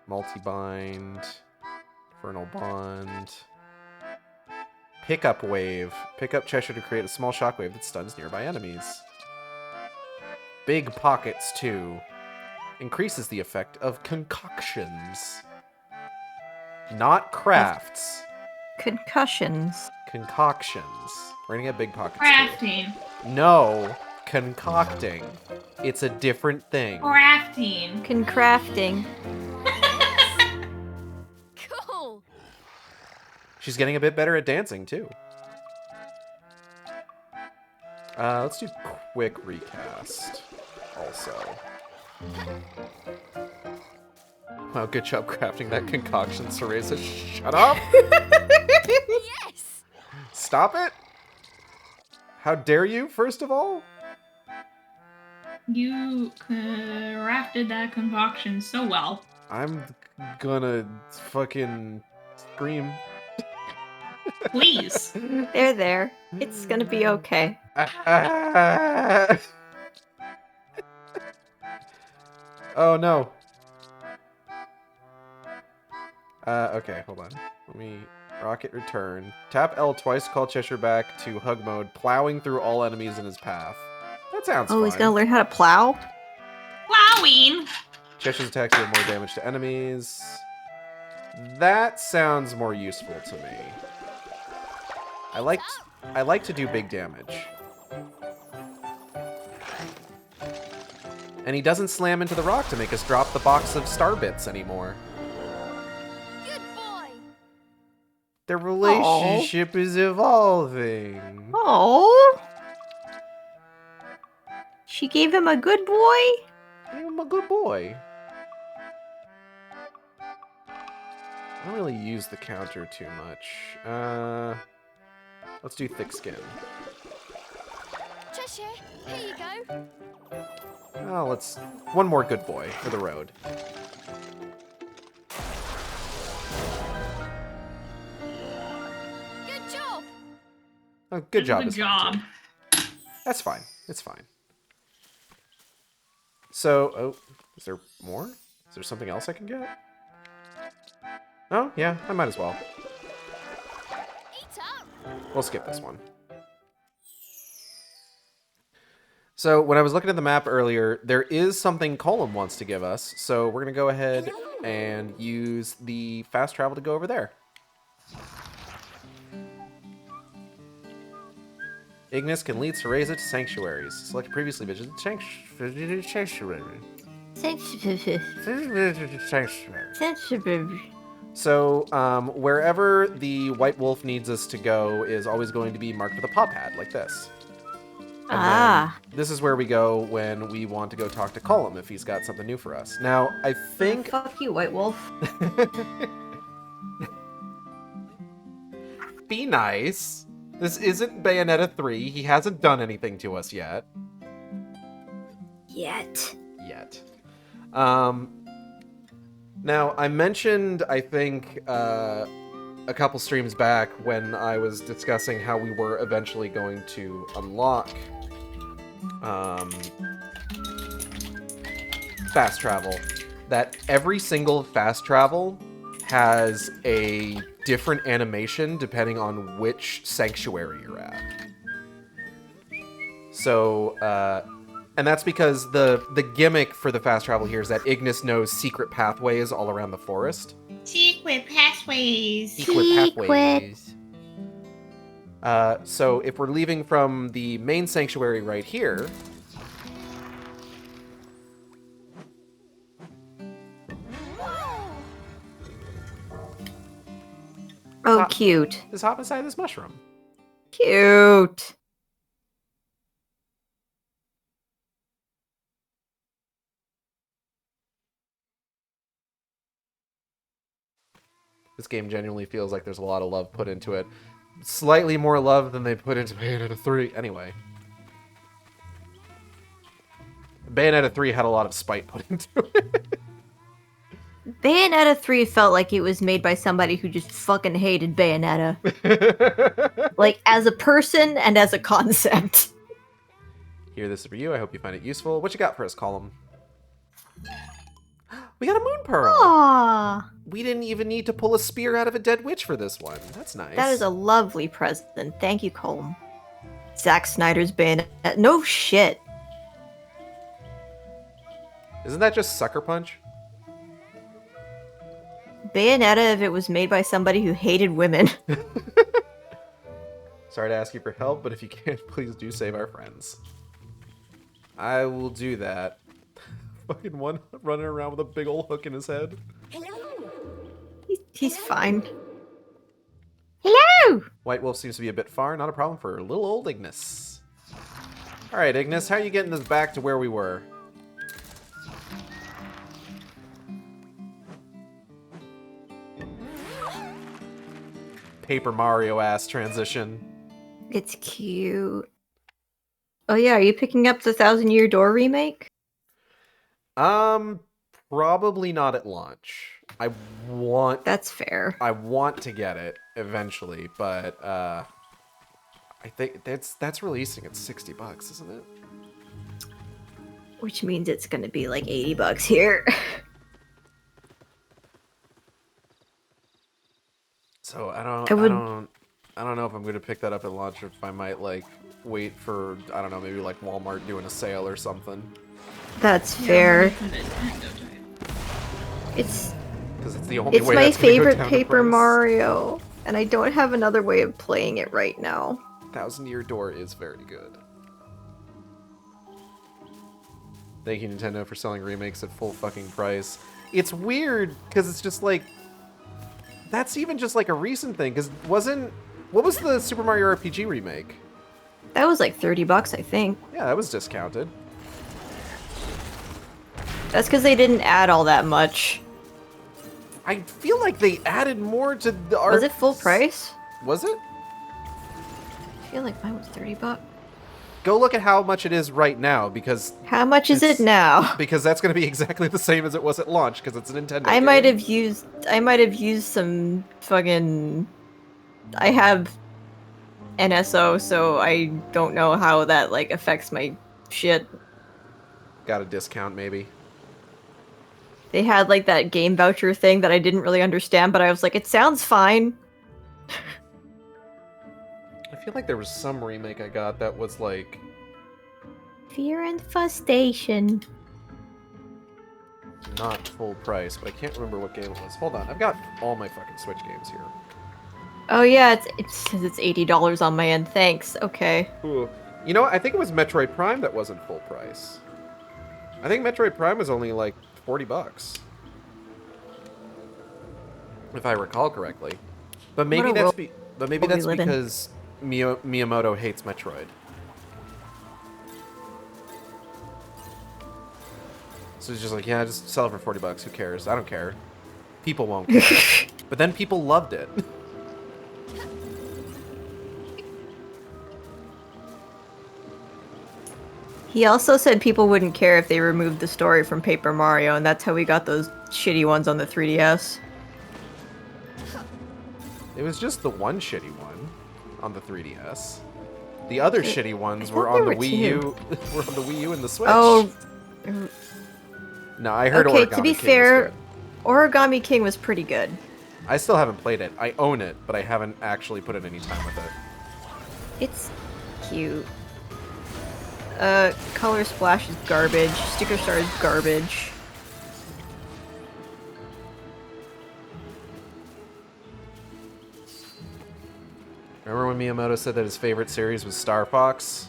Multi-Bind, Infernal Bond, Pickup Wave. Pick up Cheshire to create a small shockwave that stuns nearby enemies. Big Pockets 2. Increases the effect of concoctions. Not crafts. Concussions. Concoctions. We're gonna get Big Pockets 2. Crafting. No. Concocting. It's a different thing. Crafting. Concrafting. Cool. She's getting a bit better at dancing, too. Let's do Quick Recast. Also. Wow, good job crafting that concoction, Cereza. Shut up! Yes. Stop it! How dare you, first of all? You crafted that concoction so well. I'm gonna fucking scream. Please. There. It's gonna be okay. Oh no. Okay, hold on. Let me rocket return. Tap L twice to call Cheshire back to hug mode, plowing through all enemies in his path. That sounds fun. Oh, he's gonna learn how to plow? Plowing. Cheshire's attacks deal more damage to enemies. That sounds more useful to me. I like to do big damage. And he doesn't slam into the rock to make us drop the box of star bits anymore. Good boy. The relationship is evolving. Oh. She gave him a good boy? Gave him a good boy. I don't really use the counter too much. Let's do thick skin. Cheshire, here you go. Oh, let's... One more good boy for the road. Good job. Oh, good job. Good job. That's fine. It's fine. So, oh, is there more? Is there something else I can get? Oh, yeah, I might as well. Eat up. We'll skip this one. So, when I was looking at the map earlier, there is something Colum wants to give us, so we're going to go ahead and use the fast travel to go over there. Ignis can lead Cereza to sanctuaries. Select a previously visited sanctuary. So, wherever the White Wolf needs us to go is always going to be marked with a paw pad, like this. And this is where we go when we want to go talk to Colum if he's got something new for us. Now, I think... Fuck you, White Wolf. Be nice. This isn't Bayonetta 3. He hasn't done anything to us yet. Yet. Now, I mentioned, I think, a couple streams back when I was discussing how we were eventually going to unlock fast travel, that every single fast travel has a different animation depending on which sanctuary you're at. So, and that's because the gimmick for the fast travel here is that Ignis knows secret pathways all around the forest. Secret pathways. So if we're leaving from the main sanctuary right here... Oh, cute. Just hop inside this mushroom. Cute. This game genuinely feels like there's a lot of love put into it. Slightly more love than they put into Bayonetta 3. Anyway. Bayonetta 3 had a lot of spite put into it. Bayonetta 3 felt like it was made by somebody who just fucking hated Bayonetta. Like, as a person and as a concept. Here, this is for you. I hope you find it useful. What you got for us, Column? We got a moon pearl. Aww. We didn't even need to pull a spear out of a dead witch for this one. That's nice. That is a lovely present. Thank you, Colm. Zack Snyder's Bayonetta. No shit. Isn't that just Sucker Punch? Bayonetta if it was made by somebody who hated women. Sorry to ask you for help, but if you can, please do save our friends. I will do that. Fucking one running around with a big old hook in his head. Hello. He's fine. Hello! White Wolf seems to be a bit far. Not a problem for little old Ignis. Alright, Ignis, how are you getting us back to where we were? Paper Mario ass transition. It's cute. Oh yeah, are you picking up the Thousand Year Door remake? Probably not at launch. That's fair. I want to get it eventually, but I think that's releasing at $60, isn't it? Which means it's gonna be like $80 here. So I don't know if I'm gonna pick that up at launch or if I might like wait for, I don't know, maybe like Walmart doing a sale or something. That's fair. It's because it's the only way. It's my favorite down Paper price. Mario, and I don't have another way of playing it right now. Thousand Year Door is very good. Thank you, Nintendo, for selling remakes at full fucking price. It's weird because it's just like that's even just like a recent thing. Because what was the Super Mario RPG remake? That was like $30, I think. Yeah, that was discounted. That's because they didn't add all that much. I feel like they added more to the art. Was it full price? Was it? I feel like mine was $30. Go look at how much it is right now, because How much is it now? Because that's going to be exactly the same as it was at launch, because it's a Nintendo. I might have used some fucking. I have NSO, so I don't know how that like affects my shit. Got a discount, maybe. They had like that game voucher thing that I didn't really understand, but I was like, it sounds fine. I feel like there was some remake I got that was like Fear and Frustration. not full price, but I can't remember what game it was. Hold on, I've got all my fucking Switch games here. Oh yeah, it says it's $80 on my end. Thanks. Okay. Ooh. You know what? I think it was Metroid Prime that wasn't full price. I think Metroid Prime was only like $40, if I recall correctly. But maybe that's because Miyamoto hates Metroid. So he's just like, yeah, just sell it for $40. Who cares? I don't care. People won't care. But then people loved it. He also said people wouldn't care if they removed the story from Paper Mario, and that's how we got those shitty ones on the 3DS. It was just the one shitty one on the 3DS. The other shitty ones were thought on there the were Wii U. Were on the Wii U and the Switch. Oh. No, I heard Okay, Origami to be King fair, was good. Origami King was pretty good. I still haven't played it. I own it, but I haven't actually put in any time with it. It's cute. Color Splash is garbage. Sticker Star is garbage. Remember when Miyamoto said that his favorite series was Star Fox?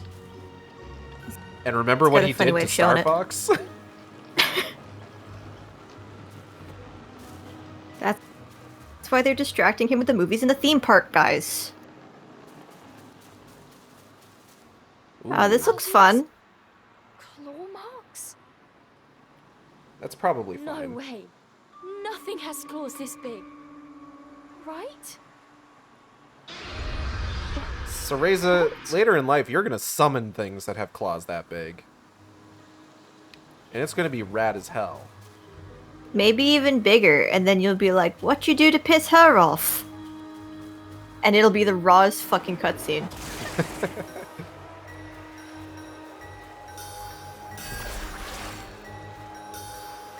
And remember what he did to Star Fox? That's why they're distracting him with the movies and the theme park, guys. This looks fun. Claw marks? That's probably No fine. way. Nothing has claws this big. Right? Cereza, later in life, you're going to summon things that have claws that big. And it's going to be rad as hell. Maybe even bigger, and then you'll be like, what you do to piss her off? And it'll be the rawest fucking cutscene.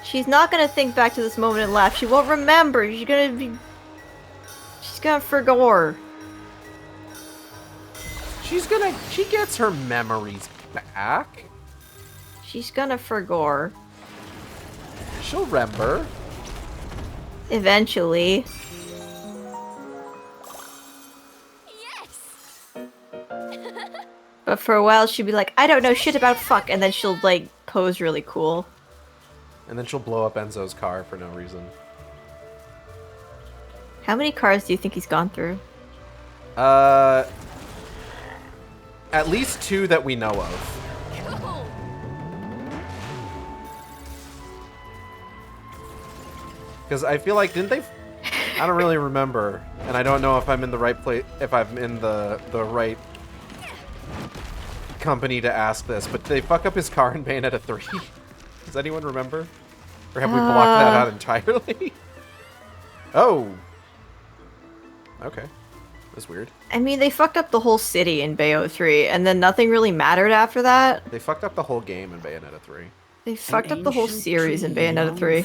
She's not gonna think back to this moment and laugh. She won't remember. She's gonna forgore. She gets her memories back. She's gonna forgore. She'll remember. Eventually. But for a while she'll be like, I don't know shit about fuck, and then she'll like pose really cool. And then she'll blow up Enzo's car for no reason. How many cars do you think he's gone through? At least 2 that we know of. Because I feel like, didn't they... I don't really remember. And I don't know if I'm in the right place, if I'm in the right company to ask this, but did they fuck up his car in Bayonetta 3? Does anyone remember? Or have we blocked that out entirely? Oh! Okay. That's weird. I mean, they fucked up the whole city in Bayo 3, and then nothing really mattered after that. They fucked up the whole game in Bayonetta 3. They fucked up the whole series in Bayonetta 3.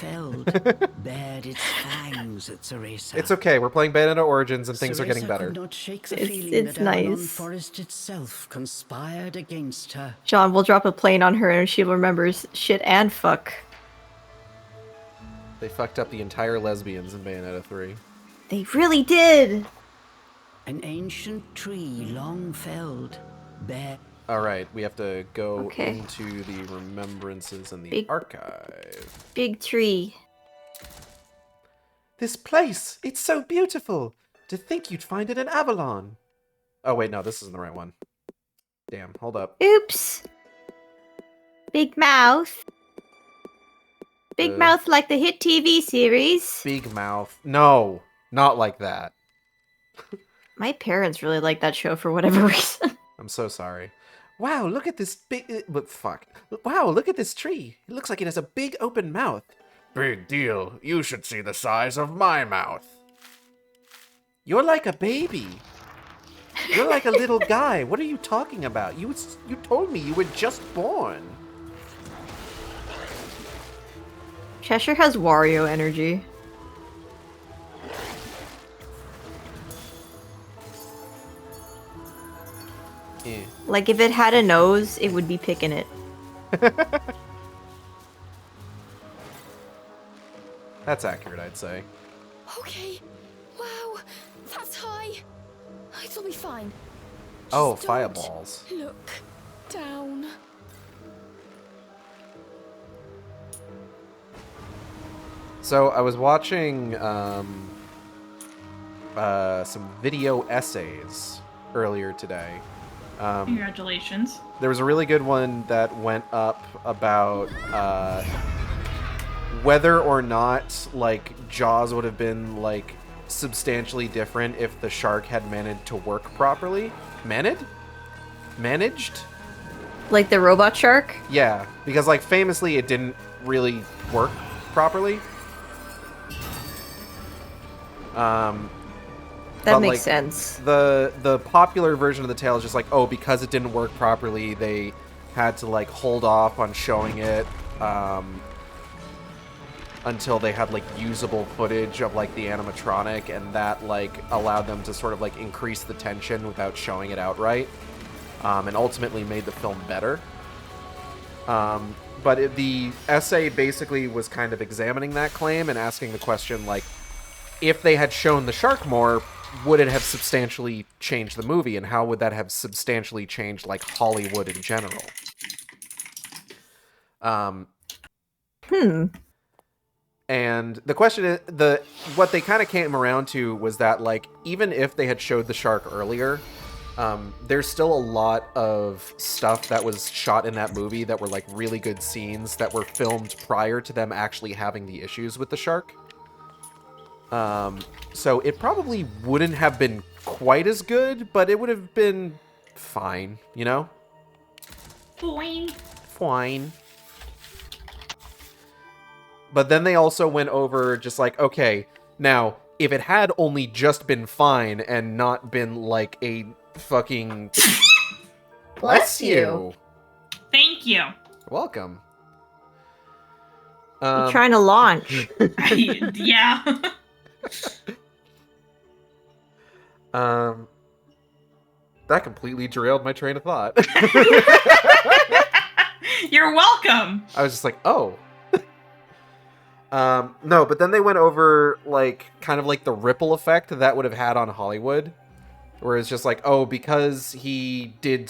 Bared its fangs at Cereza. It's okay, we're playing Bayonetta Origins and things are getting better. Could not shake the It's feeling that Avalon nice. Forest itself conspired against her. John will drop a plane on her and she remembers shit and fuck. They fucked up the entire lesbians in Bayonetta 3. They really did! An ancient tree long felled, bare. Alright, we have to go Okay. into the remembrances in the Big- archive. Big tree. This place, it's so beautiful. To think you'd find it in Avalon. Oh wait, no, this isn't the right one. Damn, hold up. Oops! Big mouth. Big mouth like the hit TV series. Big Mouth. No, not like that. My parents really like that show for whatever reason. I'm so sorry. Wow, look at this big... but fuck. Wow, look at this tree. It looks like it has a big open mouth. Big deal. You should see the size of my mouth. You're like a baby. You're like a little guy. What are you talking about? You told me you were just born. Cheshire has Wario energy. Eh. Like, if it had a nose, it would be picking it. That's accurate, I'd say. Okay. Wow, that's high. It'll be fine. Oh, Just fireballs. don't look down. So I was watching some video essays earlier today. Congratulations. There was a really good one that went up about whether or not like Jaws would have been like substantially different if the shark had managed to work properly. Managed? Like the robot shark? Yeah, because like famously it didn't really work properly. That but, makes like, sense. The popular version of the tale is just like, oh, because it didn't work properly, they had to like hold off on showing it until they had like usable footage of like the animatronic, and that like allowed them to sort of like increase the tension without showing it outright, and ultimately made the film better. But the essay basically was kind of examining that claim and asking the question like, if they had shown the shark more, would it have substantially changed the movie, and how would that have substantially changed like Hollywood in general? And the question is, what they kind of came around to was that like, even if they had showed the shark earlier, there's still a lot of stuff that was shot in that movie that were like really good scenes that were filmed prior to them actually having the issues with the shark. So it probably wouldn't have been quite as good, but it would have been fine, you know? Boing. Fine. But then they also went over just like, okay, now, if it had only just been fine and not been like a fucking... Bless you! Thank you. Welcome. You're trying to launch. Yeah. That completely derailed my train of thought. You're welcome. I was just like, oh. No, but then they went over, like, kind of like the ripple effect that would have had on Hollywood. Where it's just like, oh, because he made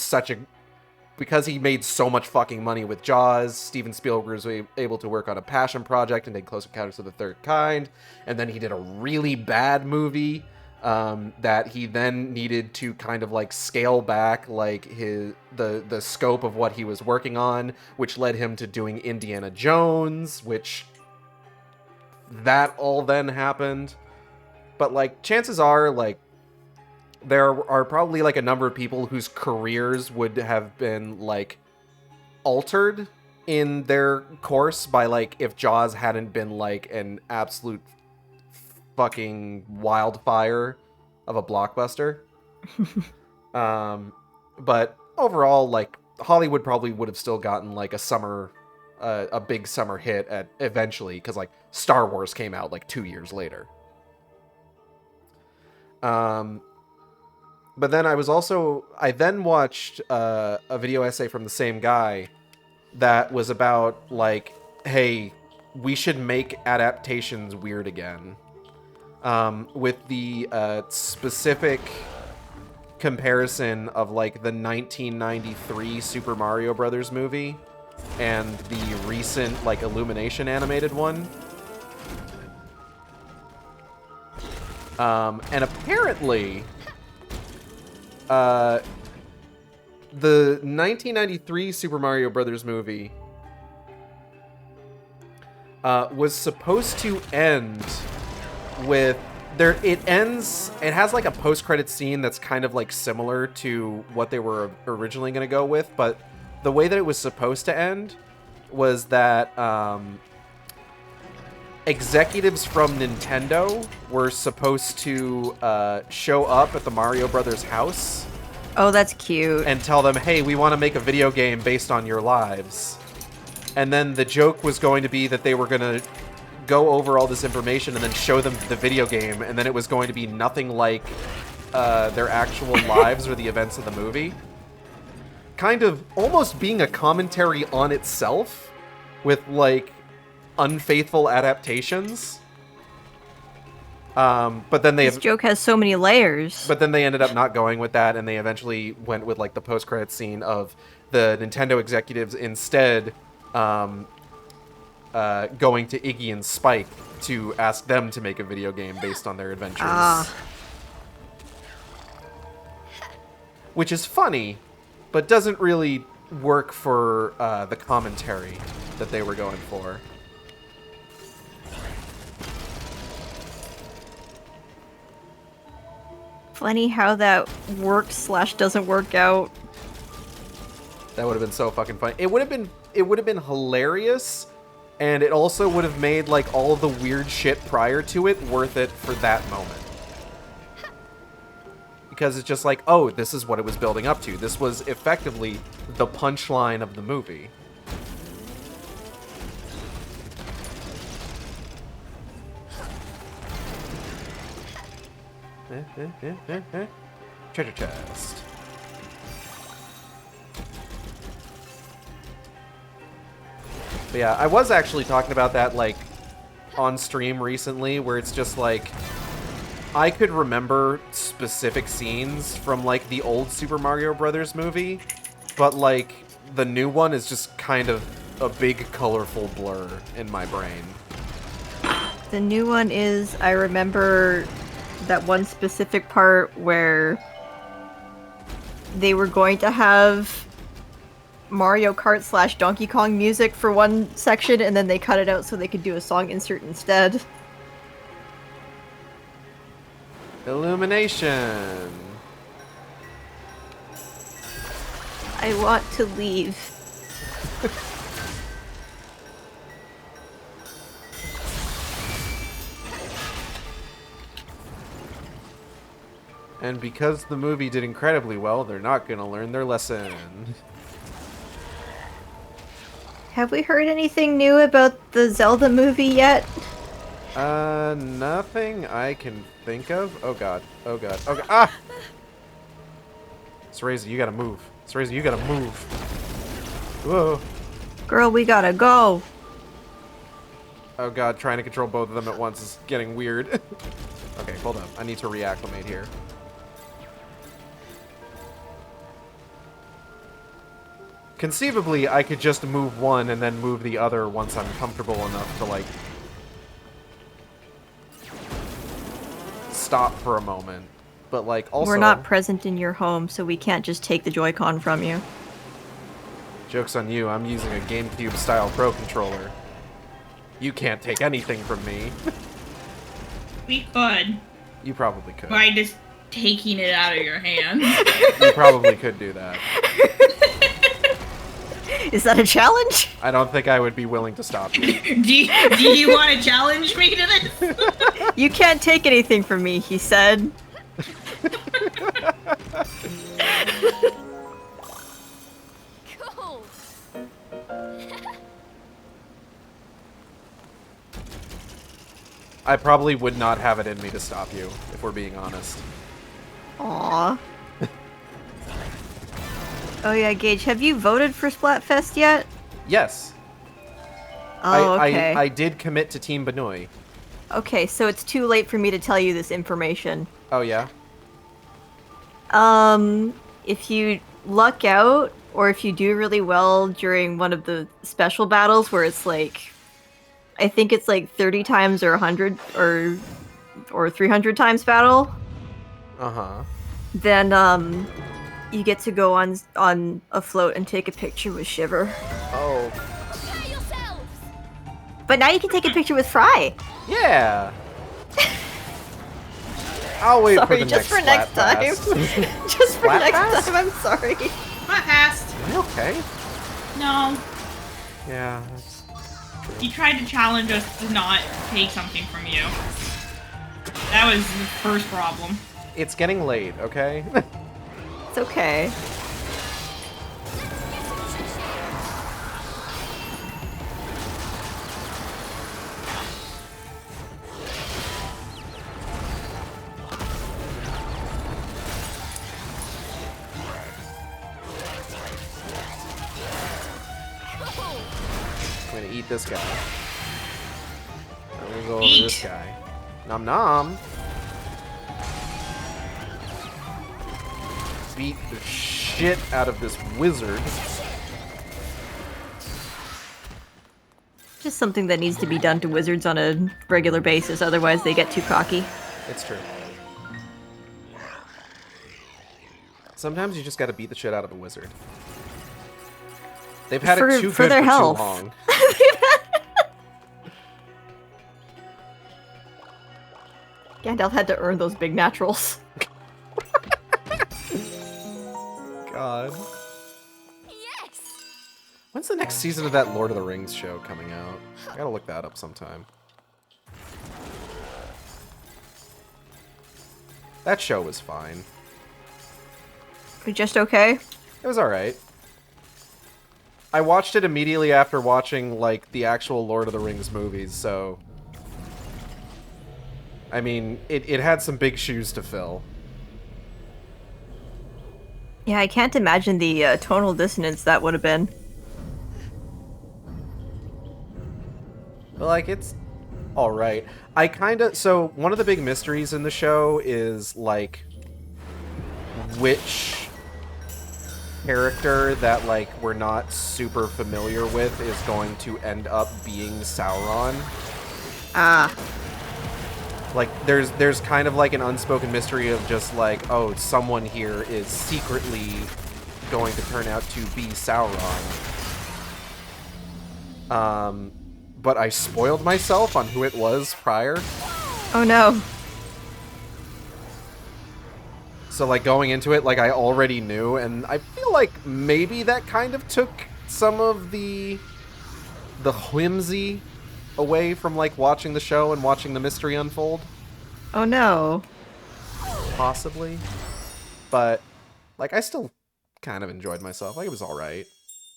so much fucking money with Jaws, Steven Spielberg was able to work on a passion project and did Close Encounters of the Third Kind, and then he did a really bad movie that he then needed to kind of like scale back like the scope of what he was working on, which led him to doing Indiana Jones, which that all then happened. But like chances are like there are probably like a number of people whose careers would have been like altered in their course by like if Jaws hadn't been like an absolute fucking wildfire of a blockbuster. But overall, like Hollywood probably would have still gotten like a big summer hit at eventually, because like Star Wars came out like 2 years later. But then I then watched a video essay from the same guy that was about like, hey, we should make adaptations weird again. With the specific comparison of like the 1993 Super Mario Brothers movie and the recent like Illumination animated one. And apparently, the 1993 Super Mario Brothers movie was supposed to end with it has like a post-credit scene that's kind of like similar to what they were originally going to go with, but the way that it was supposed to end was that executives from Nintendo were supposed to show up at the Mario Brothers house. Oh, that's cute. And tell them, hey, we want to make a video game based on your lives. And then the joke was going to be that they were going to go over all this information and then show them the video game, and then it was going to be nothing like their actual lives or the events of the movie. Kind of almost being a commentary on itself with, like, unfaithful adaptations. But then this joke has so many layers. But then they ended up not going with that, and they eventually went with, like, the post-credits scene of the Nintendo executives instead going to Iggy and Spike to ask them to make a video game based on their adventures. Which is funny, but doesn't really work for the commentary that they were going for. Funny how that works/doesn't work out. That would have been so fucking funny. It would have been hilarious, and it also would have made like all of the weird shit prior to it worth it for that moment. Because it's just like, oh, this is what it was building up to. This was effectively the punchline of the movie. Treasure chest. But yeah, I was actually talking about that, like, on stream recently, where it's just, like, I could remember specific scenes from, like, the old Super Mario Brothers movie, but, like, the new one is just kind of a big, colorful blur in my brain. The new one is, I remember that one specific part where they were going to have Mario Kart / Donkey Kong music for one section, and then they cut it out so they could do a song insert instead. Illumination. I want to leave. And because the movie did incredibly well, they're not gonna learn their lesson. Have we heard anything new about the Zelda movie yet? Nothing I can think of. Oh god. Oh god. Oh god. Ah! Cereza, you gotta move. Cereza, you gotta move. Whoa. Girl, we gotta go. Oh god, trying to control both of them at once is getting weird. Okay, hold on. I need to reacclimate here. Conceivably, I could just move one and then move the other once I'm comfortable enough to, like, stop for a moment. But, like, also... We're not present in your home, so we can't just take the Joy-Con from you. Joke's on you, I'm using a GameCube-style Pro Controller. You can't take anything from me. We could. You probably could. By just taking it out of your hands. You probably could do that. Is that a challenge? I don't think I would be willing to stop you. do you want to challenge me to this? You can't take anything from me, he said. Cool. I probably would not have it in me to stop you, if we're being honest. Aww. Oh yeah, Gage, have you voted for Splatfest yet? Yes. Oh, okay. I did commit to Team Benoy. Okay, so it's too late for me to tell you this information. Oh, yeah? If you luck out, or if you do really well during one of the special battles where it's like, I think it's like 30 times or 100 or 300 times battle. Uh-huh. Then, you get to go on a float and take a picture with Shiver. Oh. Prepare yourselves. But now you can take a picture with Fry. Yeah. I'll wait Sorry, for the just next for next time. Splatfest. Just for next Splatfest? time, I'm sorry. Not fast. Am I okay? No. Yeah, that's... You tried to challenge us to not take something from you. That was the first problem. It's getting late, okay? It's okay. I'm gonna eat this guy. I'm gonna go over Eat. this guy. Nom nom. Beat the shit out of this wizard. Just something that needs to be done to wizards on a regular basis, otherwise they get too cocky. It's true. Sometimes you just gotta beat the shit out of a wizard. They've had it too for good their for health. too long. Gandalf had to earn those big naturals. God. Yes. When's the next season of that Lord of the Rings show coming out? I gotta look that up sometime. That show was fine. Just okay? It was alright. I watched it immediately after watching, like, the actual Lord of the Rings movies, so... I mean, it had some big shoes to fill. Yeah, I can't imagine the tonal dissonance that would have been. But, like, it's alright. I kinda... So, one of the big mysteries in the show is, like, which character that, like, we're not super familiar with is going to end up being Sauron. Ah. Like, there's kind of like an unspoken mystery of just like, oh, someone here is secretly going to turn out to be Sauron. But I spoiled myself on who it was prior. Oh no. So, like, going into it, like, I already knew, and I feel like maybe that kind of took some of the whimsy away from, like, watching the show and watching the mystery unfold. Oh no. possibly. But, like, I still kind of enjoyed myself. Like, it was alright.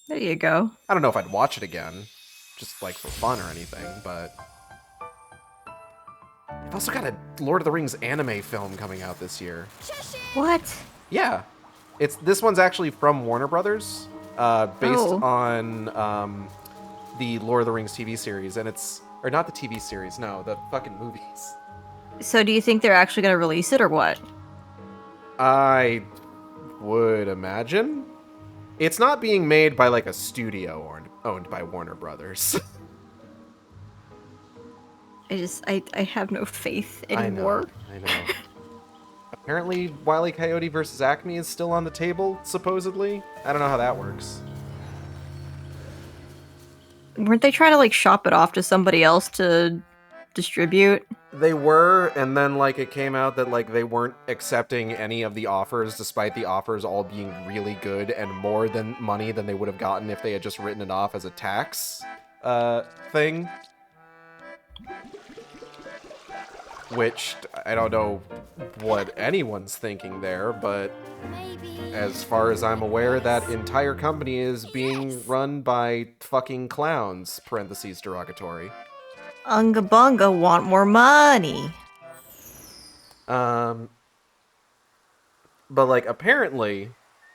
There you go. I don't know if I'd watch it again, just, like, for fun or anything, but... I've also got a Lord of the Rings anime film coming out this year. What? Yeah. This one's actually from Warner Brothers, based on the Lord of the Rings TV series, and it's... Or not the TV series, no, the fucking movies. So do you think they're actually going to release it, or what? I would imagine. It's not being made by, like, a studio owned by Warner Brothers. I have no faith anymore. I know. Apparently, Wile E. Coyote versus Acme is still on the table, supposedly. I don't know how that works. Weren't they trying to, like, shop it off to somebody else to distribute? They were, and then, like, it came out that, like, they weren't accepting any of the offers, despite the offers all being really good and more than money than they would have gotten if they had just written it off as a tax thing. Which, I don't know what anyone's thinking there, but as far as I'm aware, that entire company is being run by fucking clowns, parentheses derogatory. Unga Bunga want more money. But, like, apparently,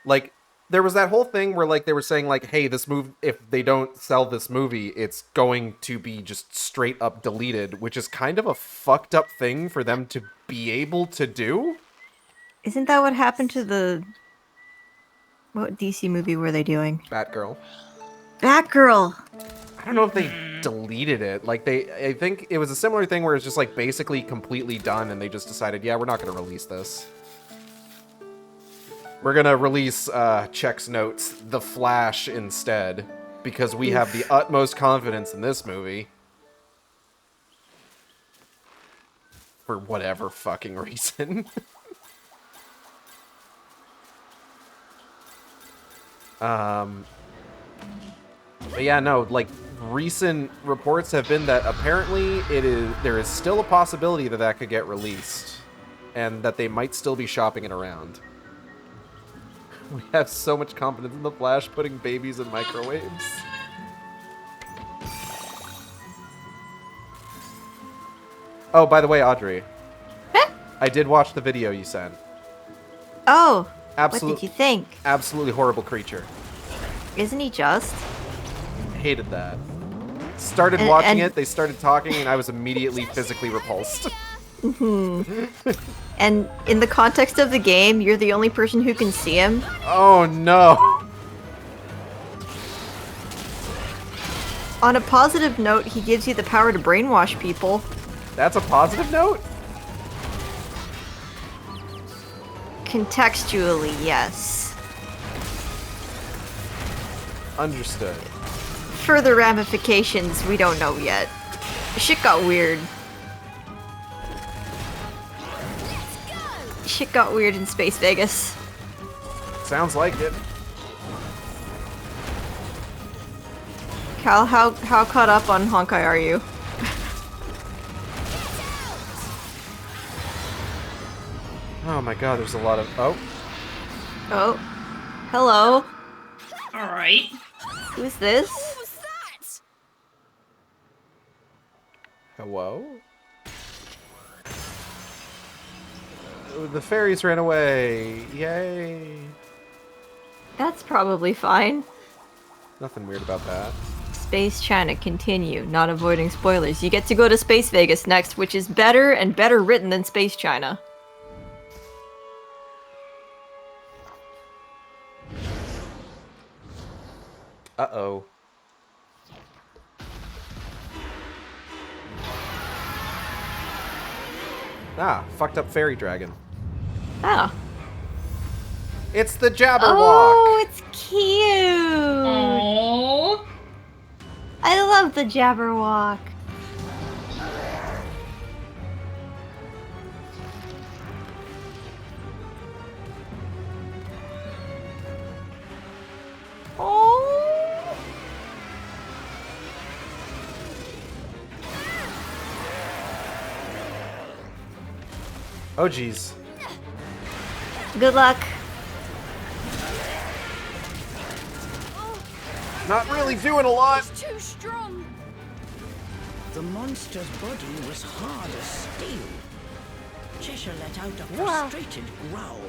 like, there was that whole thing where, like, they were saying, like, hey, this movie, if they don't sell this movie, it's going to be just straight up deleted, which is kind of a fucked up thing for them to be able to do. Isn't that what happened to the... What DC movie were they doing? Batgirl. Batgirl! I don't know if they deleted it. Like, I think it was a similar thing where it's just, like, basically completely done, and they just decided, yeah, we're not going to release this. We're going to release Check's Notes, The Flash, instead, because we have the utmost confidence in this movie. For whatever fucking reason. But yeah, no, like, recent reports have been that apparently there is still a possibility that that could get released, and that they might still be shopping it around. We have so much confidence in the Flash putting babies in microwaves. Oh, by the way, Audrey. I did watch the video you sent. Oh, what did you think? Absolutely horrible creature. Isn't he just? Hated that. Started watching it, they started talking, and I was immediately physically repulsed. And in the context of the game, you're the only person who can see him. Oh no! On a positive note, he gives you the power to brainwash people. That's a positive note? Contextually, yes. Understood. Further ramifications, we don't know yet. Shit got weird. Shit got weird in Space Vegas. Sounds like it. Cal, how caught up on Honkai are you? Oh my god, there's a lot of... Oh. Oh. Hello. Alright. Who's this? Hello? The fairies ran away. Yay. That's probably fine. Nothing weird about that. Space China, continue. Not avoiding spoilers. You get to go to Space Vegas next, which is better and better written than Space China. Uh-oh. Ah, fucked up fairy dragon. Oh. It's the Jabberwock! Oh, it's cute! Aww. I love the Jabberwock. Oh. Oh, jeez. Good luck. Not really doing a lot. He's too strong. The monster's body was hard as steel. Cheshire let out a Wow. frustrated growl.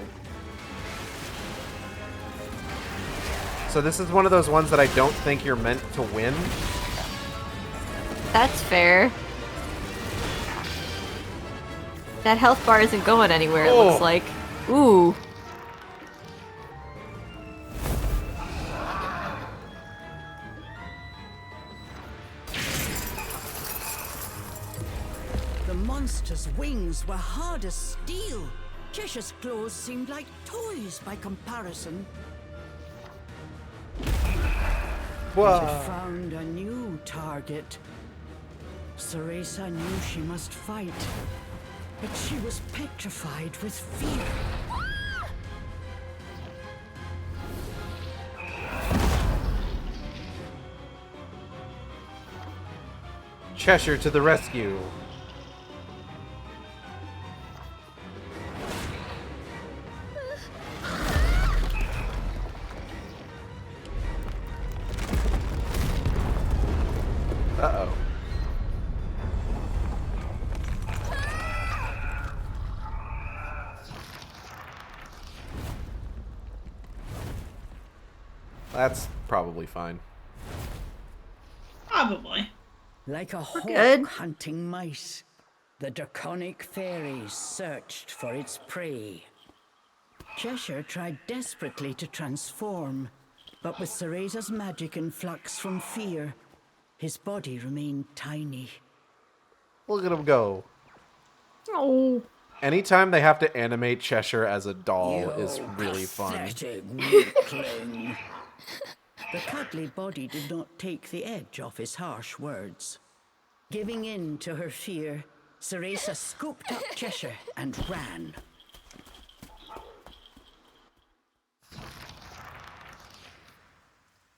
So this is one of those ones that I don't think you're meant to win. That's fair. That health bar isn't going anywhere, it looks like. Ooh. The monster's wings were hard as steel. Cheshire's claws seemed like toys by comparison. Whoa. She found a new target. Cereza knew she must fight, but she was petrified with fear. Cheshire to the rescue. Uh-oh. That's probably fine. Probably. Like a hawk good. hunting mice, the draconic fairies searched for its prey. Cheshire tried desperately to transform, but with Cereza's magic in flux from fear, his body remained tiny. Look at him go. Oh. Anytime they have to animate Cheshire as a doll You is really fun. pathetic weakling. The cuddly body did not take the edge off his harsh words. Giving in to her fear, Cereza scooped up Cheshire and ran.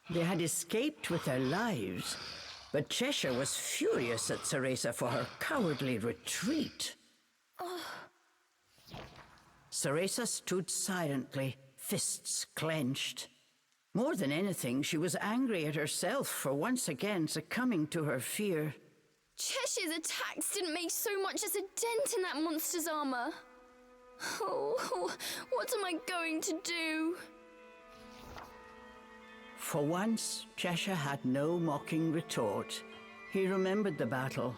They had escaped with their lives, but Cheshire was furious at Cereza for her cowardly retreat. Cereza stood silently, fists clenched. More than anything, she was angry at herself for once again succumbing to her fear. Cheshire's attacks didn't make so much as a dent in that monster's armor. Oh, what am I going to do? For once, Cheshire had no mocking retort. He remembered the battle.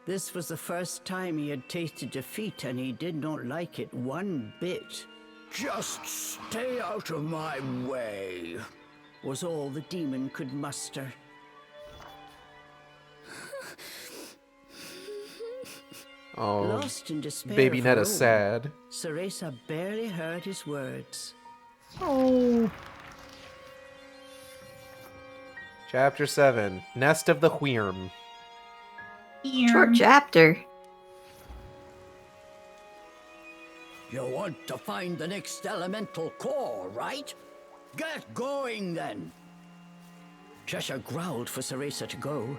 This was the first time he had tasted defeat, and he did not like it one bit. Just stay out of my way, was all the demon could muster. Oh, Lost in despair Baby of Netta's her own, sad. Cereza barely heard his words. Oh. Chapter 7, Nest of the Wyrm. Short chapter. You want to find the next elemental core, right? Get going, then. Cheshire growled for Cereza to go,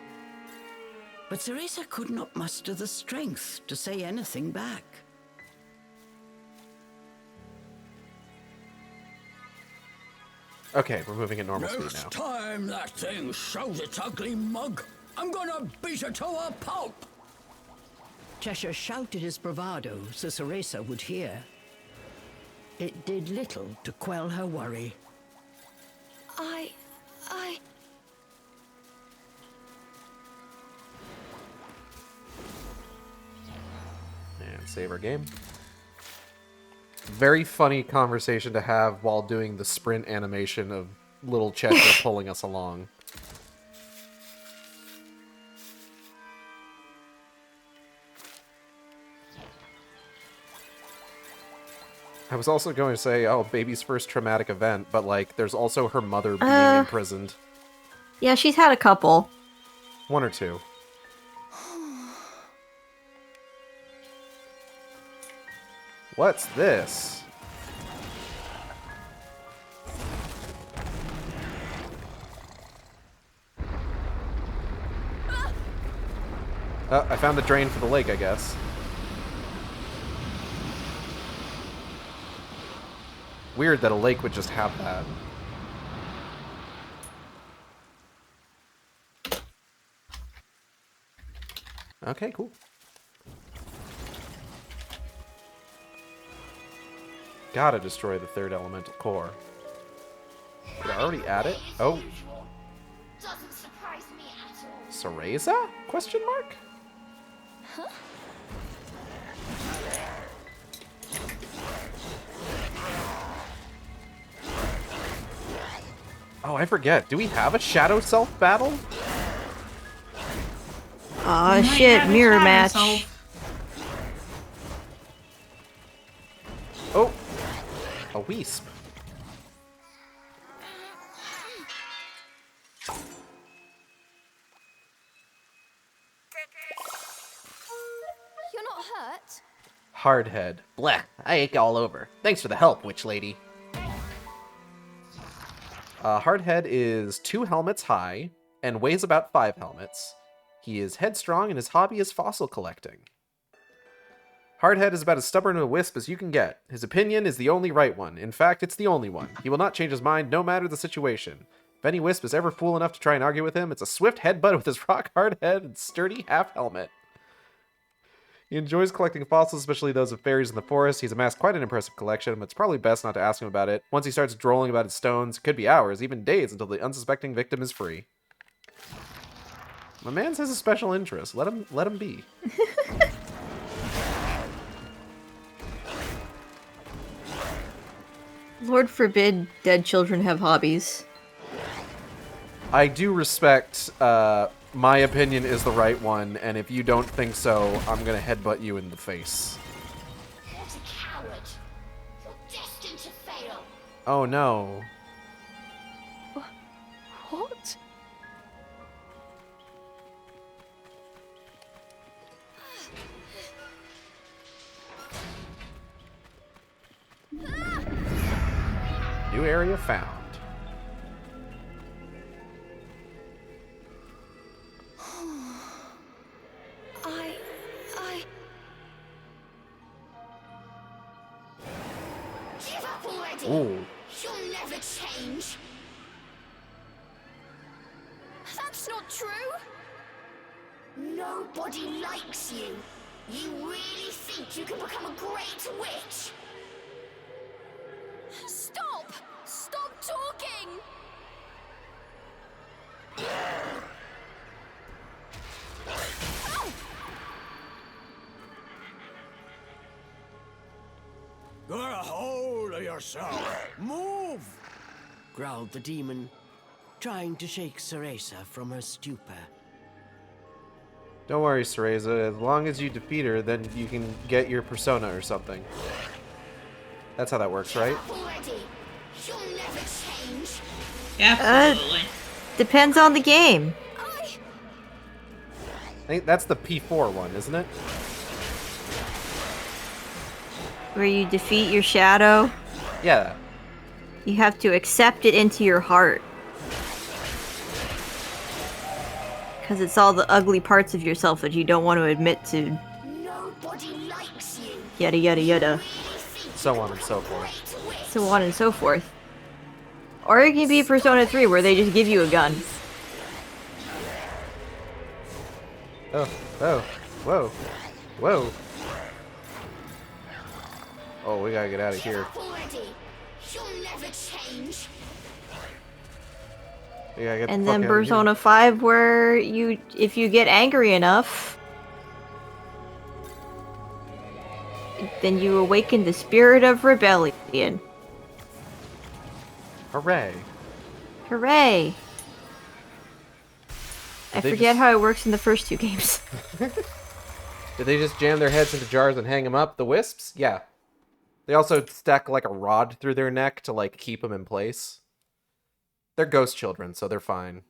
but Cereza could not muster the strength to say anything back. Okay, we're moving at normal speed Next now. time that thing shows its ugly mug, I'm gonna beat it to a pulp. Cheshire shouted his bravado so Cereza would hear. It did little to quell her worry. I... And save our game. Very funny conversation to have while doing the sprint animation of little Cheshire pulling us along. I was also going to say, oh, baby's first traumatic event, but, like, there's also her mother being imprisoned. Yeah, she's had a couple. One or two. What's this? Oh, I found the drain for the lake, I guess. Weird that a lake would just have that. Okay, cool. Gotta destroy the third elemental core. Did I already add it? Oh. Doesn't surprise me at all. Cereza? Question mark? Huh? Oh, I forget. Do we have a Shadow Self battle? Aw, shit, mirror match. Oh, a WISP. You're not hurt? Hardhead. Blech, I ache all over. Thanks for the help, witch lady. Hardhead is 2 helmets high and weighs about 5 helmets. He is headstrong and his hobby is fossil collecting. Hardhead is about as stubborn a wisp as you can get. His opinion is the only right one. In fact, it's the only one. He will not change his mind no matter the situation. If any wisp is ever fool enough to try and argue with him, it's a swift headbutt with his rock-hard head and sturdy half-helmet. He enjoys collecting fossils, especially those of fairies in the forest. He's amassed quite an impressive collection, but it's probably best not to ask him about it. Once he starts drolling about his stones, it could be hours, even days, until the unsuspecting victim is free. My man has a special interest. Let him be. Lord forbid dead children have hobbies. I do respect my opinion is the right one, and if you don't think so, I'm gonna headbutt you in the face. What a coward. You're destined to fail. Oh no. What? New area found. Give up already. Ooh. You'll never change. That's not true. Nobody likes you. You really think you can become a great witch? Stop! Stop talking! Get a hold of yourself! Move! Growled the demon, trying to shake Cereza from her stupor. Don't worry, Cereza. As long as you defeat her, then you can get your persona or something. That's how that works, right? You'll never change. Absolutely. Depends on the game. I think that's the P4 one, isn't it? Where you defeat your shadow. Yeah. You have to accept it into your heart. Because it's all the ugly parts of yourself that you don't want to admit to. Nobody likes you. Yada yada yada. So on and so forth. So on and so forth. Or it can be Persona 3 where they just give you a gun. Oh, oh, whoa, whoa. Oh, we gotta get out of here. You'll never change. We gotta get And the fuck then out of here. Persona 5 where you, if you get angry enough, then you awaken the spirit of rebellion. Hooray. Hooray! I They forget just- how it works in the first 2 games. Did they just jam their heads into jars and hang them up? The wisps? Yeah. They also stack like a rod through their neck to like keep them in place. They're ghost children, so they're fine.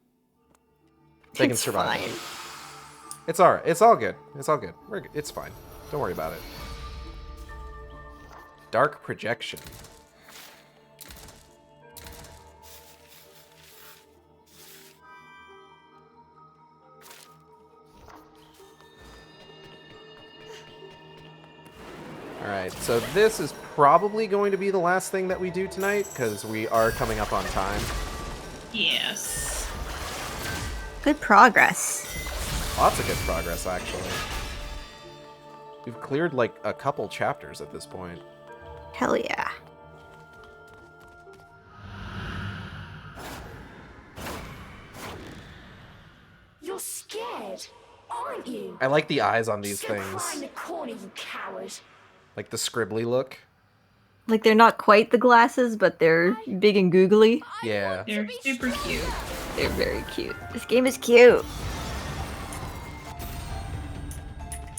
They can survive. Fine. It's alright. It's all good. It's all good. It's fine. Don't worry about it. Dark projection. Alright, so this is probably going to be the last thing that we do tonight, because we are coming up on time. Yes. Good progress. Lots of good progress, actually. We've cleared, like, a couple chapters at this point. Hell yeah. You're scared, aren't you? I like the eyes on these Just go things. cry in the corner, you coward. Like the scribbly look. Like, they're not quite the glasses, but they're big and googly. Yeah. They're super cute. They're very cute. This game is cute.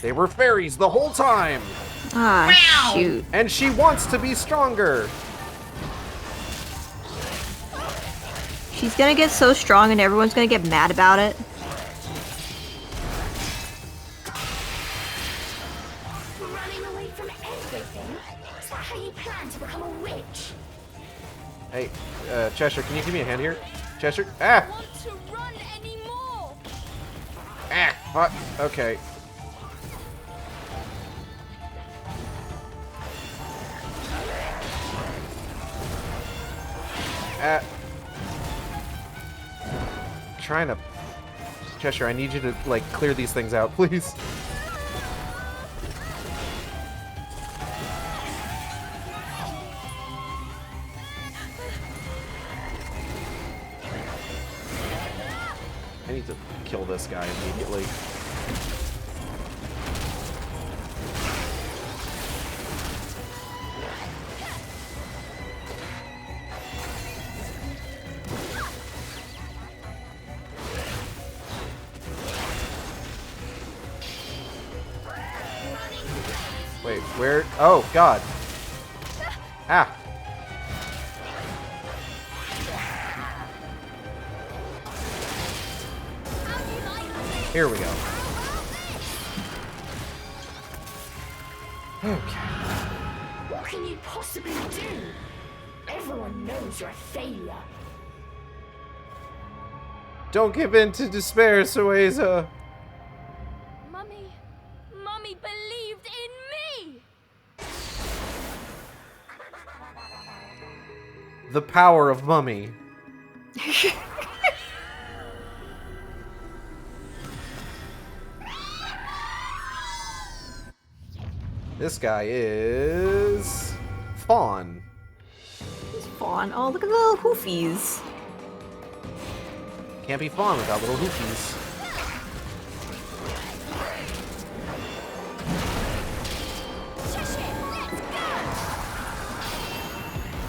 They were fairies the whole time! Ah, Wow. shoot. And she wants to be stronger! She's gonna get so strong and everyone's gonna get mad about it. Running away from everything? Is that how you plan to become a witch? Hey, Cheshire, can you give me a hand here? Cheshire? Ah! Want to run anymore? Ah! What? Okay. Trying to... Cheshire, I need you to, like, clear these things out, please. I need to kill this guy immediately. Wait, where? Oh, God. Ah. Here we go. Okay. What can you possibly do? Everyone knows you're a failure. Don't give in to despair, Cereza. Mummy believed in me! The power of Mummy. This guy is... Fawn. It's Fawn. Oh, look at the little hoofies. Can't be Fawn without little hoofies.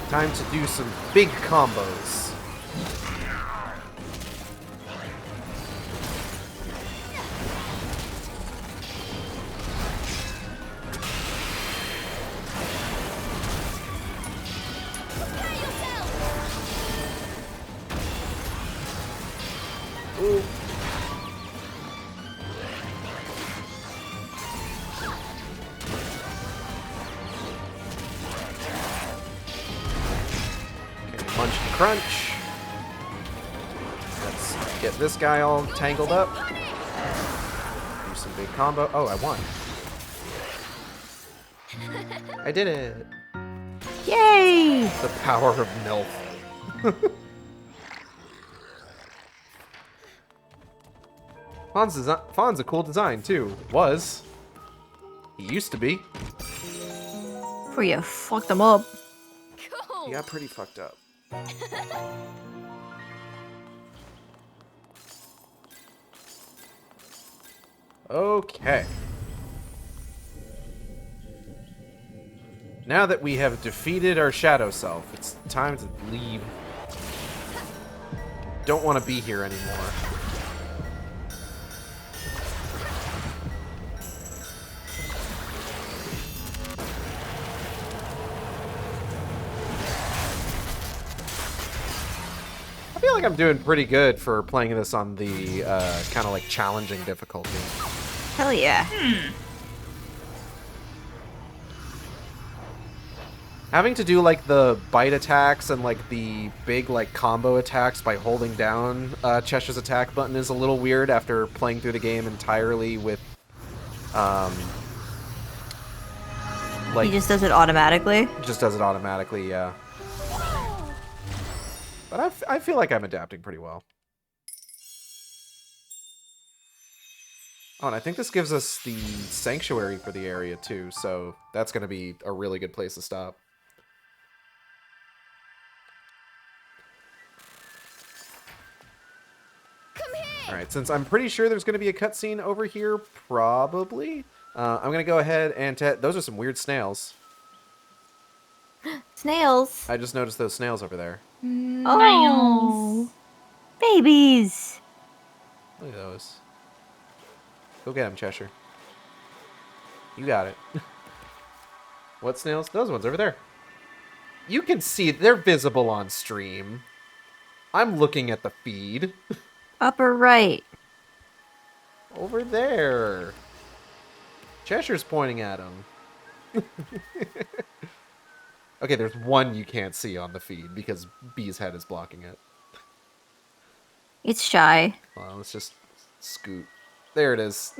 Time to do some big combos. Ooh. Okay, munch and crunch. Let's get this guy all tangled up. Do some big combo. Oh, I won. I did it. Yay! The power of MILF. Fawn's a cool design, too. Was. He used to be. Before you fucked them up. He got pretty fucked up. Okay. Now that we have defeated our shadow self, it's time to leave. Don't want to be here anymore. I feel like I'm doing pretty good for playing this on the kind of like challenging difficulty. Hell yeah. Having to do like the bite attacks and like the big like combo attacks by holding down Cheshire's attack button is a little weird after playing through the game entirely with Like, he just does it automatically? Just does it automatically, yeah. But I feel like I'm adapting pretty well. Oh, and I think this gives us the sanctuary for the area, too, so that's going to be a really good place to stop. Alright, since I'm pretty sure there's going to be a cutscene over here, probably, I'm going to go ahead and... Those are some weird snails. Snails. I just noticed those snails over there. Oh, babies. Look at those. Go get them, Cheshire. You got it. What snails? Those ones over there. You can see they're visible on stream. I'm looking at the feed. Upper right. Over there. Cheshire's pointing at him. Okay, there's one you can't see on the feed because B's head is blocking it. It's shy. Well, let's just scoot. There it is.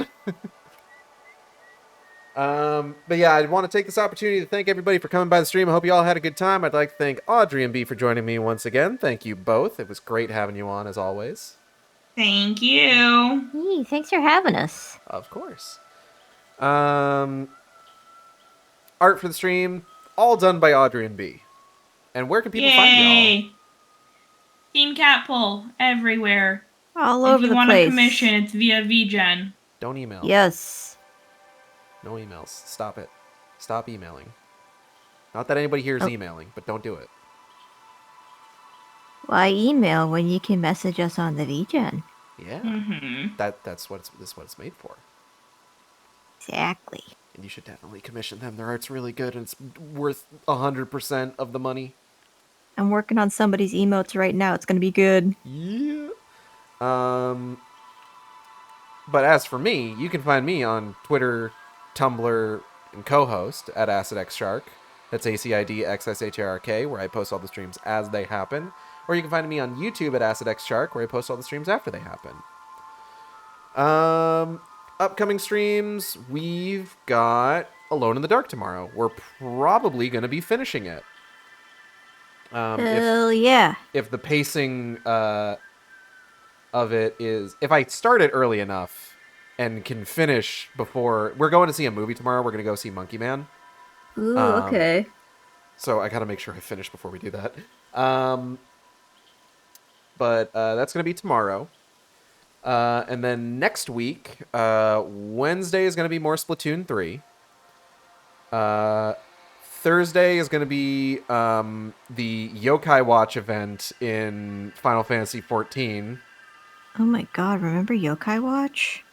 But yeah, I want to take this opportunity to thank everybody for coming by the stream. I hope you all had a good time. I'd like to thank Audrey and B for joining me once again. Thank you both. It was great having you on, as always. Thank you. Hey, thanks for having us. Of course. Art for the stream, all done by Audrey and B. And where can people find y'all? Team Catpull everywhere. All over the place. If you want a commission, it's via VGen. Don't email. Yes. No emails. Stop it. Stop emailing. Not that anybody here is emailing, but don't do it. Why email when you can message us on the VGen? Yeah. Mm-hmm. That's what it's made for. Exactly. And you should definitely commission them. Their art's really good, and it's worth 100% of the money. I'm working on somebody's emotes right now. It's gonna be good. Yeah. But as for me, you can find me on Twitter, Tumblr, and co-host at AcidXShark. That's AcidXShark, where I post all the streams as they happen. Or you can find me on YouTube at AcidXShark, where I post all the streams after they happen. Upcoming streams, we've got Alone in the Dark tomorrow. We're probably going to be finishing it. Hell yeah. If the pacing of it is... If I start it early enough and can finish before... We're going to see a movie tomorrow. We're going to go see Monkey Man. Ooh, okay. So I got to make sure I finish before we do that. But that's going to be tomorrow. And then next week, Wednesday is going to be more Splatoon 3. Thursday is going to be the Yokai Watch event in Final Fantasy XIV. Oh my god, remember Yokai Watch?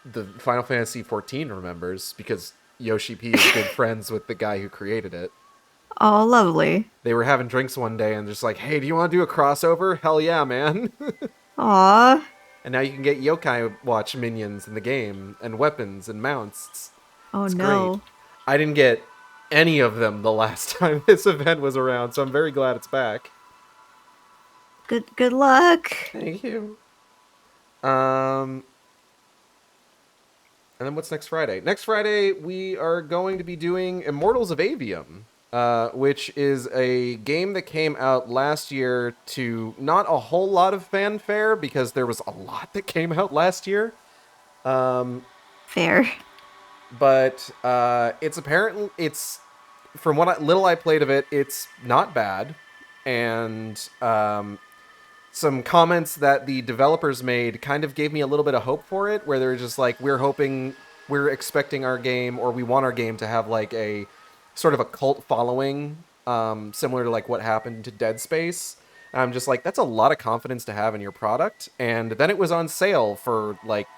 The Final Fantasy XIV remembers, because Yoshi P is good friends with the guy who created it. Oh, lovely. They were having drinks one day and just like, hey, do you want to do a crossover? Hell yeah, man. Aww. And now you can get Yokai Watch minions in the game, and weapons and mounts. It's no. great. I didn't get any of them the last time this event was around, so I'm very glad it's back. Good luck. Thank you. And then what's next Friday? Next Friday, we are going to be doing Immortals of Avium, which is a game that came out last year to not a whole lot of fanfare, because there was a lot that came out last year. Fair. But it's from what little I played of it, it's not bad. And some comments that the developers made kind of gave me a little bit of hope for it, where they're just like, we're expecting our game, or we want our game to have like a sort of a cult following, similar to like what happened to Dead Space. And I'm just like, that's a lot of confidence to have in your product. And then it was on sale for like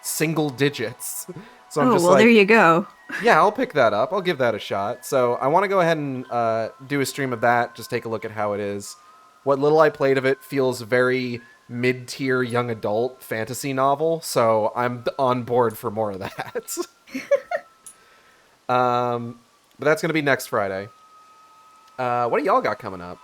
single digits. So I'm just well, like, there you go. Yeah, I'll pick that up. I'll give that a shot. So I want to go ahead and do a stream of that. Just take a look at how it is. What little I played of it feels very mid-tier young adult fantasy novel. So I'm on board for more of that. But that's going to be next Friday. What do y'all got coming up?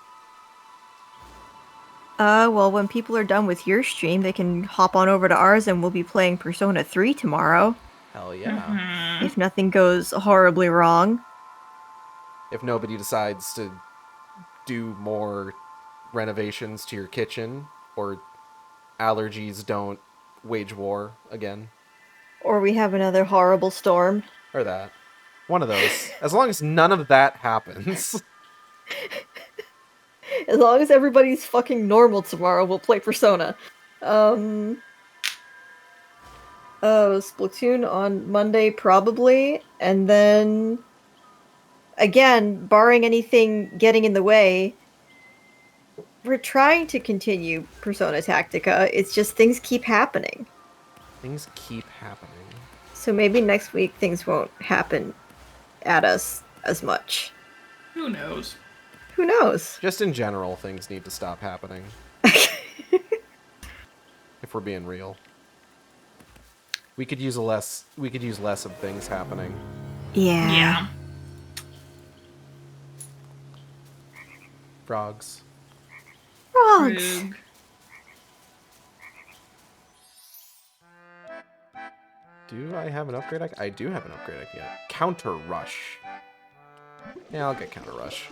Well, when people are done with your stream, they can hop on over to ours and we'll be playing Persona 3 tomorrow. Hell yeah. If nothing goes horribly wrong. If nobody decides to do more renovations to your kitchen, or allergies don't wage war again. Or we have another horrible storm. Or that. One of those. As long as none of that happens. As long as everybody's fucking normal tomorrow, we'll play Persona. Splatoon on Monday, probably. And then, again, barring anything getting in the way, we're trying to continue Persona Tactica. It's just things keep happening. Things keep happening. So maybe next week things won't happen at us as much. Who knows? Who knows? Just in general, things need to stop happening. If we're being real. We could use less of things happening. Yeah. Frogs. Frogs. Rug. Do I have an upgrade? I do have an upgrade I can get. Counter Rush. Yeah, I'll get Counter Rush.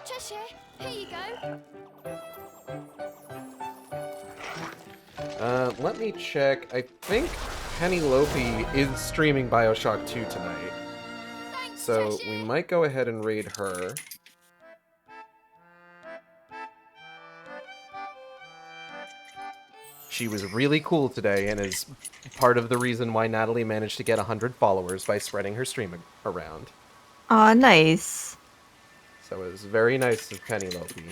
Cheshire, here you go. Let me check. I think Penelope is streaming BioShock 2 tonight. So we might go ahead and raid her. She was really cool today and is part of the reason why Natalie managed to get 100 followers by spreading her stream around. Aw, nice. So it was very nice of Penelope.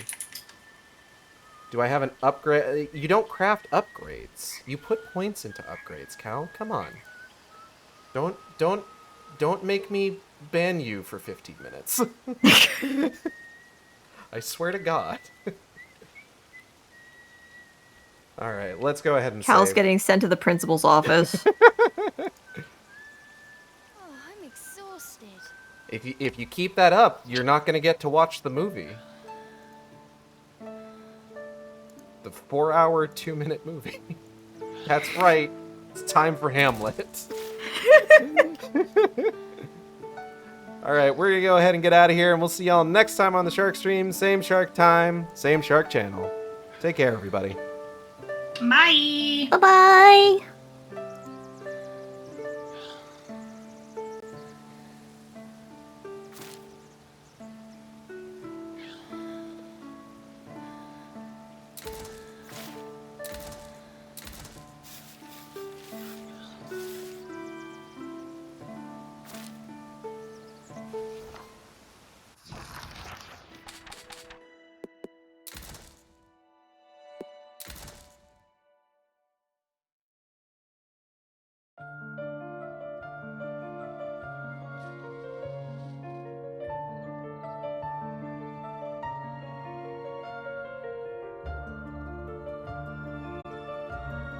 Do I have an upgrade? You don't craft upgrades. You put points into upgrades, Cal. Come on. Don't make me ban you for 15 minutes. I swear to God. All right, let's go ahead and Cal's save. getting sent to the principal's office. Oh, I'm exhausted. If you keep that up, you're not going to get to watch the movie. The 4-hour, 2-minute movie. That's right. It's time for Hamlet. All right, we're going to go ahead and get out of here, and we'll see y'all next time on the Shark Stream. Same Shark time, same Shark channel. Take care, everybody. Bye. Bye-bye.